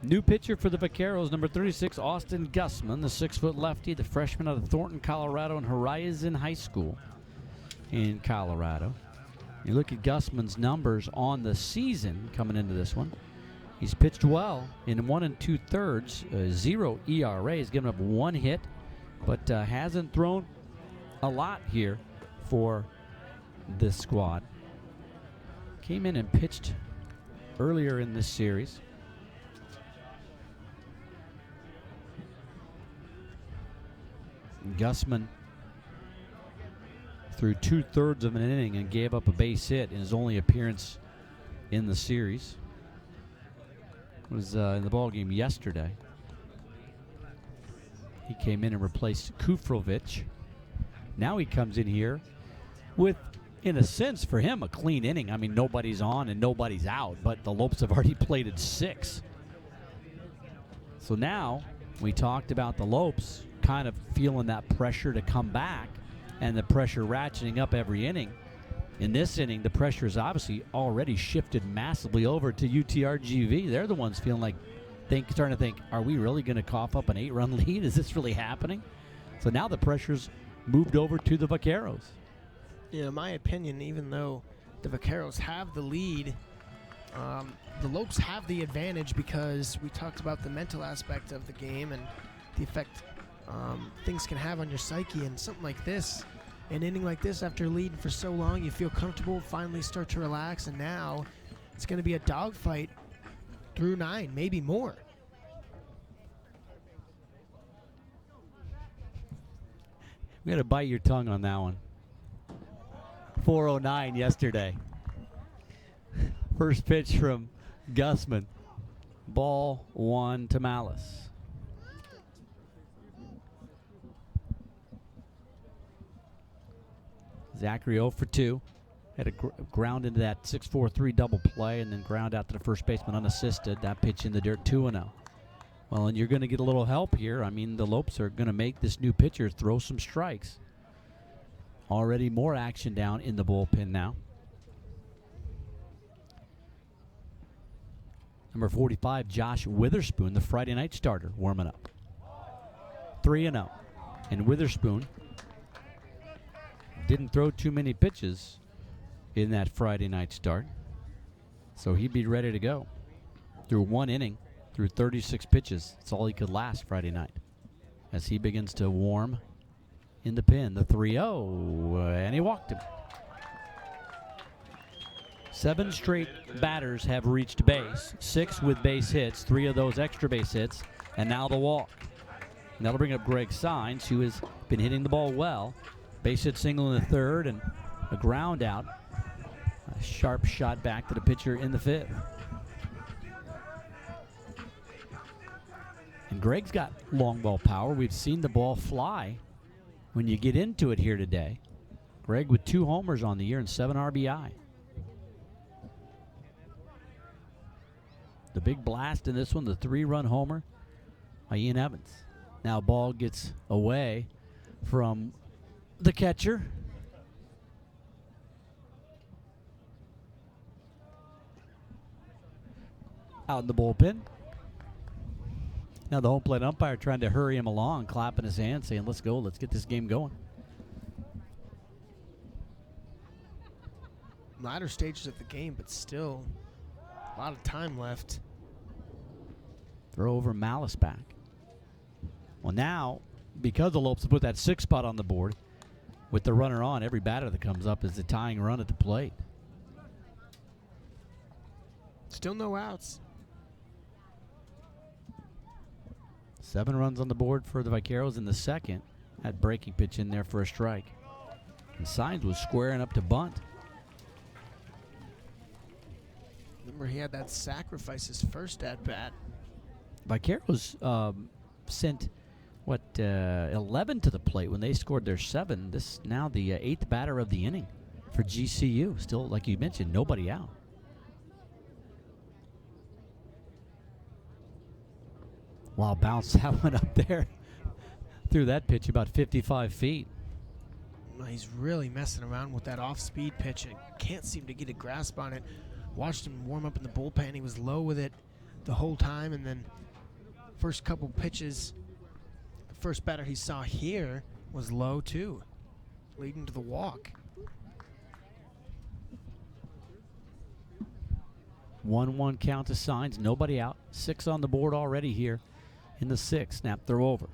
New pitcher for the Vaqueros, number 36, Austin Gussman, the 6-foot lefty, the freshman out of Thornton, Colorado, and Horizon High School in Colorado. You look at Gussman's numbers on the season coming into this one. He's pitched well in 1 2/3, 0 ERA. He's given up 1 hit, but hasn't thrown a lot here for this squad. Came in and pitched earlier in this series. Gussman threw 2/3 of an inning and gave up a base hit in his only appearance in the series. It was in the ball game yesterday. He came in and replaced Kufrovic. Now he comes in here with, in a sense, for him, a clean inning. I mean, nobody's on and nobody's out, but the Lopes have already plated 6. So now we talked about the Lopes kind of feeling that pressure to come back and the pressure ratcheting up every inning. In this inning, the pressure is obviously already shifted massively over to UTRGV. They're the ones feeling like, starting to think, are we really going to cough up an 8-run lead? Is this really happening? So now the pressure's moved over to the Vaqueros. In my opinion, even though the Vaqueros have the lead, the Lopes have the advantage because we talked about the mental aspect of the game and the effect things can have on your psyche. And something like this, an inning like this, after leading for so long, you feel comfortable, finally start to relax, and now it's going to be a dogfight through 9, maybe more. We got to bite your tongue on that one. 4:09 yesterday. First pitch from Gussman. Ball 1 to Malice. Zachary 0 for 2. Had a ground into that 6-4-3 double play and then ground out to the first baseman unassisted. That pitch in the dirt, 2-0. Well, and you're going to get a little help here. I mean, the Lopes are going to make this new pitcher throw some strikes. Already more action down in the bullpen now. Number 45, Josh Witherspoon, the Friday night starter, warming up. 3-0. And Witherspoon didn't throw too many pitches in that Friday night start, so he'd be ready to go. Through 1 inning, through 36 pitches. That's all he could last Friday night. As he begins to warm in the pen, the 3-0, and he walked him. 7 straight batters have reached base, 6 with base hits, 3 of those extra base hits, and now the walk. And that'll bring up Greg Sines, who has been hitting the ball well. Base hit single in the 3rd and a ground out. A sharp shot back to the pitcher in the 5th. And Greg's got long ball power. We've seen the ball fly when you get into it here today. Greg with 2 homers on the year and 7 RBI. The big blast in this one, the 3-run homer by Ian Evans. Now ball gets away from the catcher. Out in the bullpen. Now the home plate umpire trying to hurry him along, clapping his hands, saying, let's go, let's get this game going. Latter stages of the game, but still a lot of time left. Throw over Malice back. Well, now, because the Lopes have put that 6 spot on the board, with the runner on, every batter that comes up is the tying run at the plate. Still no outs. 7 runs on the board for the Vaqueros in the 2nd. That breaking pitch in there for a strike. And Sines was squaring up to bunt. Remember, he had that sacrifice his first at bat. Vaqueros sent 11 to the plate when they scored their 7. This now the 8th batter of the inning for GCU. Still, like you mentioned, nobody out. Wow, bounce that one up there. Threw that pitch about 55 feet. He's really messing around with that off-speed pitch and can't seem to get a grasp on it. Watched him warm up in the bullpen. He was low with it the whole time, and then first couple pitches, the first batter he saw here was low too, leading to the walk. 1-1 count to Sines, nobody out. 6 on the board already here in the 6th. Snap throw over.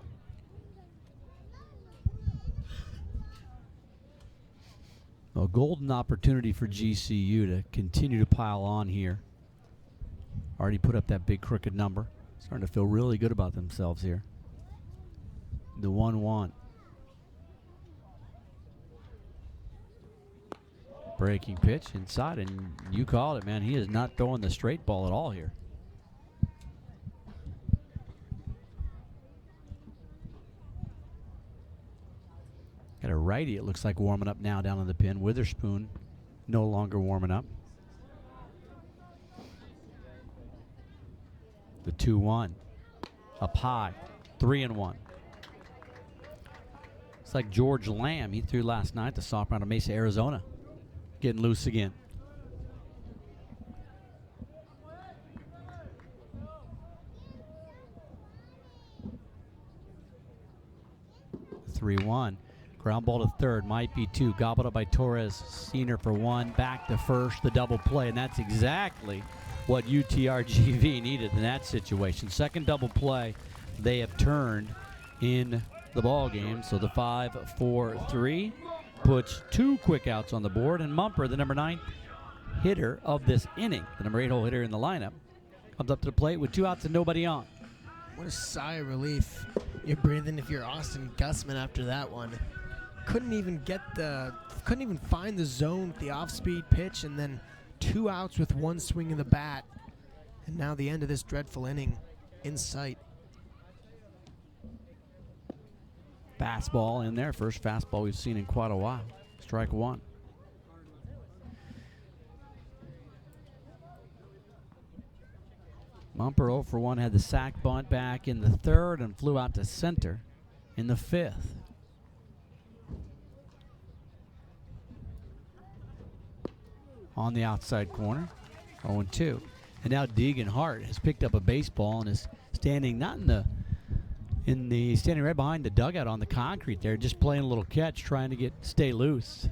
A golden opportunity for GCU to continue to pile on here. Already put up that big crooked number. Starting to feel really good about themselves here. The 1-1. Breaking pitch inside, and you called it, man. He is not throwing the straight ball at all here. Got a righty, it looks like, warming up now down in the pin. Witherspoon no longer warming up. The 2-1. Up high. 3-1. It's like George Lamb. He threw last night, the sophomore out of Mesa, Arizona. Getting loose again. The 3-1. Ground ball to 3rd, might be 2. Gobbled up by Torres Sr. for 1. Back to 1st, the double play, and that's exactly what UTRGV needed in that situation. 2nd double play, they have turned in the ball game. So the 5-4-3 puts 2 quick outs on the board, and Mumper, the number 9 hitter of this inning, the number 8 hole hitter in the lineup, comes up to the plate with 2 outs and nobody on. What a sigh of relief you're breathing if you're Austin Gussman after that one. Couldn't even find the zone with the off-speed pitch, and then 2 outs with 1 swing of the bat. And now the end of this dreadful inning in sight. Fastball in there. First fastball we've seen in quite a while. Strike 1. Mumper 0 for 1 had the sac bunt back in the 3rd and flew out to center in the 5th. On the outside corner, 0-2. And now Deegan Hart has picked up a baseball and is standing not in the standing right behind the dugout on the concrete there, just playing a little catch, trying to stay loose.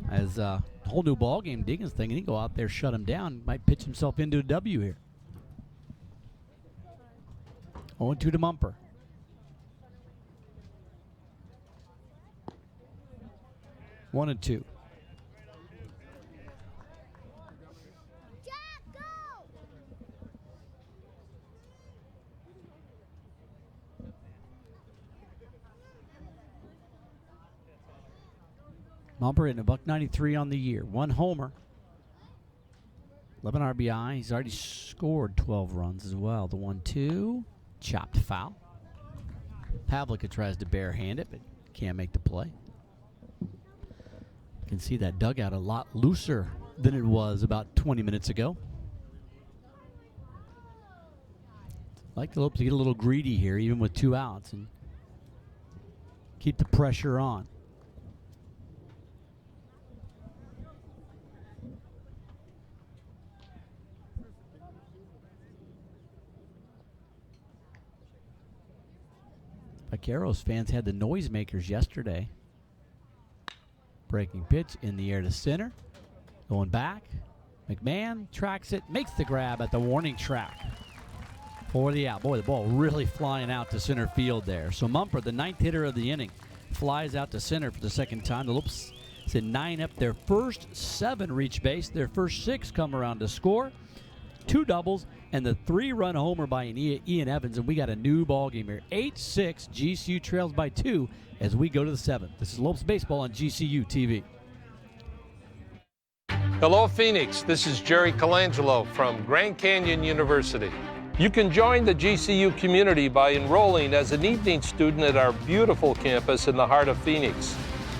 As a whole new ball game, Deegan's thinking he can go out there, shut him down, might pitch himself into a W here. 0-2 to Mumper. One and two. Mumper hitting $193 on the year. One homer. 11 RBI. He's already scored 12 runs as well. The 1-2. Chopped foul. Pavlica tries to barehand it, but can't make the play. You can see that dugout a lot looser than it was about 20 minutes ago. Like the Lopes to get a little greedy here, even with 2 outs, and keep the pressure on. Vaqueros fans had the noisemakers yesterday. Breaking pitch in the air to center. Going back. McMahon tracks it, makes the grab at the warning track for the out. Boy, the ball really flying out to center field there. So Mumford, the 9th hitter of the inning, flies out to center for the second time. The Lopes said 9 up. Their first 7 reach base. Their first 6 come around to score. 2 doubles and the 3-run homer by Ian Evans, and we got a new ball game here. 8-6. GCU trails by 2 as we go to the 7th. This is Lopes Baseball on GCU TV. Hello, Phoenix. This is Jerry Colangelo from Grand Canyon University. You can join the GCU community by enrolling as an evening student at our beautiful campus in the heart of Phoenix.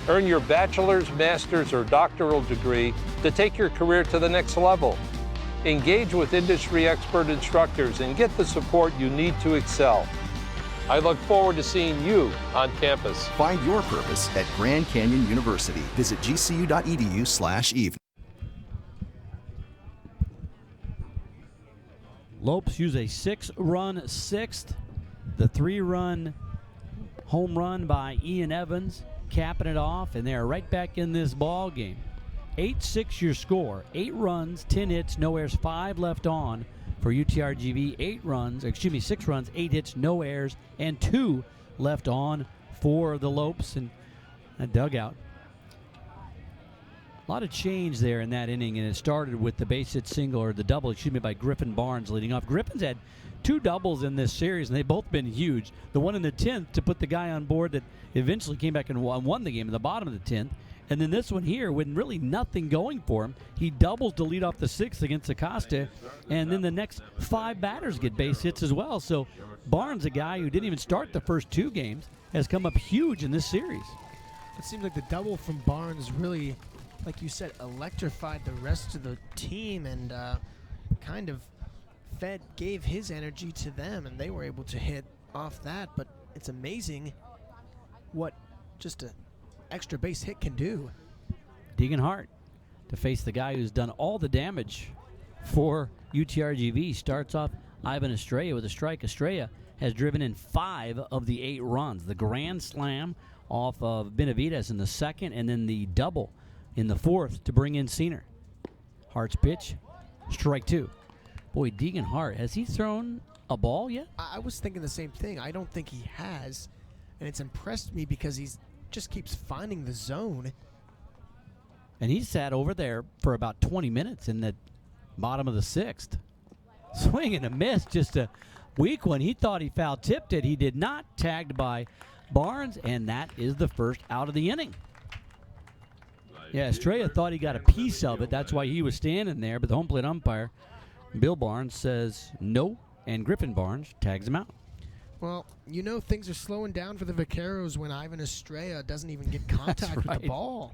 Earn your bachelor's, master's, or doctoral degree to take your career to the next level. Engage with industry expert instructors and get the support you need to excel. I look forward to seeing you on campus. Find your purpose at Grand Canyon University. Visit gcu.edu/eve. Lopes use a 6-run 6th. The 3-run home run by Ian Evans, capping it off, and they're right back in this ball game. 8-6 your score. 8 runs, 10 hits, no errors, 5 left on for UTRGV. 6 runs, 8 hits, no errors, and 2 left on for the Lopes and a dugout. A lot of change there in that inning, and it started with the base hit single, or the double, by Griffin Barnes leading off. Griffin's had 2 doubles in this series, and they've both been huge. The one in the 10th to put the guy on board that eventually came back and won the game in the bottom of the 10th. And then this one here, with really nothing going for him, he doubles to lead off the 6th against Acosta, and then the next 5 batters get base hits as well. So Barnes, a guy who didn't even start the first 2 games, has come up huge in this series. It seems like the double from Barnes really, like you said, electrified the rest of the team and kind of gave his energy to them, and they were able to hit off that. But it's amazing what just a extra base hit can do. Deegan Hart to face the guy who's done all the damage for UTRGV. Starts off Ivan Estrella with a strike. Estrella has driven in 5 of the 8 runs. The grand slam off of Benavides in the 2nd, and then the double in the 4th to bring in Senior. Hart's pitch, strike 2. Boy, Deegan Hart, has he thrown a ball yet? I was thinking the same thing. I don't think he has, and it's impressed me because he's just keeps finding the zone. And he sat over there for about 20 minutes in the bottom of the 6th. Swing and a miss, just a weak one. He thought he foul tipped it. He did not. Tagged by Barnes, and that is the first out of the inning. Yeah, Estrella thought he got a piece of it. That's why he was standing there. But the home plate umpire, Bill Barnes, says no, and Griffin Barnes tags him out. Well, you know things are slowing down for the Vaqueros when Ivan Estrella doesn't even get contact with the ball.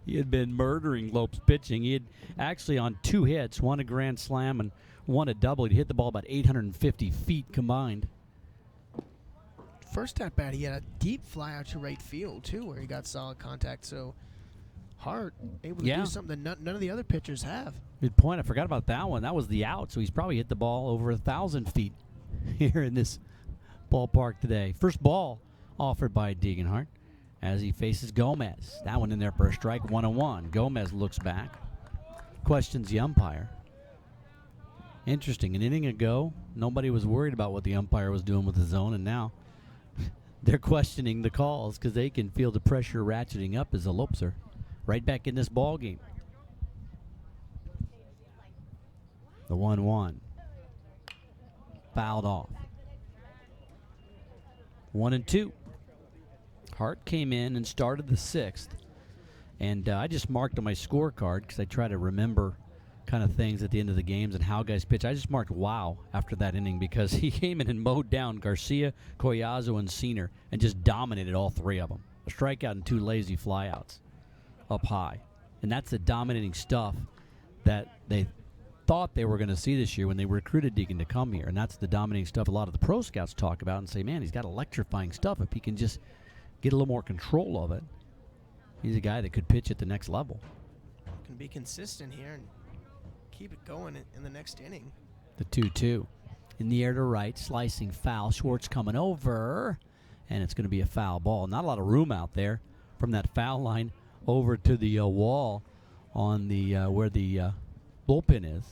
He had been murdering Lopes pitching. He had actually on 2 hits, one a grand slam and one a double. He hit the ball about 850 feet combined. First at bat, he had a deep fly out to right field, too, where he got solid contact. So Hart able to do something that none of the other pitchers have. Good point. I forgot about that one. That was the out, so he's probably hit the ball over 1,000 feet here in this ballpark today. First ball offered by Deeganhart as he faces Gomez. That one in there for a strike, 1-1. Gomez looks back, questions the umpire. Interesting, an inning ago, nobody was worried about what the umpire was doing with the zone, and now they're questioning the calls because they can feel the pressure ratcheting up as the Lopes are right back in this ball game. The 1-1. Fouled off. 1-2. Hart came in and started the 6th. And I just marked on my scorecard because I try to remember kind of things at the end of the games and how guys pitch. I just marked wow after that inning because he came in and mowed down Garcia, Collazo, and Senior and just dominated all three of them. A strikeout and 2 lazy flyouts up high. And that's the dominating stuff that they thought they were going to see this year when they recruited Deegan to come here. And that's the dominating stuff a lot of the pro scouts talk about and say, man, he's got electrifying stuff. If he can just get a little more control of it, he's a guy that could pitch at the next level. Can be consistent here and keep it going in the next inning. The 2-2. In the air to right, slicing foul. Schwartz coming over, and it's going to be a foul ball. Not a lot of room out there from that foul line over to the wall on the where the bullpen is.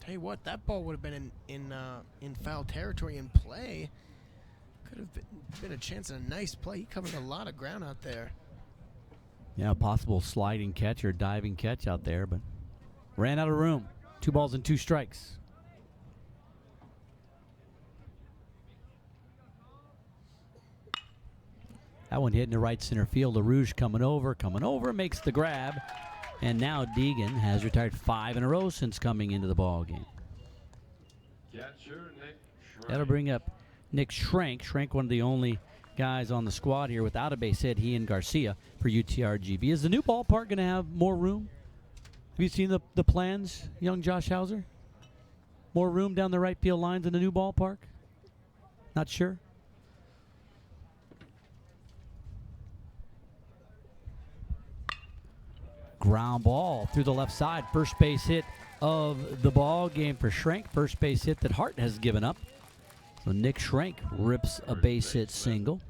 Tell you what, that ball would have been in foul territory in play. Could have been a chance at a nice play. He covered a lot of ground out there. Yeah, possible sliding catch or diving catch out there, but ran out of room. 2 balls and 2 strikes. That one hit in the right center field. LaRouche coming over, makes the grab. And now Deegan has retired 5 in a row since coming into the ball game. That'll bring up Nick Schrank. Schrank, one of the only guys on the squad here without a base hit, he and Garcia for UTRGV. Is the new ballpark going to have more room? Have you seen the plans, young Josh Hauser? More room down the right field lines in the new ballpark? Not sure? Ground ball through the left side. First base hit of the ball game for Schrank. First base hit that Hart has given up. So Nick Schrank rips a base hit single.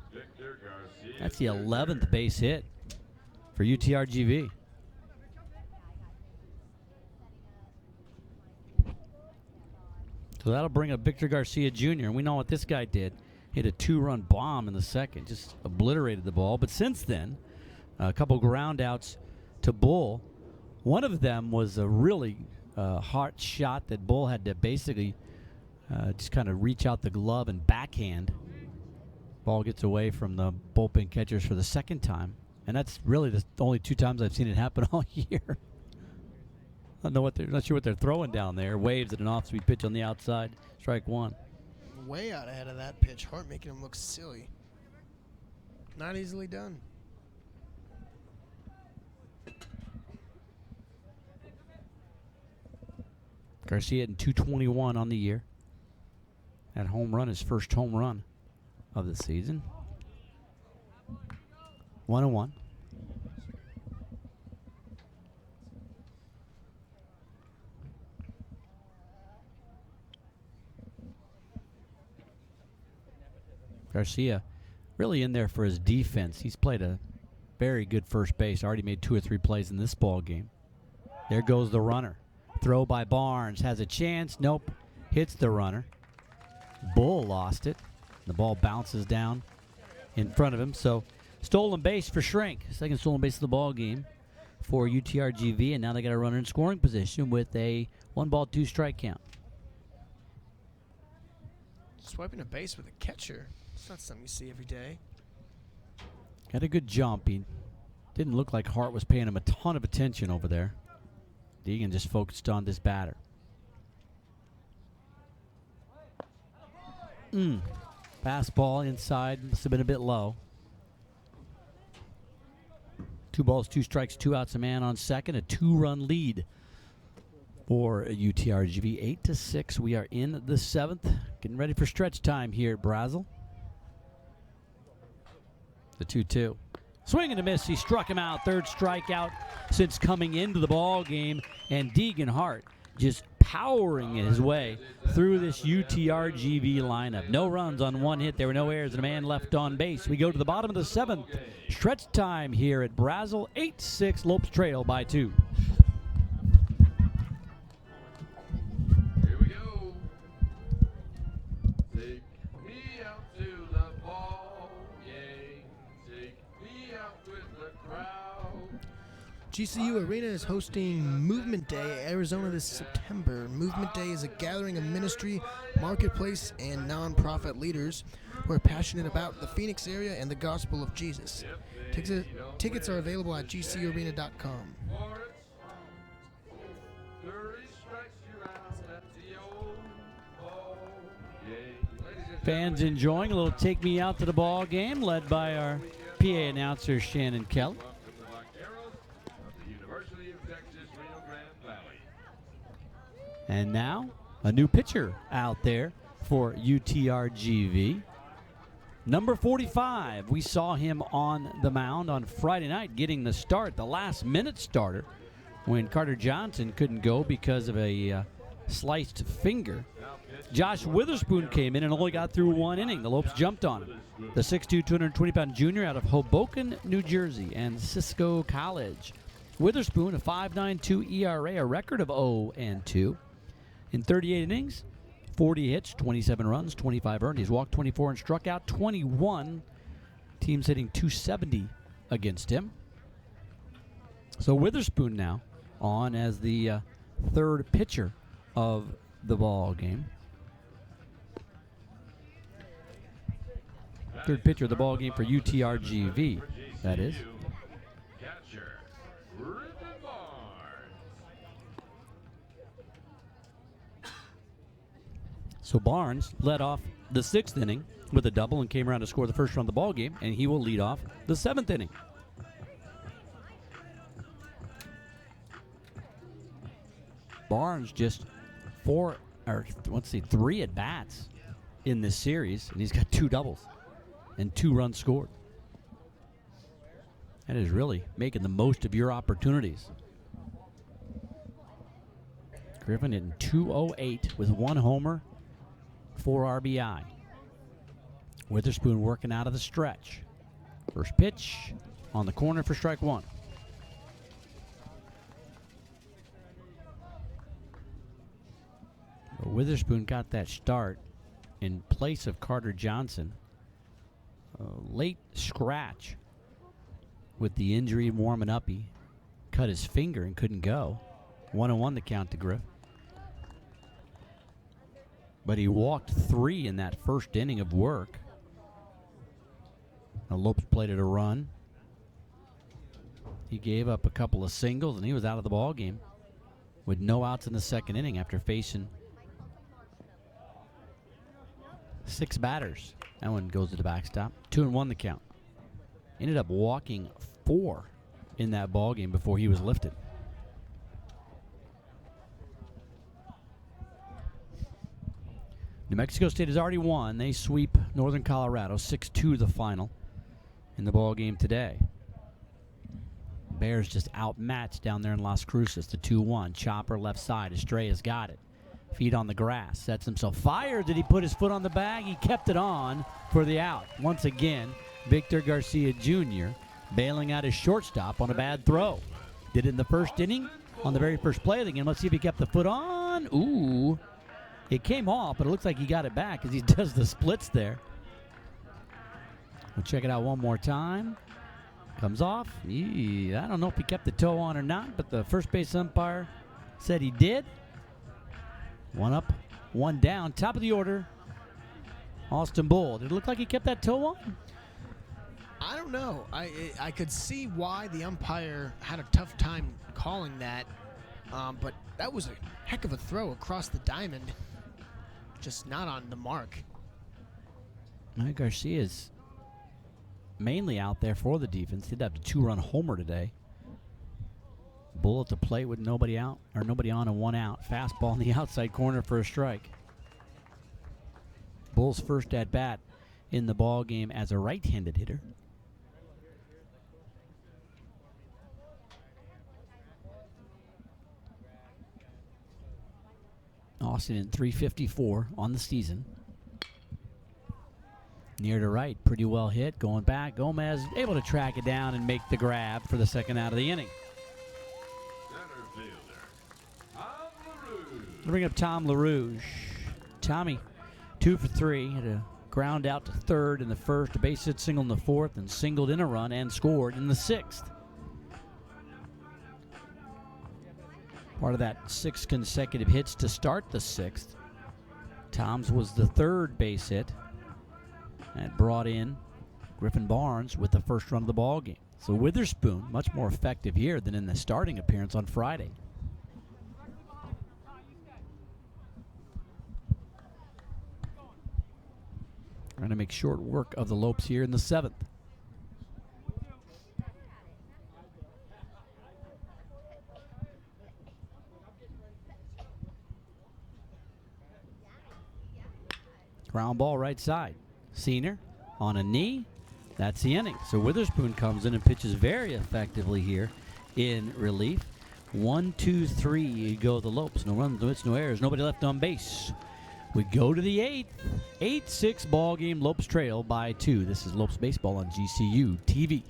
That's the 11th base hit for UTRGV. So that'll bring up Victor Garcia Jr. And we know what this guy did. Hit a 2-run bomb in the second. Just obliterated the ball. But since then, a couple ground outs to Bull. One of them was a really hard shot that Bull had to basically just kind of reach out the glove and backhand. Ball gets away from the bullpen catchers for the second time. And that's really the only 2 times I've seen it happen all year. I don't know not sure what they're throwing down there. Waves at an off-speed pitch on the outside. Strike 1. Way out ahead of that pitch. Hart making him look silly. Not easily done. Garcia hitting .221 on the year. That home run, his first home run of the season. 1-1. Garcia really in there for his defense. He's played a very good first base. Already made 2 or 3 plays in this ball game. There goes the runner. Throw by Barnes. Has a chance. Nope. Hits the runner. Bull lost it. The ball bounces down in front of him. So stolen base for Schrank. Second stolen base of the ball game for UTRGV. And now they got a runner in scoring position with a 1-ball, 2-strike count. Swiping a base with a catcher. It's not something you see every day. Got a good jump. He didn't look like Hart was paying him a ton of attention over there. Deegan just focused on this batter. Fastball inside. Must have been a bit low. 2 balls, 2 strikes, 2 outs, a man on second. A 2-run lead for UTRGV. 8-6. We are in the 7th. Getting ready for stretch time here at Brazel. The 2-2. Swing and a miss. He struck him out. 3rd strikeout since coming into the ball game. And Deegan Hart just powering his way through this UTRGV lineup. No runs on one hit. There were no errors and a man left on base. We go to the bottom of the 7th. Stretch time here at Brazel. 8-6. Lopes trail by 2. Here we go. Take me out to the ball game. Take me out with the crowd. GCU Arena is hosting Movement Day, Arizona this September. Movement Day is a gathering of ministry, marketplace, and nonprofit leaders who are passionate about the Phoenix area and the gospel of Jesus. Tickets are available at gcuarena.com. Fans enjoying a little take me out to the ball game, led by our PA announcer Shannon Kelly. And now, a new pitcher out there for UTRGV. Number 45, we saw him on the mound on Friday night getting the start, the last-minute starter, when Carter Johnson couldn't go because of a sliced finger. Josh Witherspoon came in and only got through 1 inning. The Lopes jumped on him. The 6'2", 220-pound junior out of Hoboken, New Jersey, and Cisco College. Witherspoon, a 5.92 ERA, a record of 0-2. In 38 innings, 40 hits, 27 runs, 25 earned. He's walked 24 and struck out 21. Team's hitting .270 against him. So Witherspoon now on as the third pitcher of the ball game. Third pitcher of the ball game for UTRGV, that is. So Barnes led off the 6th inning with a double and came around to score the first run of the ball game, and he will lead off the 7th inning. Barnes just 3 at bats in this series, and he's got 2 doubles and 2 runs scored. That is really making the most of your opportunities. Griffin hitting .208 with 1 homer, 4 RBI. Witherspoon working out of the stretch. First pitch on the corner for strike 1. But Witherspoon got that start in place of Carter Johnson. A late scratch with the injury warming up. He cut his finger and couldn't go. 1-1 the count to Griff. But he walked 3 in that first inning of work. The Lopes plated a run. He gave up a couple of singles, and he was out of the ball game with no outs in the 2nd inning after facing 6 batters. That one goes to the backstop. 2-1 the count. Ended up walking 4 in that ball game before he was lifted. New Mexico State has already won. They sweep Northern Colorado 6-2 the final in the ball game today. Bears just outmatched down there in Las Cruces. The 2-1. Chopper left side. Estrella's got it. Feet on the grass. Sets himself. Fire. Did he put his foot on the bag? He kept it on for the out. Once again, Victor Garcia Jr. bailing out his shortstop on a bad throw. Did it in the first inning on the very first play of the game. Let's see if he kept the foot on. Ooh. It came off, but it looks like he got it back as he does the splits there. We'll check it out one more time. Comes off. I don't know if he kept the toe on or not, but the first base umpire said he did. 1 up, 1 down. Top of the order, Austin Bull. Did it look like he kept that toe on? I don't know. I could see why the umpire had a tough time calling that, but that was a heck of a throw across the diamond. Just not on the mark. Garcia's mainly out there for the defense. Did have a 2-run homer today. Bull at the plate with nobody out, or nobody on and 1 out. Fastball in the outside corner for a strike. Bull's first at bat in the ball game as a right-handed hitter. Austin in 354 on the season. Near to right, pretty well hit. Going back, Gomez able to track it down and make the grab for the second out of the inning. We'll bring up Tom LaRouge. Tommy, 2 for 3. Had a ground out to third in the first, a base hit single in the fourth, and singled in a run and scored in the sixth. Part of that 6 consecutive hits to start the sixth. Tom's was the third base hit. That brought in Griffin Barnes with the first run of the ball game. So Witherspoon, much more effective here than in the starting appearance on Friday. Trying to make short work of the Lopes here in the seventh. Ground ball right side. Senior on a knee. That's the inning. So Witherspoon comes in and pitches very effectively here in relief. 1, 2, 3. You go the Lopes. No runs, no hits, no errors. Nobody left on base. We go to the 8th. 8-6 ball game. Lopes trail by 2. This is Lopes Baseball on GCU TV.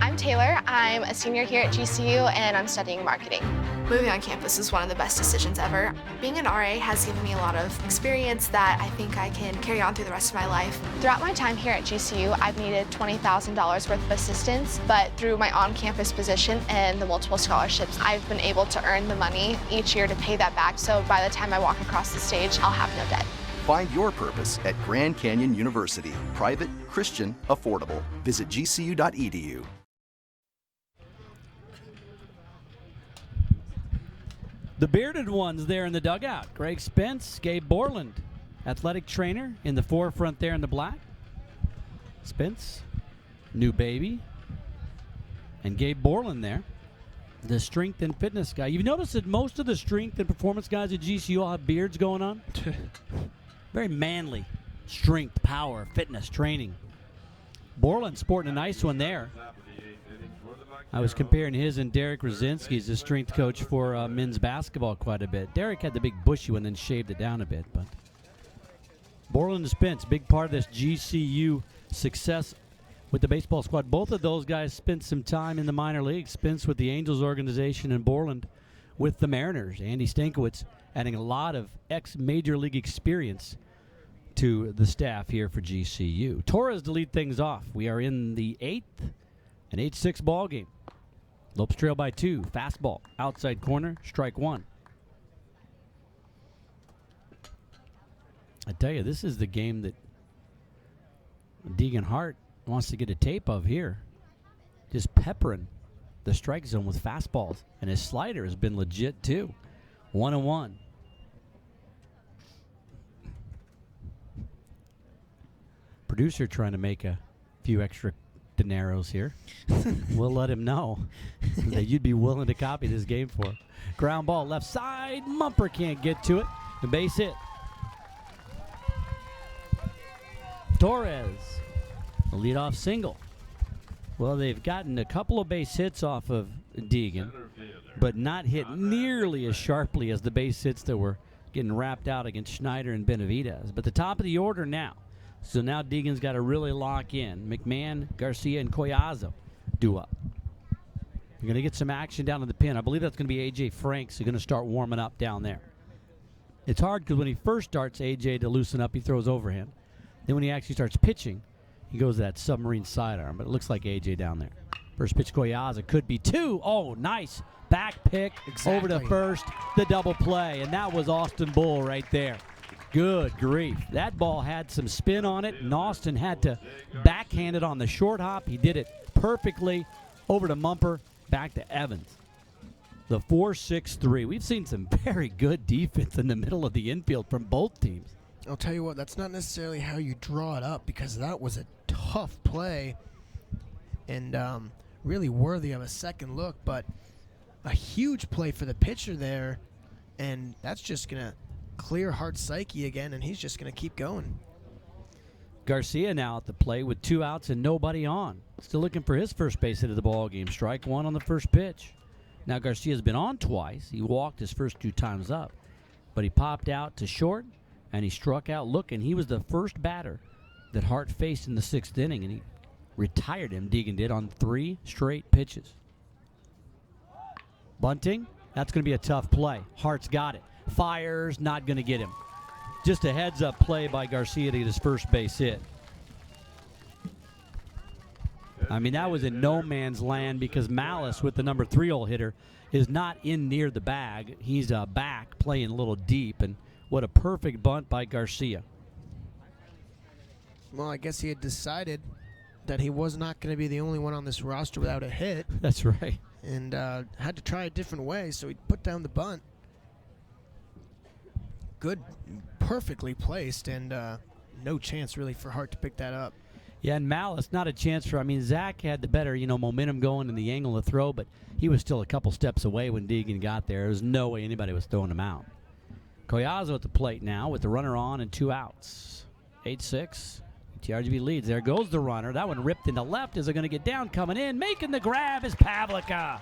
I'm Taylor. I'm a senior here at GCU and I'm studying marketing. Moving on campus is one of the best decisions ever. Being an RA has given me a lot of experience that I think I can carry on through the rest of my life. Throughout my time here at GCU, I've needed $20,000 worth of assistance, but through my on-campus position and the multiple scholarships, I've been able to earn the money each year to pay that back, so by the time I walk across the stage, I'll have no debt. Find your purpose at Grand Canyon University. Private, Christian, affordable. Visit gcu.edu. The bearded ones there in the dugout. Greg Spence, Gabe Borland, athletic trainer in the forefront there in the black. Spence, new baby. And Gabe Borland there, the strength and fitness guy. You've noticed that most of the strength and performance guys at GCU all have beards going on? Very manly. Strength, power, fitness, training. Borland sporting a nice one there. I was comparing his and Derek Rosinski's, the strength coach for men's basketball, quite a bit. Derek had the big bushy one, then shaved it down a bit. But Borland and Spence, big part of this GCU success with the baseball squad. Both of those guys spent some time in the minor leagues. Spence with the Angels organization and Borland with the Mariners. Andy Stankiewicz adding a lot of ex-major league experience to the staff here for GCU. Torres to lead things off. We are in the 8th, an 8-6 ball game. Lopes trail by 2. Fastball, outside corner, strike 1. I tell you, this is the game that Deegan Hart wants to get a tape of here. Just peppering the strike zone with fastballs. And his slider has been legit, too. 1-1. Producer trying to make a few extra dineros here. We'll let him know that you'd be willing to copy this game for him. Ground ball left side. Mumper can't get to it. The base hit. Torres, a leadoff single. Well, they've gotten a couple of base hits off of Deegan, but not hit nearly as sharply as the base hits that were getting wrapped out against Schneider and Benavidez. But the top of the order now. So now Deegan's got to really lock in. McMahon, Garcia, and Collazo do up. You're going to get some action down in the pin. I believe that's going to be A.J. Franks who's going to start warming up down there. It's hard because when he first starts A.J. to loosen up, he throws overhand. Then when he actually starts pitching, he goes to that submarine sidearm. But it looks like A.J. down there. First pitch, Collazo. Could be 2. Oh, nice. Back pick over to first. The double play. And that was Austin Bull right there. Good grief. That ball had some spin on it, and Austin had to backhand it on the short hop. He did it perfectly. Over to Mumper, back to Evans. The 4-6-3. We've seen some very good defense in the middle of the infield from both teams. I'll tell you what, that's not necessarily how you draw it up, because that was a tough play and really worthy of a second look, but a huge play for the pitcher there, and that's just going to clear Hart's psyche again, and he's just going to keep going. Garcia now at the plate with 2 outs and nobody on. Still looking for his first base hit of the ball game. Strike 1 on the first pitch. Now Garcia's been on twice. He walked his first 2 times up, but he popped out to short, and he struck out looking. He was the first batter that Hart faced in the 6th inning, and he retired him, Deegan did, on 3 straight pitches. Bunting, that's going to be a tough play. Hart's got it. Fires, not going to get him. Just a heads-up play by Garcia to get his first base hit. I mean, that was in no man's land because Malice, with the number 3 hole hitter, is not in near the bag. He's back playing a little deep, and what a perfect bunt by Garcia. Well, I guess he had decided that he was not going to be the only one on this roster without a hit. That's right. And had to try a different way, so he put down the bunt. Good, perfectly placed, and no chance really for Hart to pick that up. Yeah, and Malice, not a chance for, I mean, Zach had the better, momentum going and the angle of throw, but he was still a couple steps away when Deegan got there. There was no way anybody was throwing him out. Collazo at the plate now with the runner on and 2 outs. 8-6. UTRGV leads. There goes the runner. That one ripped into left. Is it going to get down? Coming in. Making the grab is Pavlica.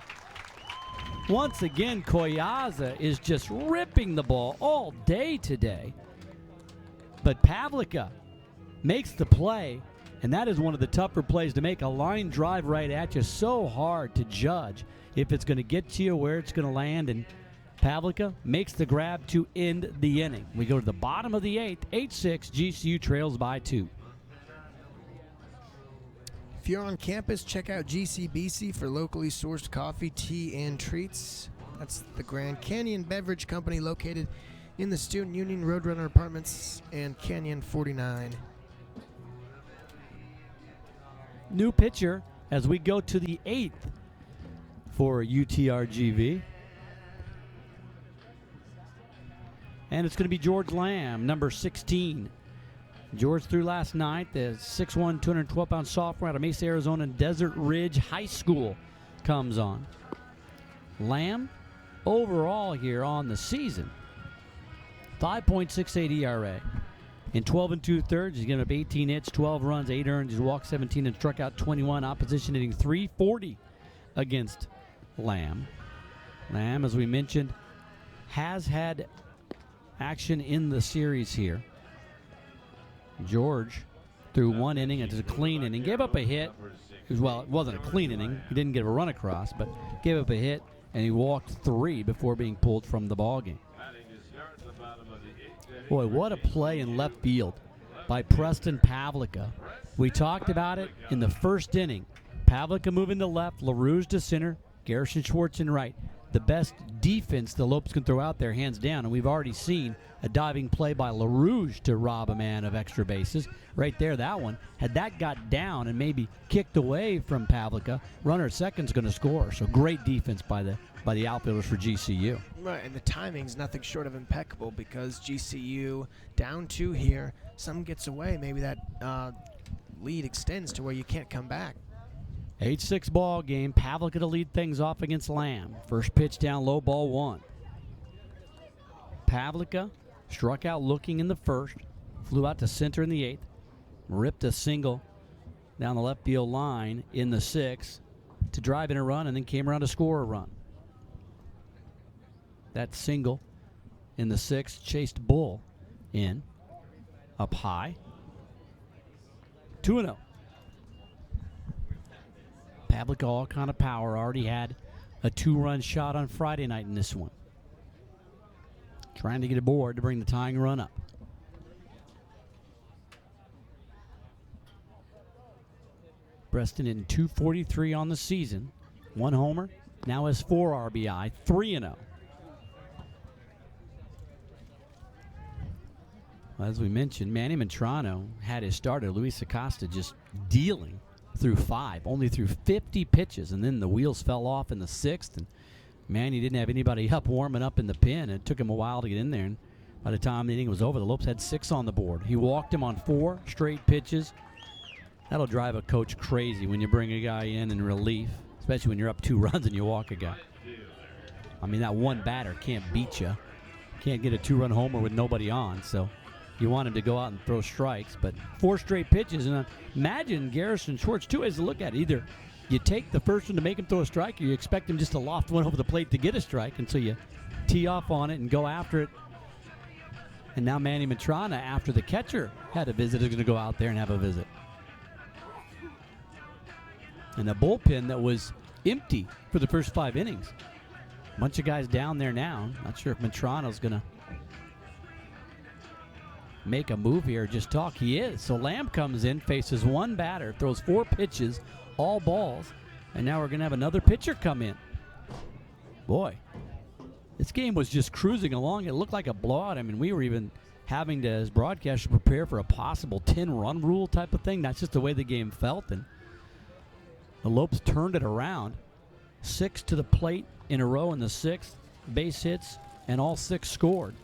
Once again, Collazo is just ripping the ball all day today. But Pavlica makes the play, and that is one of the tougher plays to make. A line drive right at you. So hard to judge if it's going to get to you, where it's going to land, and Pavlica makes the grab to end the inning. We go to the bottom of the 8th. 8-6. GCU trails by 2. If you're on campus, check out GCBC for locally sourced coffee, tea, and treats. That's the Grand Canyon Beverage Company located in the Student Union Roadrunner Apartments and Canyon 49. New pitcher as we go to the 8th for UTRGV. And it's going to be George Lamb, number 16. George threw last night. The 6'1", 212-pound sophomore out of Mesa, Arizona, and Desert Ridge High School comes on. Lamb, overall here on the season, 5.68 ERA. In 12 2/3, he's given up 18 hits, 12 runs, 8 earned. He's walked 17 and struck out 21. Opposition hitting .340 against Lamb. Lamb, as we mentioned, has had action in the series here. George threw 1 inning. It was a clean inning. Gave up a hit. It wasn't a clean inning. He didn't get a run across, but gave up a hit, and he walked 3 before being pulled from the ballgame. Boy, what a play in left field by Preston Pavlica. We talked about it in the first inning. Pavlica moving to left, LaRouge to center, Garrison Schwartz in right. The best defense the Lopes can throw out there, hands down, and we've already seen a diving play by LaRouge to rob a man of extra bases. Right there, that one. Had that got down and maybe kicked away from Pavlica, runner at second's going to score. So great defense by the outfielders for GCU. Right, and the timing's nothing short of impeccable because GCU down 2 here. Something gets away. Maybe that lead extends to where you can't come back. 8-6 ball game. Pavlica to lead things off against Lamb. First pitch down low, ball 1. Pavlica struck out looking in the first, flew out to center in the 8th, ripped a single down the left field line in the 6th to drive in a run, and then came around to score a run. That single in the 6th chased Bull in, up high, 2-0. Pavlica all kind of power. Already had a 2-run shot on Friday night in this one. Trying to get aboard to bring the tying run up. Preston in 243 on the season. 1 homer. Now has 4 RBI. 3-0. As we mentioned, Manny Mantrano had his starter, Luis Acosta, just dealing through 5, only threw 50 pitches, and then the wheels fell off in the 6th, and Manny didn't have anybody up warming up in the pen, and it took him a while to get in there, and by the time the inning was over, the Lopes had 6 on the board. He walked him on 4 straight pitches. That'll drive a coach crazy when you bring a guy in relief, especially when you're up 2 runs and you walk a guy. I mean, that one batter can't beat you. Can't get a 2-run homer with nobody on, so you want him to go out and throw strikes, but 4 straight pitches, and imagine Garrison Schwartz, 2 ways to look at it. Either you take the first one to make him throw a strike, or you expect him just to loft one over the plate to get a strike, and so you tee off on it and go after it. And now Manny Matrana, after the catcher had a visit, is going to go out there and have a visit. And a bullpen that was empty for the first 5 innings. A bunch of guys down there now. Not sure if Matrana's going to make a move here or just talk. He is. So Lamb comes in, faces one batter, throws 4 pitches, all balls, and now we're going to have another pitcher come in. Boy, this game was just cruising along. It looked like a blowout. I mean, we were even having to, as broadcasters, prepare for a possible 10-run rule type of thing. That's just the way the game felt, and the Lopes turned it around. 6 to the plate in a row in the 6th, base hits, and all 6 scored.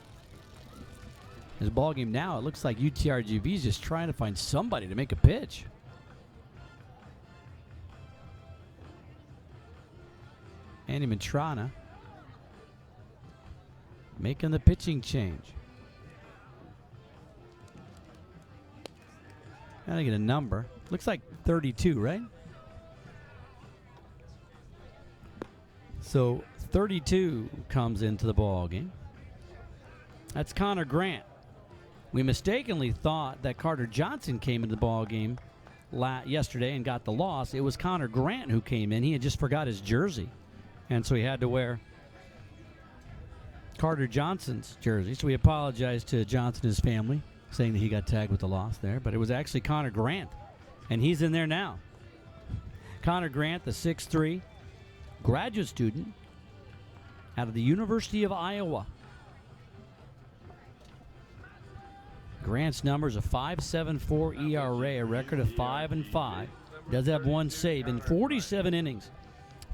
This ball game now, it looks like UTRGV is just trying to find somebody to make a pitch. Manny Matrana making the pitching change. Gotta get a number. Looks like 32, right? So 32 comes into the ball game. That's Connor Grant. We mistakenly thought that Carter Johnson came into the ball game yesterday and got the loss. It was Connor Grant who came in. He had just forgot his jersey, and so he had to wear Carter Johnson's jersey. So we apologize to Johnson and his family, saying that he got tagged with the loss there. But it was actually Connor Grant, and he's in there now. Connor Grant, the 6'3", graduate student out of the University of Iowa. Grant's numbers a 5.74 ERA, a record of 5-5. Does have 1 save in 47 innings.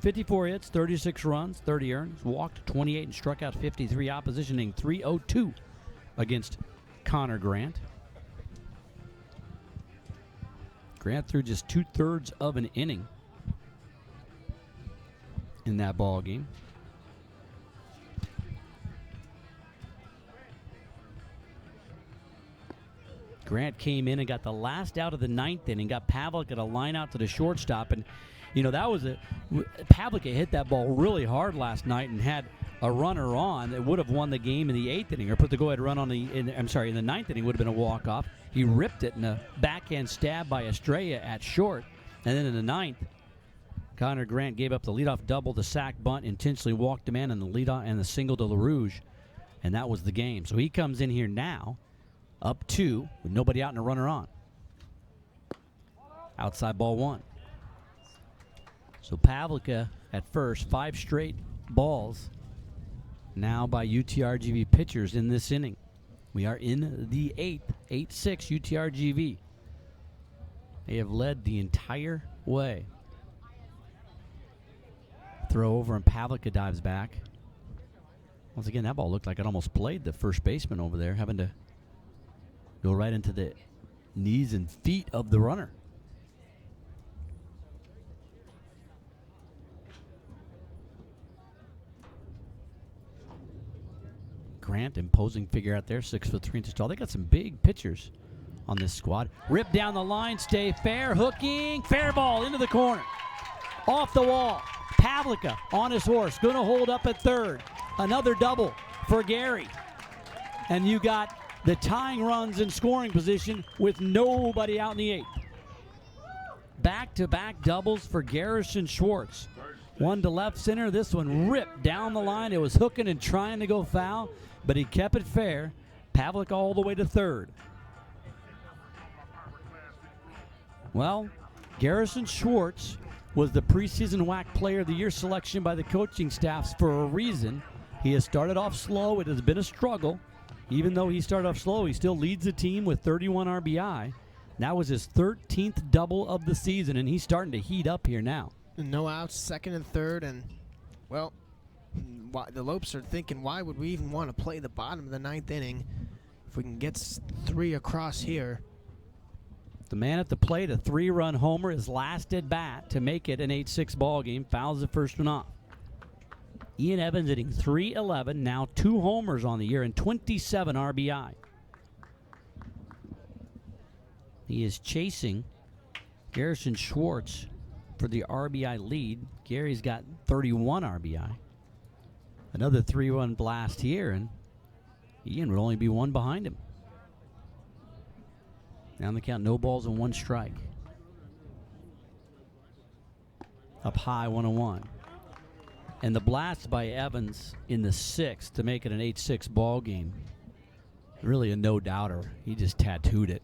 54 hits, 36 runs, 30 earned, walked 28 and struck out 53. Opposition in 302 against Connor Grant. Grant threw just 2/3 of an inning in that ball game. Grant came in and got the last out of the 9th inning, got Pavlik at a line out to the shortstop, and that was Pavlik hit that ball really hard last night and had a runner on that would have won the game in the 8th inning, or put the go-ahead run on in the 9th inning would have been a walk-off. He ripped it in a backhand stab by Estrella at short, and then in the 9th, Connor Grant gave up the leadoff double, the sack bunt, intentionally walked a man, and the leadoff and the single to LaRouge, and that was the game. So he comes in here now, up 2 with nobody out and a runner on. Outside ball 1. So Pavlica at first, 5 straight balls now by UTRGV pitchers in this inning. We are in the 8th, 8-6 UTRGV. They have led the entire way. Throw over and Pavlica dives back. Once again, that ball looked like it almost played the first baseman over there, having to go right into the knees and feet of the runner. Grant, imposing figure out there, 6'3" inches tall. They got some big pitchers on this squad. Rip down the line, stay fair, hooking, fair ball into the corner. Off the wall. Pavlica on his horse, going to hold up at third. Another double for Gary. And you got the tying runs in scoring position with nobody out in the 8th. Back-to-back doubles for Garrison Schwartz. One to left center. This one ripped down the line. It was hooking and trying to go foul, but he kept it fair. Pavlik all the way to third. Well, Garrison Schwartz was the preseason WAC Player of the Year selection by the coaching staffs for a reason. He has started off slow. It has been a struggle. Even though he started off slow, he still leads the team with 31 RBI. That was his 13th double of the season, and he's starting to heat up here now. No outs, 2nd and 3rd, and, well, the Lopes are thinking, why would we even want to play the bottom of the 9th inning if we can get 3 across here? The man at the plate, a 3-run homer, his last at bat to make it an 8-6 ball game, fouls the first one off. Ian Evans hitting .311, now 2 homers on the year and 27 RBI. He is chasing Garrison Schwartz for the RBI lead. Gary's got 31 RBI. Another 3-run blast here, and Ian would only be one behind him. Down the count, no balls and 1 strike. Up high, 1-1. And the blast by Evans in the 6th to make it an 8-6 ball game. Really a no-doubter. He just tattooed it.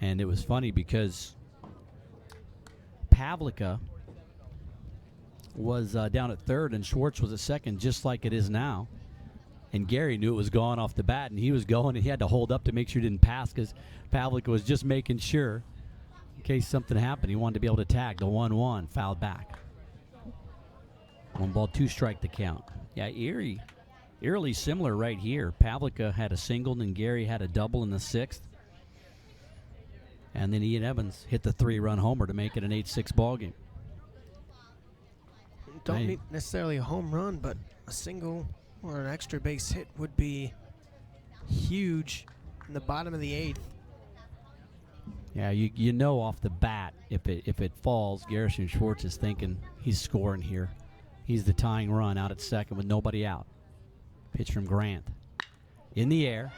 And it was funny because Pavlica was down at third and Schwartz was at second, just like it is now. And Gary knew it was gone off the bat, and he was going, and he had to hold up to make sure he didn't pass because Pavlica was just making sure in case something happened. He wanted to be able to tag the 1-1, fouled back. 1 ball, 2 strike to count. Yeah, eerily similar right here. Pavlica had a single, and Gary had a double in the 6th. And then Ian Evans hit the 3-run homer to make it an 8-6 ball game. Don't need necessarily a home run, but a single or an extra base hit would be huge in the bottom of the 8th. Yeah, you know off the bat if it falls, Garrison Schwartz is thinking he's scoring here. He's the tying run out at second with nobody out. Pitch from Grant. In the air.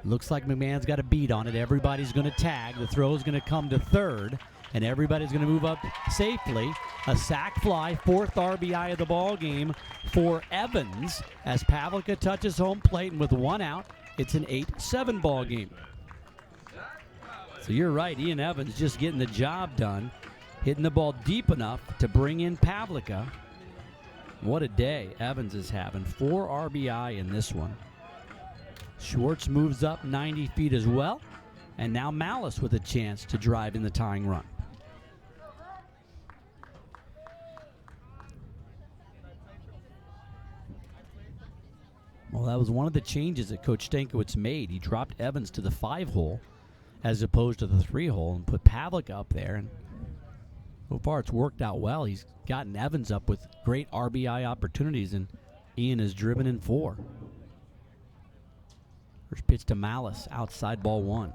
Looks like McMahon's got a beat on it. Everybody's going to tag. The throw's going to come to third, and everybody's going to move up safely. A sac fly, 4th RBI of the ball game for Evans as Pavlica touches home plate, and with 1 out, it's an 8-7 ball game. So you're right, Ian Evans just getting the job done, hitting the ball deep enough to bring in Pavlica. What a day Evans is having. 4 RBI in this one. Schwartz moves up 90 feet as well, and now Malice with a chance to drive in the tying run. Well, that was one of the changes that Coach Stankiewicz made. He dropped Evans to the 5-hole as opposed to the 3-hole and put Pavlica up there. And so far it's worked out well. He's gotten Evans up with great RBI opportunities, and Ian has driven in 4. First pitch to Malice, outside ball 1.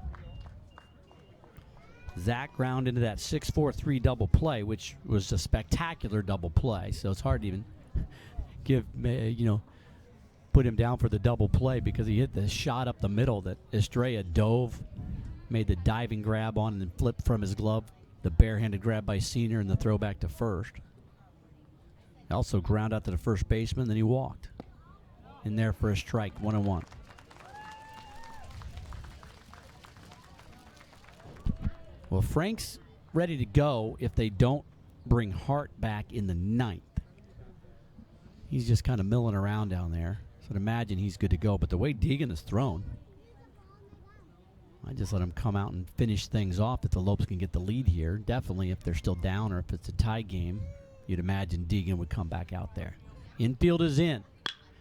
Zach ground into that 6-4-3 double play, which was a spectacular double play. So it's hard to even put him down for the double play because he hit the shot up the middle that Estrella dove, made the diving grab on, and then flipped from his glove. The barehanded grab by Senior and the throw back to first. Also ground out to the first baseman, then he walked. In there for a strike, 1-1. Well, Frank's ready to go if they don't bring Hart back in the 9th. He's just kind of milling around down there. So I'd imagine he's good to go. But the way Deegan is thrown, I just let him come out and finish things off if the Lopes can get the lead here. Definitely if they're still down or if it's a tie game, you'd imagine Deegan would come back out there. Infield is in.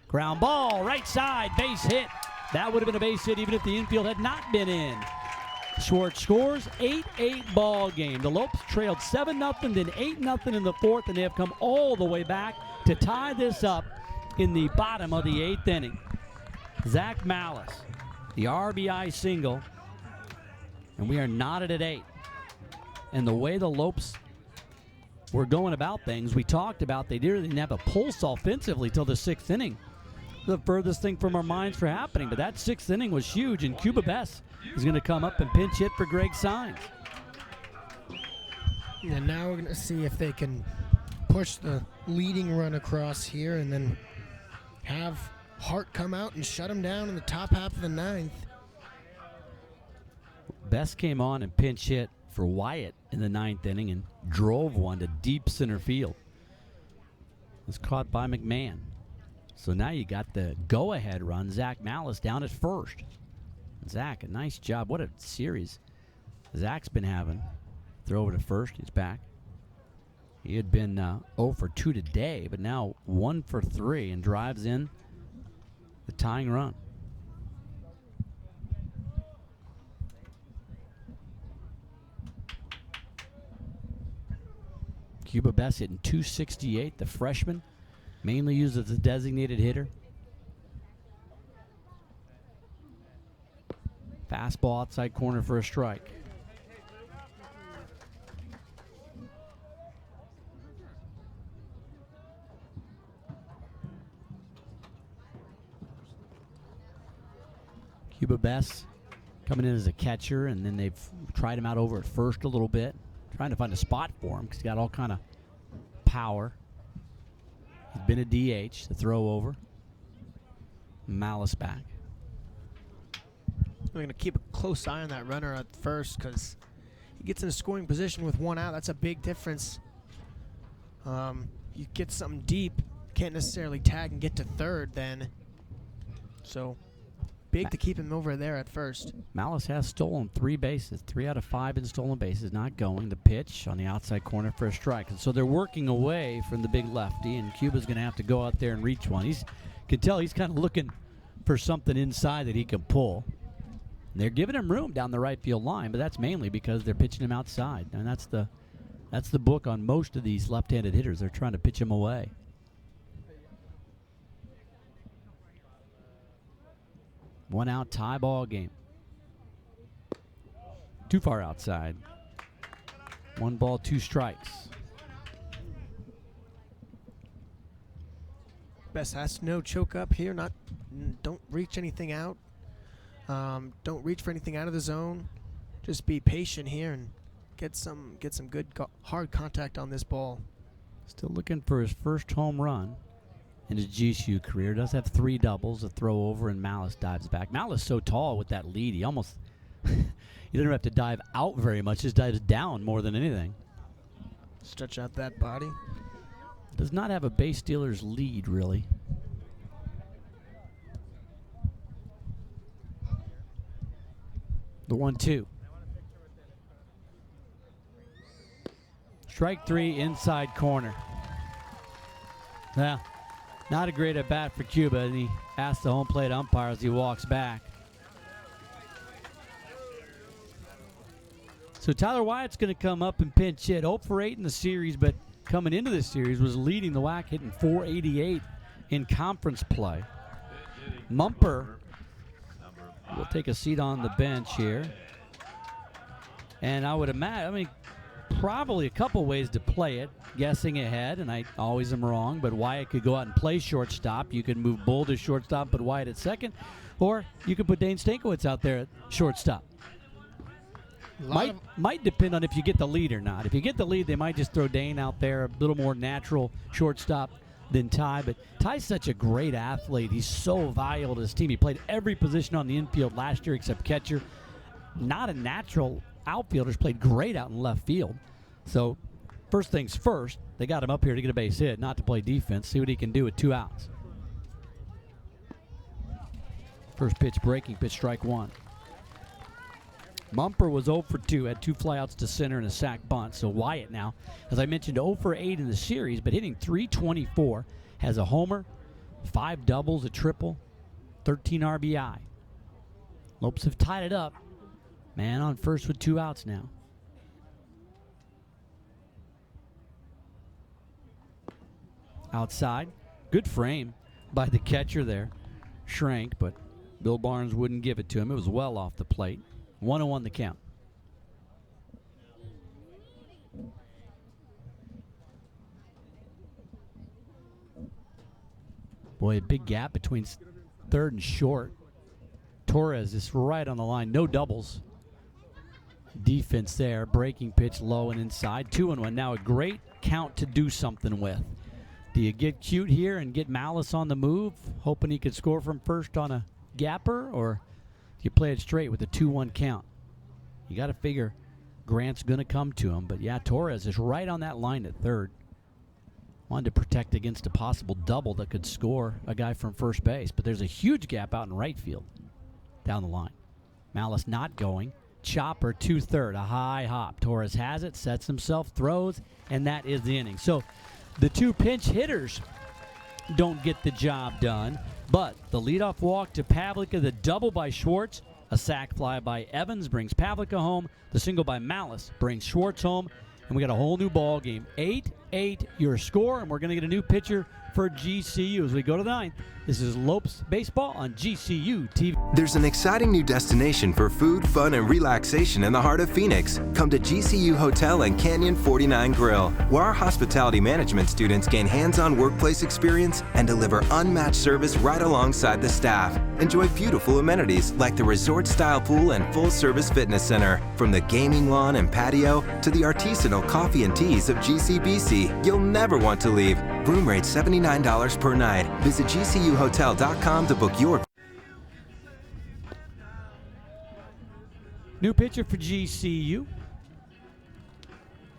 Ground ball, right side, base hit. That would have been a base hit even if the infield had not been in. Schwartz scores, 8-8 ball game. The Lopes trailed 7-0, then 8-0 in the 4th, and they have come all the way back to tie this up in the bottom of the 8th inning. Zach Malice, the RBI single, and we are knotted at 8. And the way the Lopes were going about things, we talked about they didn't have a pulse offensively till the 6th inning. The furthest thing from our minds for happening, but that 6th inning was huge, and Cuba Bess is going to come up and pinch hit for Greg Sines. And now we're going to see if they can push the leading run across here and then have Hart come out and shut him down in the top half of the 9th. Bess came on and pinch hit for Wyatt in the 9th inning and drove one to deep center field. It was caught by McMahon. So now you got the go-ahead run, Zach Malice down at first. Zach, a nice job. What a series Zach's been having. Throw over to first. He's back. He had been 0 for 2 today, but now 1 for 3 and drives in the tying run. Cuba Bess hitting .268, the freshman, mainly used as a designated hitter. Fastball outside corner for a strike. Cuba Bess coming in as a catcher, and then they've tried him out over at first a little bit, trying to find a spot for him because he's got all kind of power. He's been a DH, the throw over. Malice back. We're going to keep a close eye on that runner at first because he gets in a scoring position with one out. That's a big difference. You get something deep, can't necessarily tag and get to third then. So big to keep him over there at first. Malice has stolen 3 bases, 3 out of 5 in stolen bases, not going. The pitch on the outside corner for a strike. And so they're working away from the big lefty, and Cuba's going to have to go out there and reach one. Can tell he's kind of looking for something inside that he can pull. And they're giving him room down the right field line, but that's mainly because they're pitching him outside. And that's the book on most of these left-handed hitters. They're trying to pitch him away. One out, tie ball game. Too far outside. 1 ball, 2 strikes. Best has no choke up here. Don't reach anything out. Don't reach for anything out of the zone. Just be patient here and get some good hard contact on this ball. Still looking for his first home run in his GCU career. Does have 3 doubles, a throw over, and Malice dives back. Malice so tall with that lead, he almost he doesn't have to dive out very much, just dives down more than anything. Stretch out that body. Does not have a base stealer's lead, really. The 1-2. Strike 3, inside corner. Yeah, not a great at bat for Cuba, and he asks the home plate umpire as he walks back. So Tyler Wyatt's going to come up and pinch hit. 0 for 8 in the series, but coming into this series was leading the WAC, hitting .488 in conference play. Mumper will take a seat on the bench here. And I would imagine, probably a couple ways to play it. Guessing ahead, and I always am wrong, but Wyatt could go out and play shortstop. You could move Bull to shortstop, put Wyatt at second, or you could put Dane Stankiewicz out there at shortstop. Might depend on if you get the lead or not. If you get the lead, they might just throw Dane out there, a little more natural shortstop than Ty. But Ty's such a great athlete. He's so valuable to his team. He played every position on the infield last year except catcher. Not a natural outfielder. He's played great out in left field. So first things first, they got him up here to get a base hit, not to play defense. See what he can do with 2 outs. First pitch, breaking pitch, strike 1. Mumper was 0 for 2, had 2 flyouts to center and a sac bunt. So Wyatt now, as I mentioned, 0 for 8 in the series, but hitting .324, has a homer, 5 doubles, a triple, 13 RBI. Lopes have tied it up. Man on first with 2 outs now. Outside, good frame by the catcher there. Shrank, but Bill Barnes wouldn't give it to him. It was well off the plate. 1-1 the count. Boy, a big gap between third and short. Torres is right on the line. No doubles. Defense there. Breaking pitch low and inside. 2-1. Now a great count to do something with. Do you get cute here and get Malice on the move, hoping he could score from first on a gapper, or do you play it straight with a 2-1 count? You got to figure Grant's going to come to him. But, yeah, Torres is right on that line at third. Wanted to protect against a possible double that could score a guy from first base. But there's a huge gap out in right field down the line. Malice not going. Chopper to third, a high hop. Torres has it, sets himself, throws, and that is the inning. So the 2 pinch hitters don't get the job done, but the leadoff walk to Pavlica, the double by Schwartz, a sac fly by Evans brings Pavlica home, the single by Malice brings Schwartz home, and we got a whole new ball game. 8 8 your score, and we're going to get a new pitcher for GCU as we go to the 9th. This is Lopes Baseball on GCU TV. There's an exciting new destination for food, fun, and relaxation in the heart of Phoenix. Come to GCU Hotel and Canyon 49 Grill, where our hospitality management students gain hands-on workplace experience and deliver unmatched service right alongside the staff. Enjoy beautiful amenities like the resort-style pool and full-service fitness center. From the gaming lawn and patio to the artisanal coffee and teas of GCBC, you'll never want to leave. Room rate $79 per night. Visit GCUHotel.com to book your. New pitcher for GCU,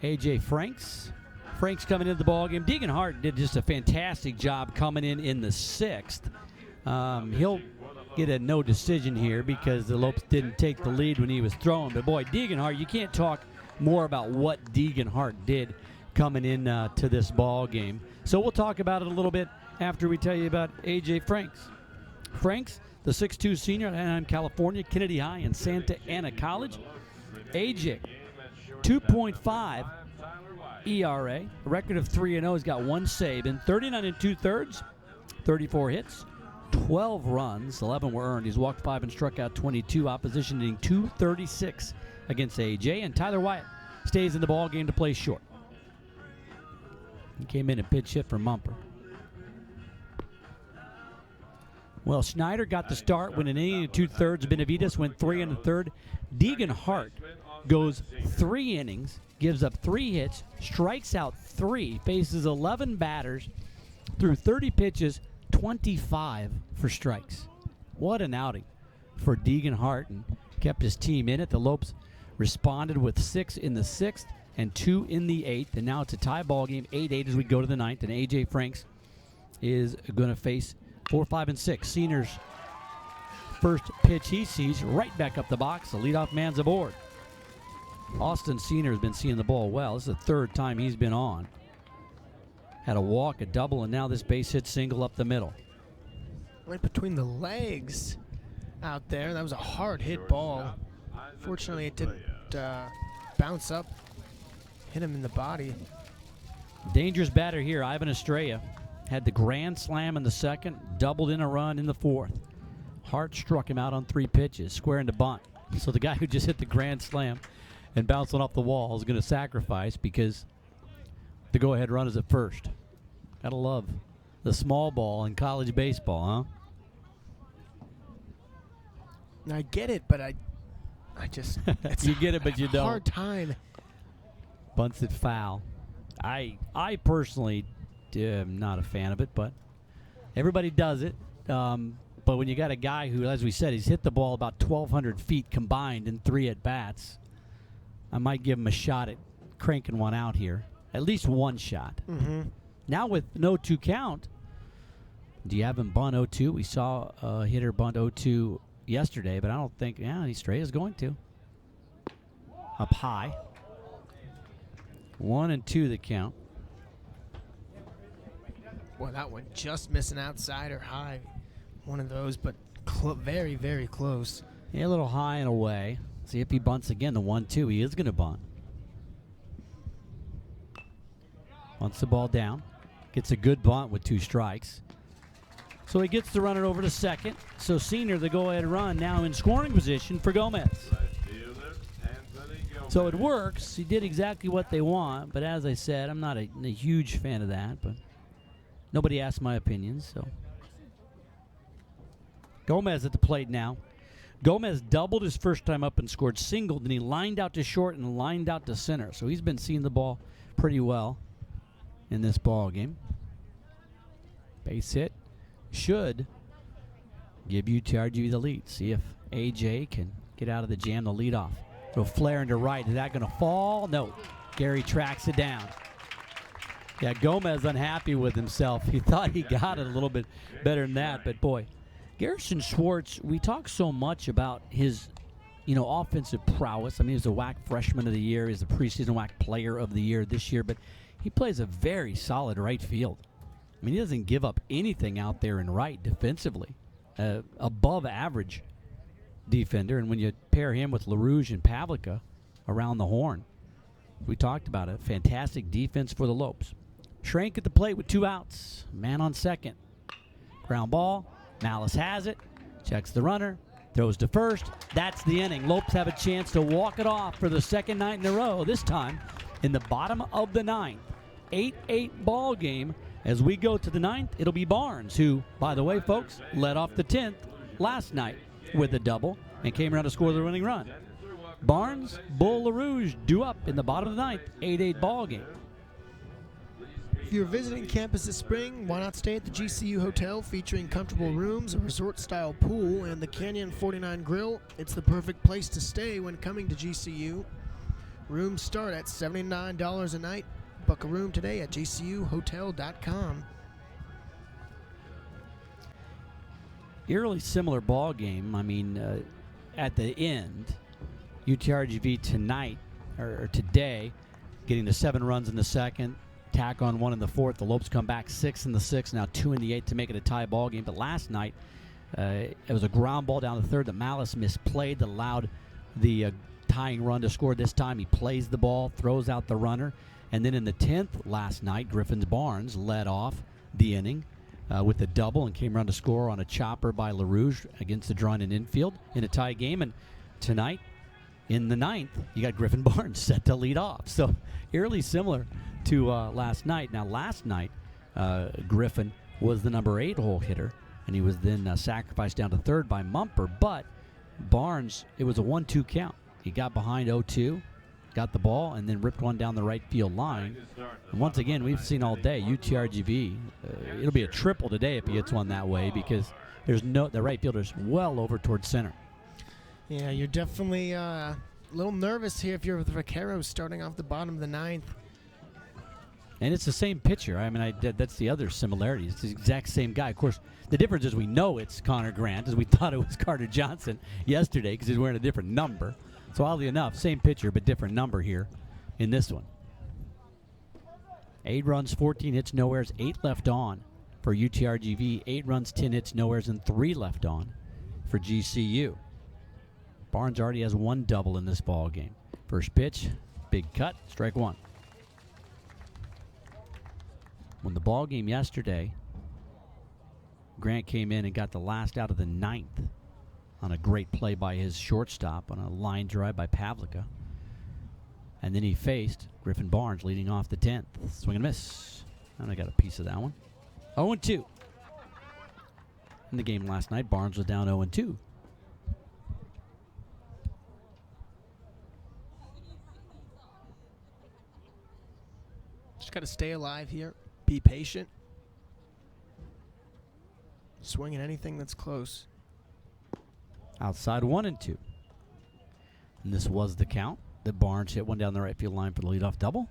A.J. Franks. Franks coming into the ballgame. Deegan Hart did just a fantastic job coming in the 6th. He'll get a no decision here because the Lopes didn't take the lead when he was throwing. But boy, Deegan Hart, you can't talk more about what Deegan Hart did coming in to this ball game. So we'll talk about it a little bit after we tell you about A.J. Franks. Franks, the 6'2 senior at Anaheim, California, Kennedy High, and Santa Ana College. A.J., 2.5 ERA, a record of 3-0. He's got 1 save in 39 2/3, 34 hits, 12 runs, 11 were earned. He's walked 5 and struck out 22. Opposition hitting .236 against A.J. And Tyler Wyatt stays in the ball game to play short. He came in and pitch hit for Mumper. Well, Schneider got the start when an inning and 2/3. Benavides went 3 1/3. Deegan Hart goes 3 innings, gives up 3 hits, strikes out 3, faces 11 batters, threw 30 pitches, 25 for strikes. What an outing for Deegan Hart, and kept his team in it. The Lopes responded with 6 in the 6th and 2 in the 8th, and now it's a tie ball game, 8-8 as we go to the 9th, and A.J. Franks is going to face 4, 5, and 6. Senior's first pitch he sees right back up the box. The leadoff man's aboard. Austin Senior has been seeing the ball well. This is the 3rd time he's been on. Had a walk, a double, and now this base hit single up the middle. Right between the legs out there. That was a hard hit ball. Fortunately, it didn't bounce up, hit him in the body. Dangerous batter here, Ivan Estrella. Had the grand slam in the 2nd, doubled in a run in the 4th. Hart struck him out on 3 pitches, square into bunt. So the guy who just hit the grand slam and bounced one off the wall is going to sacrifice because the go-ahead run is at first. Gotta love the small ball in college baseball, huh? I get it, but I just you get it, but you don't. Hard time. Bunts it foul. I personally am not a fan of it, but everybody does it. But when you got a guy who, as we said, he's hit the ball about 1,200 feet combined in 3 at-bats, I might give him a shot at cranking one out here. At least one shot. Mm-hmm. Now with no 2 count, do you have him bunt 0-2? We saw a hitter bunt 0-2 yesterday, but I don't think, he straight is going to. Up high. 1 and 2 the count. Boy, that one just missing outside or high. One of those, but very, very close. Yeah, a little high and away. See if he bunts again, the 1-2. He is going to bunt. Bunts the ball down. Gets a good bunt with 2 strikes. So he gets to run it over to second. So Senior, the go-ahead run, now in scoring position for Gomez. So it works. He did exactly what they want. But as I said, I'm not a huge fan of that. But nobody asked my opinion, so. Gomez at the plate now. Gomez doubled his first time up and scored single. Then he lined out to short and lined out to center. So he's been seeing the ball pretty well in this ball game. Base hit should give UTRGV the lead. See if AJ can get out of the jam to lead off. Go flare into right. Is that going to fall? No. Gary tracks it down. Yeah, Gomez unhappy with himself. He thought he got it a little bit better than that, but boy, Garrison Schwartz, we talk so much about his, offensive prowess. I mean, he was a WAC freshman of the year. He's the preseason WAC player of the year this year, but he plays a very solid right field. I mean, he doesn't give up anything out there in right defensively. Above average defender, and when you pair him with LaRouge and Pavlica around the horn, We talked about it. Fantastic defense for the Lopes. Schrank at the plate with 2 outs. Man on second. Ground ball. Malice has it. Checks the runner. Throws to first. That's the inning. Lopes have a chance to walk it off for the second night in a row. This time in the bottom of the ninth. 8-8 ball game. As we go to the ninth, it'll be Barnes, who, by the way, folks, led off the 10th last night with a double and came around to score the winning run. Barnes, Bull, LaRouge due up in the bottom of the ninth. 8-8 ball game. If you're visiting campus this spring, why not stay at the GCU Hotel featuring comfortable rooms, a resort-style pool, and the Canyon 49 Grill? It's the perfect place to stay when coming to GCU. Rooms start at $79 a night. Book a room today at gcuhotel.com. Eerily similar ball game. I mean, at the end, UTRGV tonight, or today, getting the 7 runs in the second, tack on 1 in the fourth. The Lopes come back 6 in the sixth, now 2 in the eighth to make it a tie ball game. But last night, it was a ground ball down the third that Malice misplayed that allowed the tying run to score. This time he plays the ball, throws out the runner. And then in the 10th last night, Griffin's Barnes led off the inning with a double and came around to score on a chopper by LaRouge against the drawn in infield in a tie game. And tonight, in the ninth, you got Griffin Barnes set to lead off. So eerily similar to last night. Now, last night, Griffin was the number 8 hole hitter, and he was then sacrificed down to third by Mumper. But Barnes, it was a 1-2 count. He got behind 0-2, got the ball, and then ripped one down the right field line. And once again, we've seen all day, UTRGV, it'll be a triple today if he hits one that way, because the right fielder's well over towards center. Yeah, you're definitely a little nervous here if you're with Vaqueros starting off the bottom of the ninth. And it's the same pitcher. I mean, that's the other similarity. It's the exact same guy. Of course, the difference is we know it's Connor Grant, as we thought it was Carter Johnson yesterday because he's wearing a different number. So oddly enough, same pitcher but different number here in this one. 8 runs, 14 hits, nowheres, 8 left on for UTRGV. 8 runs, 10 hits, nowheres, and 3 left on for GCU. Barnes already has 1 double in this ball game. First pitch, big cut, strike 1. When the ball game yesterday, Grant came in and got the last out of the 9th on a great play by his shortstop on a line drive by Pavlica. And then he faced Griffin Barnes leading off the 10th. Swing and miss. And I got a piece of that one. 0-2. In the game last night, Barnes was down 0-2. Just got to stay alive here. Be patient. Swing at anything that's close. Outside 1-2. And this was the count that Barnes hit one down the right field line for the leadoff double.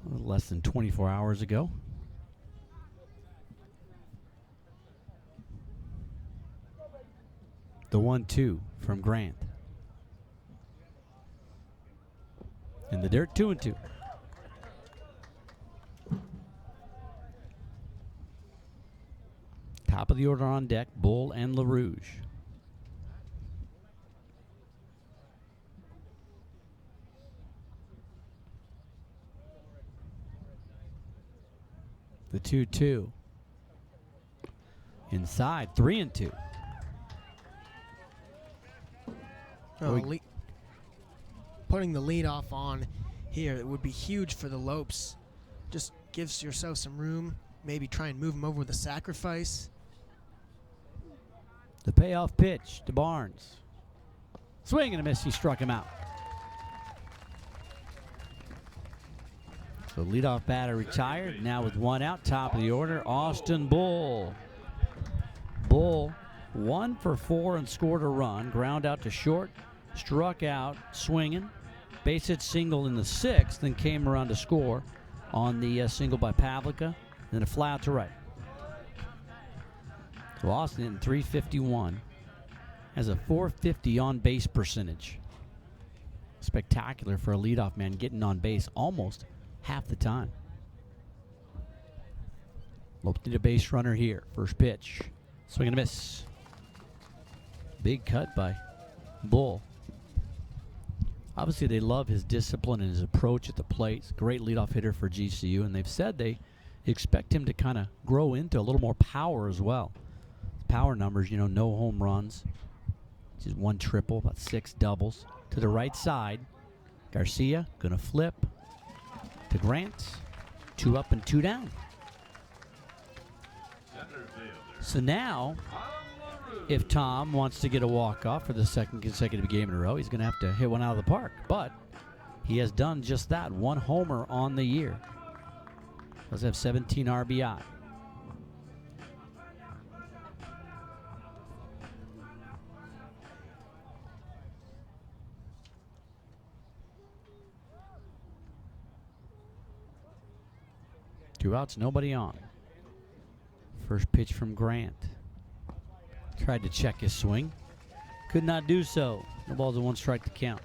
Less than 24 hours ago. The 1-2 from Grant. In the dirt, 2-2. Top of the order on deck, Bull and LaRouge. The 2-2. Inside, 3-2. Putting the lead off on here, it would be huge for the Lopes. Just gives yourself some room. Maybe try and move him over with a sacrifice. The payoff pitch to Barnes. Swing and a miss. He struck him out. So leadoff batter retired. Now with 1 out, top of the order, Austin Bull. Bull 1 for 4 and scored a run. Ground out to short. Struck out swinging. Base hit single in the 6th, then came around to score on the single by Pavlica. Then a fly out to right. So Austin hitting .351 has a .450 on base percentage. Spectacular for a leadoff man, getting on base almost half the time. Lopes need a base runner here. First pitch. Swing and a miss. Big cut by Bull. Obviously, they love his discipline and his approach at the plate. Great leadoff hitter for GCU, and they've said they expect him to kind of grow into a little more power as well. Power numbers, no home runs, just 1 triple, about 6 doubles. To the right side, Garcia gonna flip to Grant. 2 up and 2 down. So now, if Tom wants to get a walk-off for the second consecutive game in a row, he's going to have to hit one out of the park. But he has done just that. 1 homer on the year. Does have 17 RBI. Two outs, nobody on. First pitch from Grant. Tried to check his swing. Could not do so. The ball's a 1 strike to count.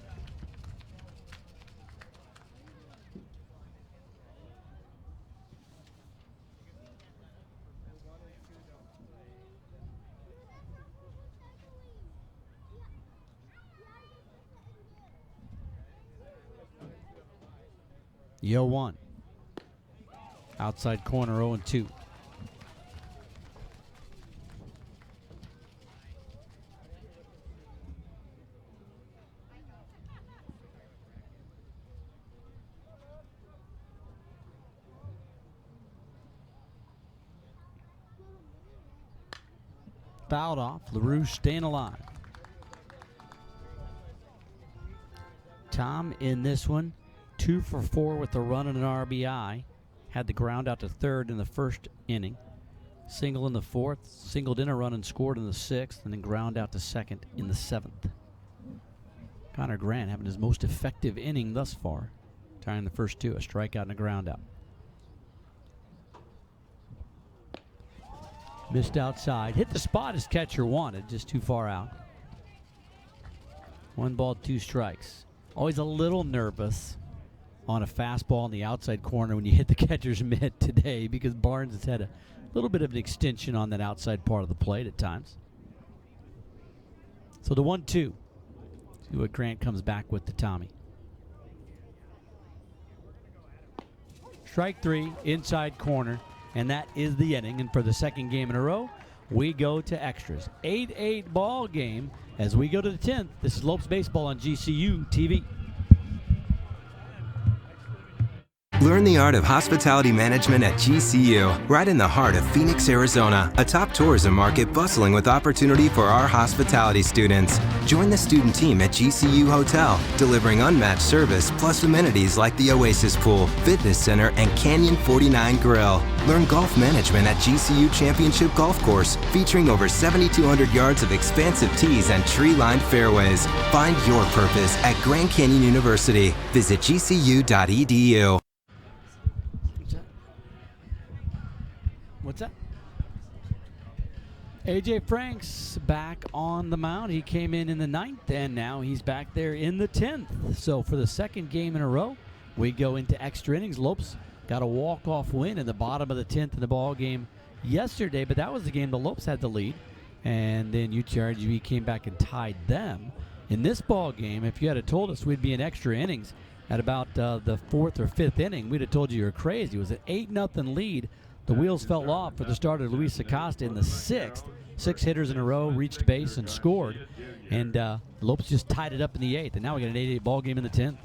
Yo 1. Outside corner 0-2. Fouled off. LaRue staying alive. Tom in this one, 2 for 4 with a run and an RBI. Had the ground out to third in the first inning. Single in the 4th, singled in a run and scored in the 6th, and then ground out to second in the 7th. Connor Grant having his most effective inning thus far, tying the first 2, a strikeout and a ground out. Missed outside. Hit the spot his catcher wanted, just too far out. 1 ball, 2 strikes. Always a little nervous on a fastball in the outside corner when you hit the catcher's mitt today, because Barnes has had a little bit of an extension on that outside part of the plate at times. So the 1-2. See what Grant comes back with to Tommy. Strike 3, inside corner. And that is the inning. And for the second game in a row, we go to extras. 8-8 ball game as we go to the 10th. This is Lopes Baseball on GCU TV. Learn the art of hospitality management at GCU, right in the heart of Phoenix, Arizona, a top tourism market bustling with opportunity for our hospitality students. Join the student team at GCU Hotel, delivering unmatched service plus amenities like the Oasis Pool, Fitness Center, and Canyon 49 Grill. Learn golf management at GCU Championship Golf Course, featuring over 7,200 yards of expansive tees and tree-lined fairways. Find your purpose at Grand Canyon University. Visit gcu.edu. What's that? A.J. Franks back on the mound. He came in the 9th, and now he's back there in the 10th. So for the second game in a row, we go into extra innings. Lopes got a walk-off win in the bottom of the 10th in the ball game yesterday, but that was the game the Lopes had the lead, and then UTRGV came back and tied them. In this ball game, if you had told us we'd be in extra innings at about the 4th or 5th inning, we'd have told you were crazy. It was an 8-0 lead. The wheels fell off for the starter, Luis Acosta, in the 6th. 6 hitters in a row reached base and scored. And Lopes just tied it up in the 8th. And now we got an 8-8 ball game in the 10th.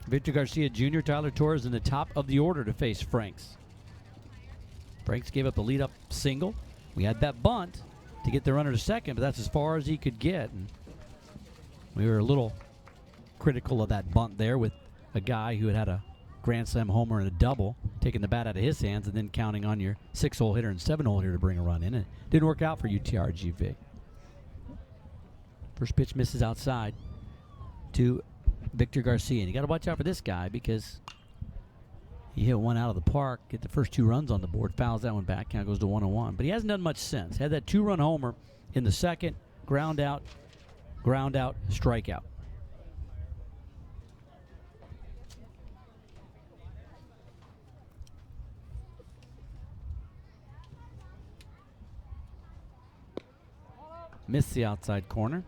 Victor Garcia Jr., Tyler Torres in the top of the order to face Franks. Franks gave up a lead-up single. We had that bunt to get the runner to second, but that's as far as he could get. And we were a little critical of that bunt there with a guy who had a grand slam homer and a double, taking the bat out of his hands and then counting on your 6-hole hitter and 7-hole hitter to bring a run in. It didn't work out for UTRGV. First pitch misses outside to Victor Garcia. And you got to watch out for this guy because he hit one out of the park, get the first 2 runs on the board, fouls that one back, count goes to 1-1. But he hasn't done much since. Had that 2-run homer in the 2nd, ground out, strikeout. Missed the outside corner.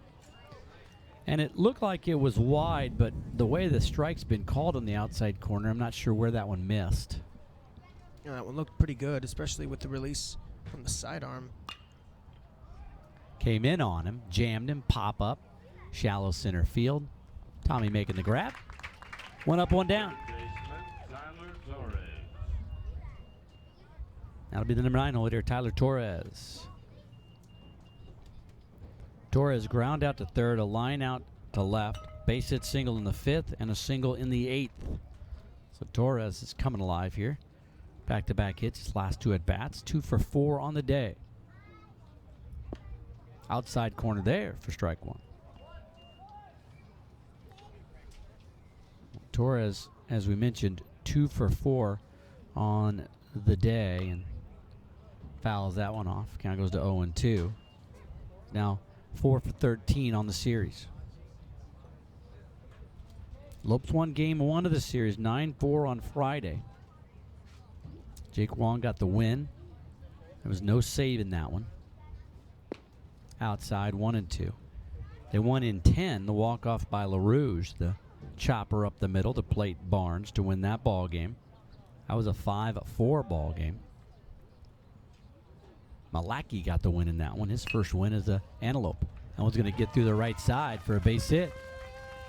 And it looked like it was wide, but the way the strike's been called on the outside corner, I'm not sure where that one missed. Yeah, that one looked pretty good, especially with the release from the sidearm. Came in on him, jammed him, pop up, shallow center field. Tommy making the grab. One up, one down. That'll be the number 9 hole hitter, Tyler Torres. Torres ground out to third, a line out to left, base hit single in the 5th, and a single in the 8th. So Torres is coming alive here. Back-to-back hits, his last 2 at-bats, 2 for 4 on the day. Outside corner there for strike 1. Torres, as we mentioned, 2 for 4 on the day, and fouls that one off. Count goes to 0-2. Now 4 for 13 on the series. Lopes won game 1 of the series, 9-4 on Friday. Jake Wong got the win. There was no save in that one. Outside 1-2. They won in 10, the walk-off by LaRouge, the chopper up the middle to plate Barnes to win that ball game. That was a 5-4 ball game. Malachy got the win in that one. His first win as a Antelope. That one's going to get through the right side for a base hit.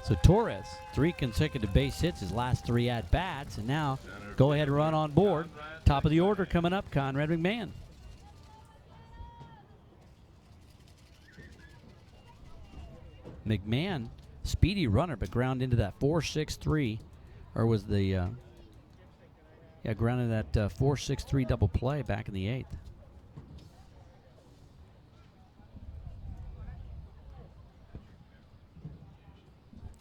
So Torres, 3 consecutive base hits, his last 3 at-bats, and now go ahead and run on board. Top of the order coming up, Conrad McMahon. McMahon, speedy runner, but ground into that 4-6-3, or was the, grounded that 4-6-3 double play back in the 8th.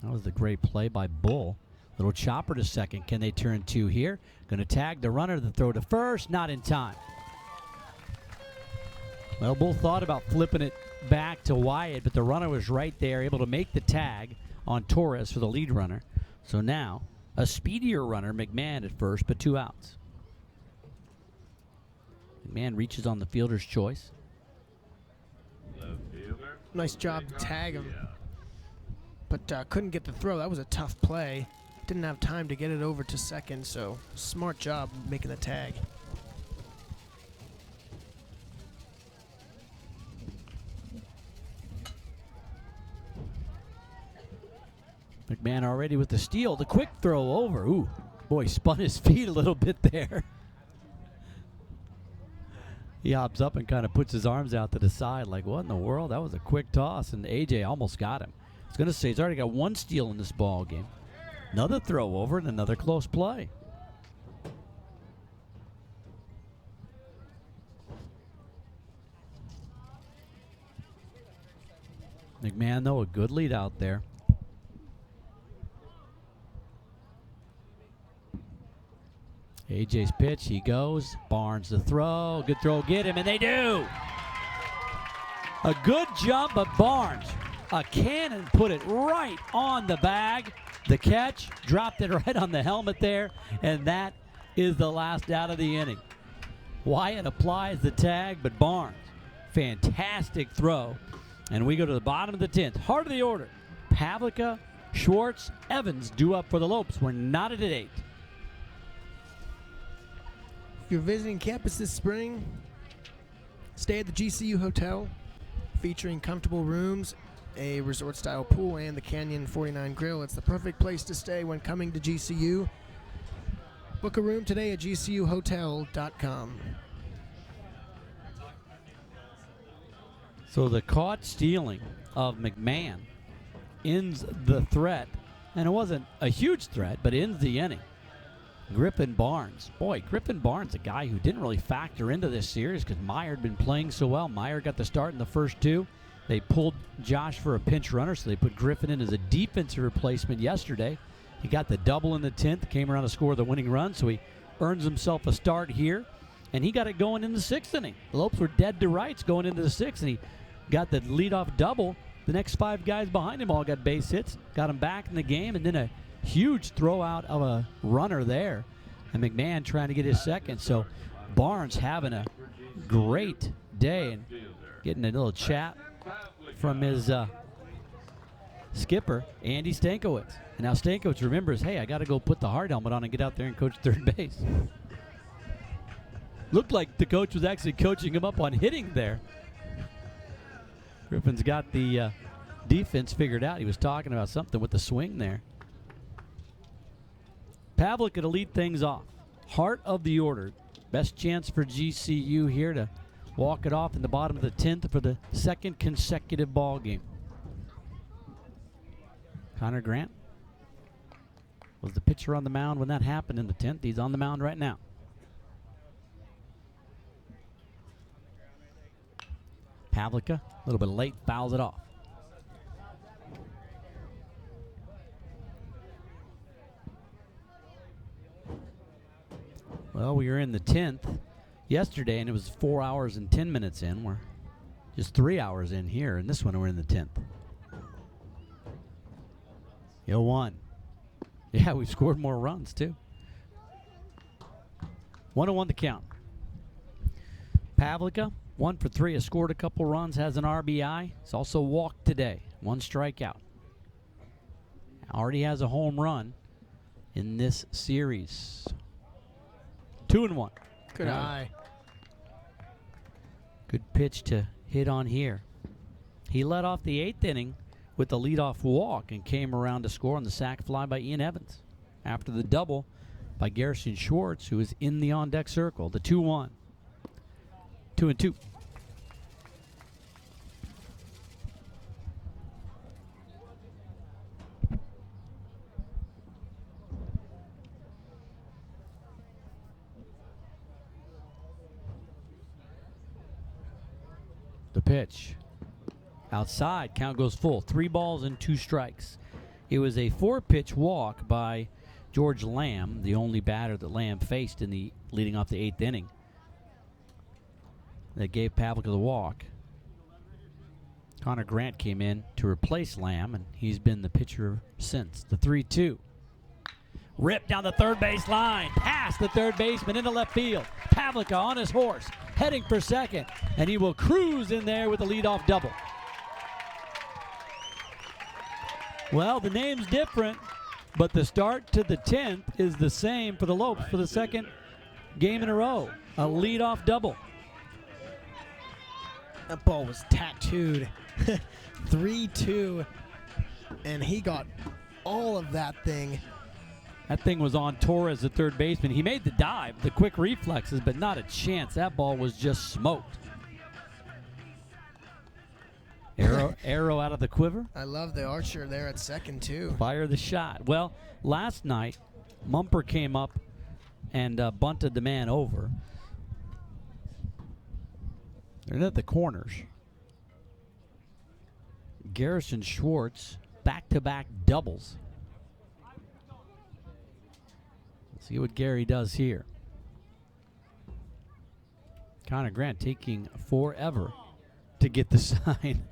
That was the great play by Bull. Little chopper to second. Can they turn 2 here? Going to tag the runner. The throw to first. Not in time. Well, Bull thought about flipping it back to Wyatt, but the runner was right there, able to make the tag on Torres for the lead runner. So now, a speedier runner, McMahon at first, but 2 outs. McMahon reaches on the fielder's choice. Nice job to tag him, but couldn't get the throw. That was a tough play. Didn't have time to get it over to second, so smart job making the tag. McMahon already with the steal. The quick throw over. Ooh, boy, spun his feet a little bit there. He hops up and kind of puts his arms out to the side like, what in the world? That was a quick toss, and AJ almost got him. I was going to say, he's already got 1 steal in this ball game. Another throw over and another close play. McMahon, though, a good lead out there. AJ's pitch, he goes. Barnes the throw. Good throw, get him, and they do. A good jump of Barnes. A cannon put it right on the bag. The catch, dropped it right on the helmet there, and that is the last out of the inning. Wyatt applies the tag, but Barnes, fantastic throw. And we go to the bottom of the 10th. Heart of the order. Pavlica, Schwartz, Evans due up for the Lopes. We're knotted at 8. If you're visiting campus this spring, stay at the GCU Hotel, featuring comfortable rooms, a resort-style pool, and the Canyon 49 Grill. It's the perfect place to stay when coming to GCU. Book a room today at gcuhotel.com. So the caught stealing of McMahon ends the threat, and it wasn't a huge threat, but ends the inning. Griffin Barnes. Boy, Griffin Barnes, a guy who didn't really factor into this series because Meyer had been playing so well. Meyer got the start in the first 2. They pulled Josh for a pinch runner, so they put Griffin in as a defensive replacement yesterday. He got the double in the 10th, came around to score the winning run, so he earns himself a start here. And he got it going in the 6th inning. The Lopes were dead to rights going into the 6th, and he got the leadoff double. The next 5 guys behind him all got base hits, got him back in the game, and then a huge throw out of a runner there. And McMahon trying to get his second. So Barnes having a great day and getting a little chat from his skipper, Andy Stankiewicz. And now Stankiewicz remembers, hey, I got to go put the hard helmet on and get out there and coach third base. Looked like the coach was actually coaching him up on hitting there. Griffin's got the defense figured out. He was talking about something with the swing there. Pavlik to lead things off. Heart of the order. Best chance for GCU here to walk it off in the bottom of the 10th for the second consecutive ball game. Connor Grant was the pitcher on the mound when that happened in the 10th. He's on the mound right now. Pavlica, a little bit late, fouls it off. Well, we were in the 10th yesterday, and it was 4 hours and 10 minutes in. We're just 3 hours in here, and this one we're in the 10th. 0-1. Yeah, we've scored more runs, too. 1-1 to count. Pavlica, 1 for 3, has scored a couple runs, has an RBI. He's also walked today, 1 strikeout. Already has a home run in this series. 2-1. Good eye. Good pitch to hit on here. He led off the 8th inning with the leadoff walk and came around to score on the sac fly by Ian Evans after the double by Garrison Schwartz, who is in the on-deck circle. The 2-1. 2-2. The pitch. Outside, count goes full. 3 balls and 2 strikes. It was a 4-pitch walk by George Lamb, the only batter that Lamb faced in the leading off the 8th inning, that gave Pavlica the walk. Connor Grant came in to replace Lamb, and he's been the pitcher since. The 3-2. Ripped down the third base line, past the third baseman into left field. Pavlica on his horse, heading for second, and he will cruise in there with a leadoff double. Well, the name's different, but the start to the 10th is the same for the Lopes for the second game in a row. A leadoff double. That ball was tattooed. 3-2, and he got all of that thing. That thing was on Torres, the third baseman. He made the dive, the quick reflexes, but not a chance. That ball was just smoked. Arrow out of the quiver. I love the archer there at second, too. Fire the shot. Well, last night, Mumper came up and bunted the man over. They're at the corners. Garrison Schwartz, back-to-back doubles. Let's see what Gary does here. Connor Grant taking forever to get the sign.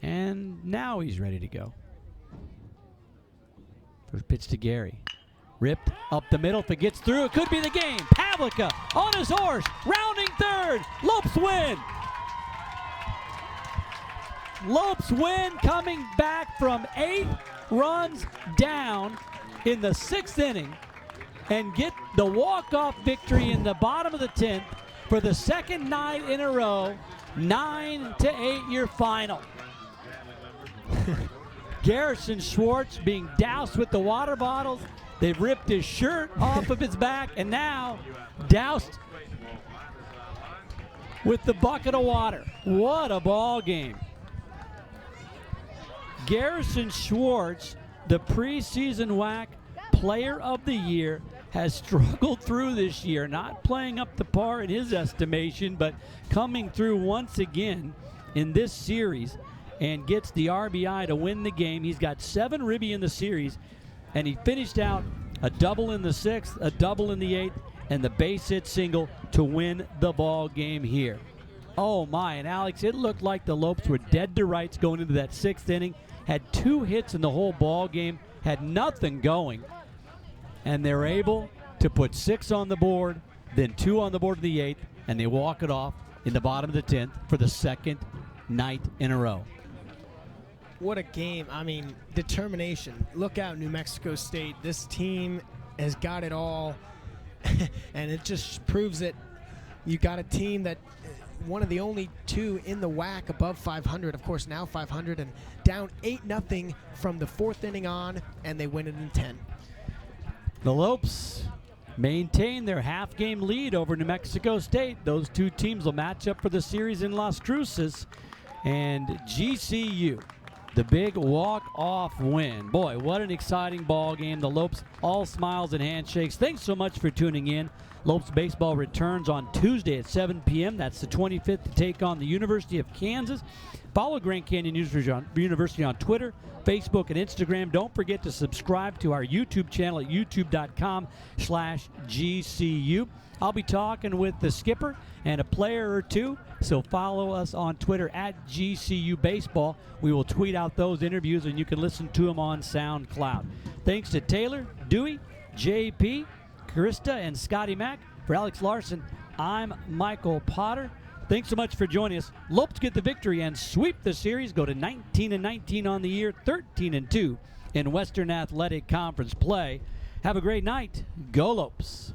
And now he's ready to go. First pitch to Gary. Ripped up the middle. If it gets through, it could be the game. Pavlica on his horse, rounding third. Lopes win. Lopes win, coming back from 8 runs down in the 6th inning and get the walk-off victory in the bottom of the 10th for the second night in a row. 9-8 your final. Garrison Schwartz being doused with the water bottles. They've ripped his shirt off of his back and now doused with the bucket of water. What a ball game. Garrison Schwartz, the preseason WAC Player of the Year, has struggled through this year, not playing up to par in his estimation, but coming through once again in this series and gets the RBI to win the game. He's got 7 ribby in the series, and he finished out a double in the 6th, a double in the 8th, and the base hit single to win the ball game here. Oh my, and Alex, it looked like the Lopes were dead to rights going into that 6th inning. Had 2 hits in the whole ball game, had nothing going, and they're able to put 6 on the board, then 2 on the board in the 8th, and they walk it off in the bottom of the 10th for the second night in a row. What a game. I mean, determination. Look out, New Mexico State. This team has got it all. And it just proves that you got a team that one of the only two in the WAC above 500, of course now 500, and down 8-0 from the fourth inning on, and they win it in 10. The Lopes maintain their half-game lead over New Mexico State. Those two teams will match up for the series in Las Cruces. And GCU, the big walk-off win. Boy, what an exciting ball game. The Lopes all smiles and handshakes. Thanks so much for tuning in. Lopes baseball returns on Tuesday at 7 p.m. That's the 25th to take on the University of Kansas. Follow Grand Canyon University on Twitter, Facebook, and Instagram. Don't forget to subscribe to our YouTube channel at youtube.com/GCU. I'll be talking with the skipper and a player or two, so follow us on Twitter at GCU Baseball. We will tweet out those interviews, and you can listen to them on SoundCloud. Thanks to Taylor, Dewey, JP, Krista, and Scotty Mack. For Alex Larson, I'm Michael Potter. Thanks so much for joining us. Lopes get the victory and sweep the series. Go to 19-19 on the year, 13-2 in Western Athletic Conference play. Have a great night. Go Lopes.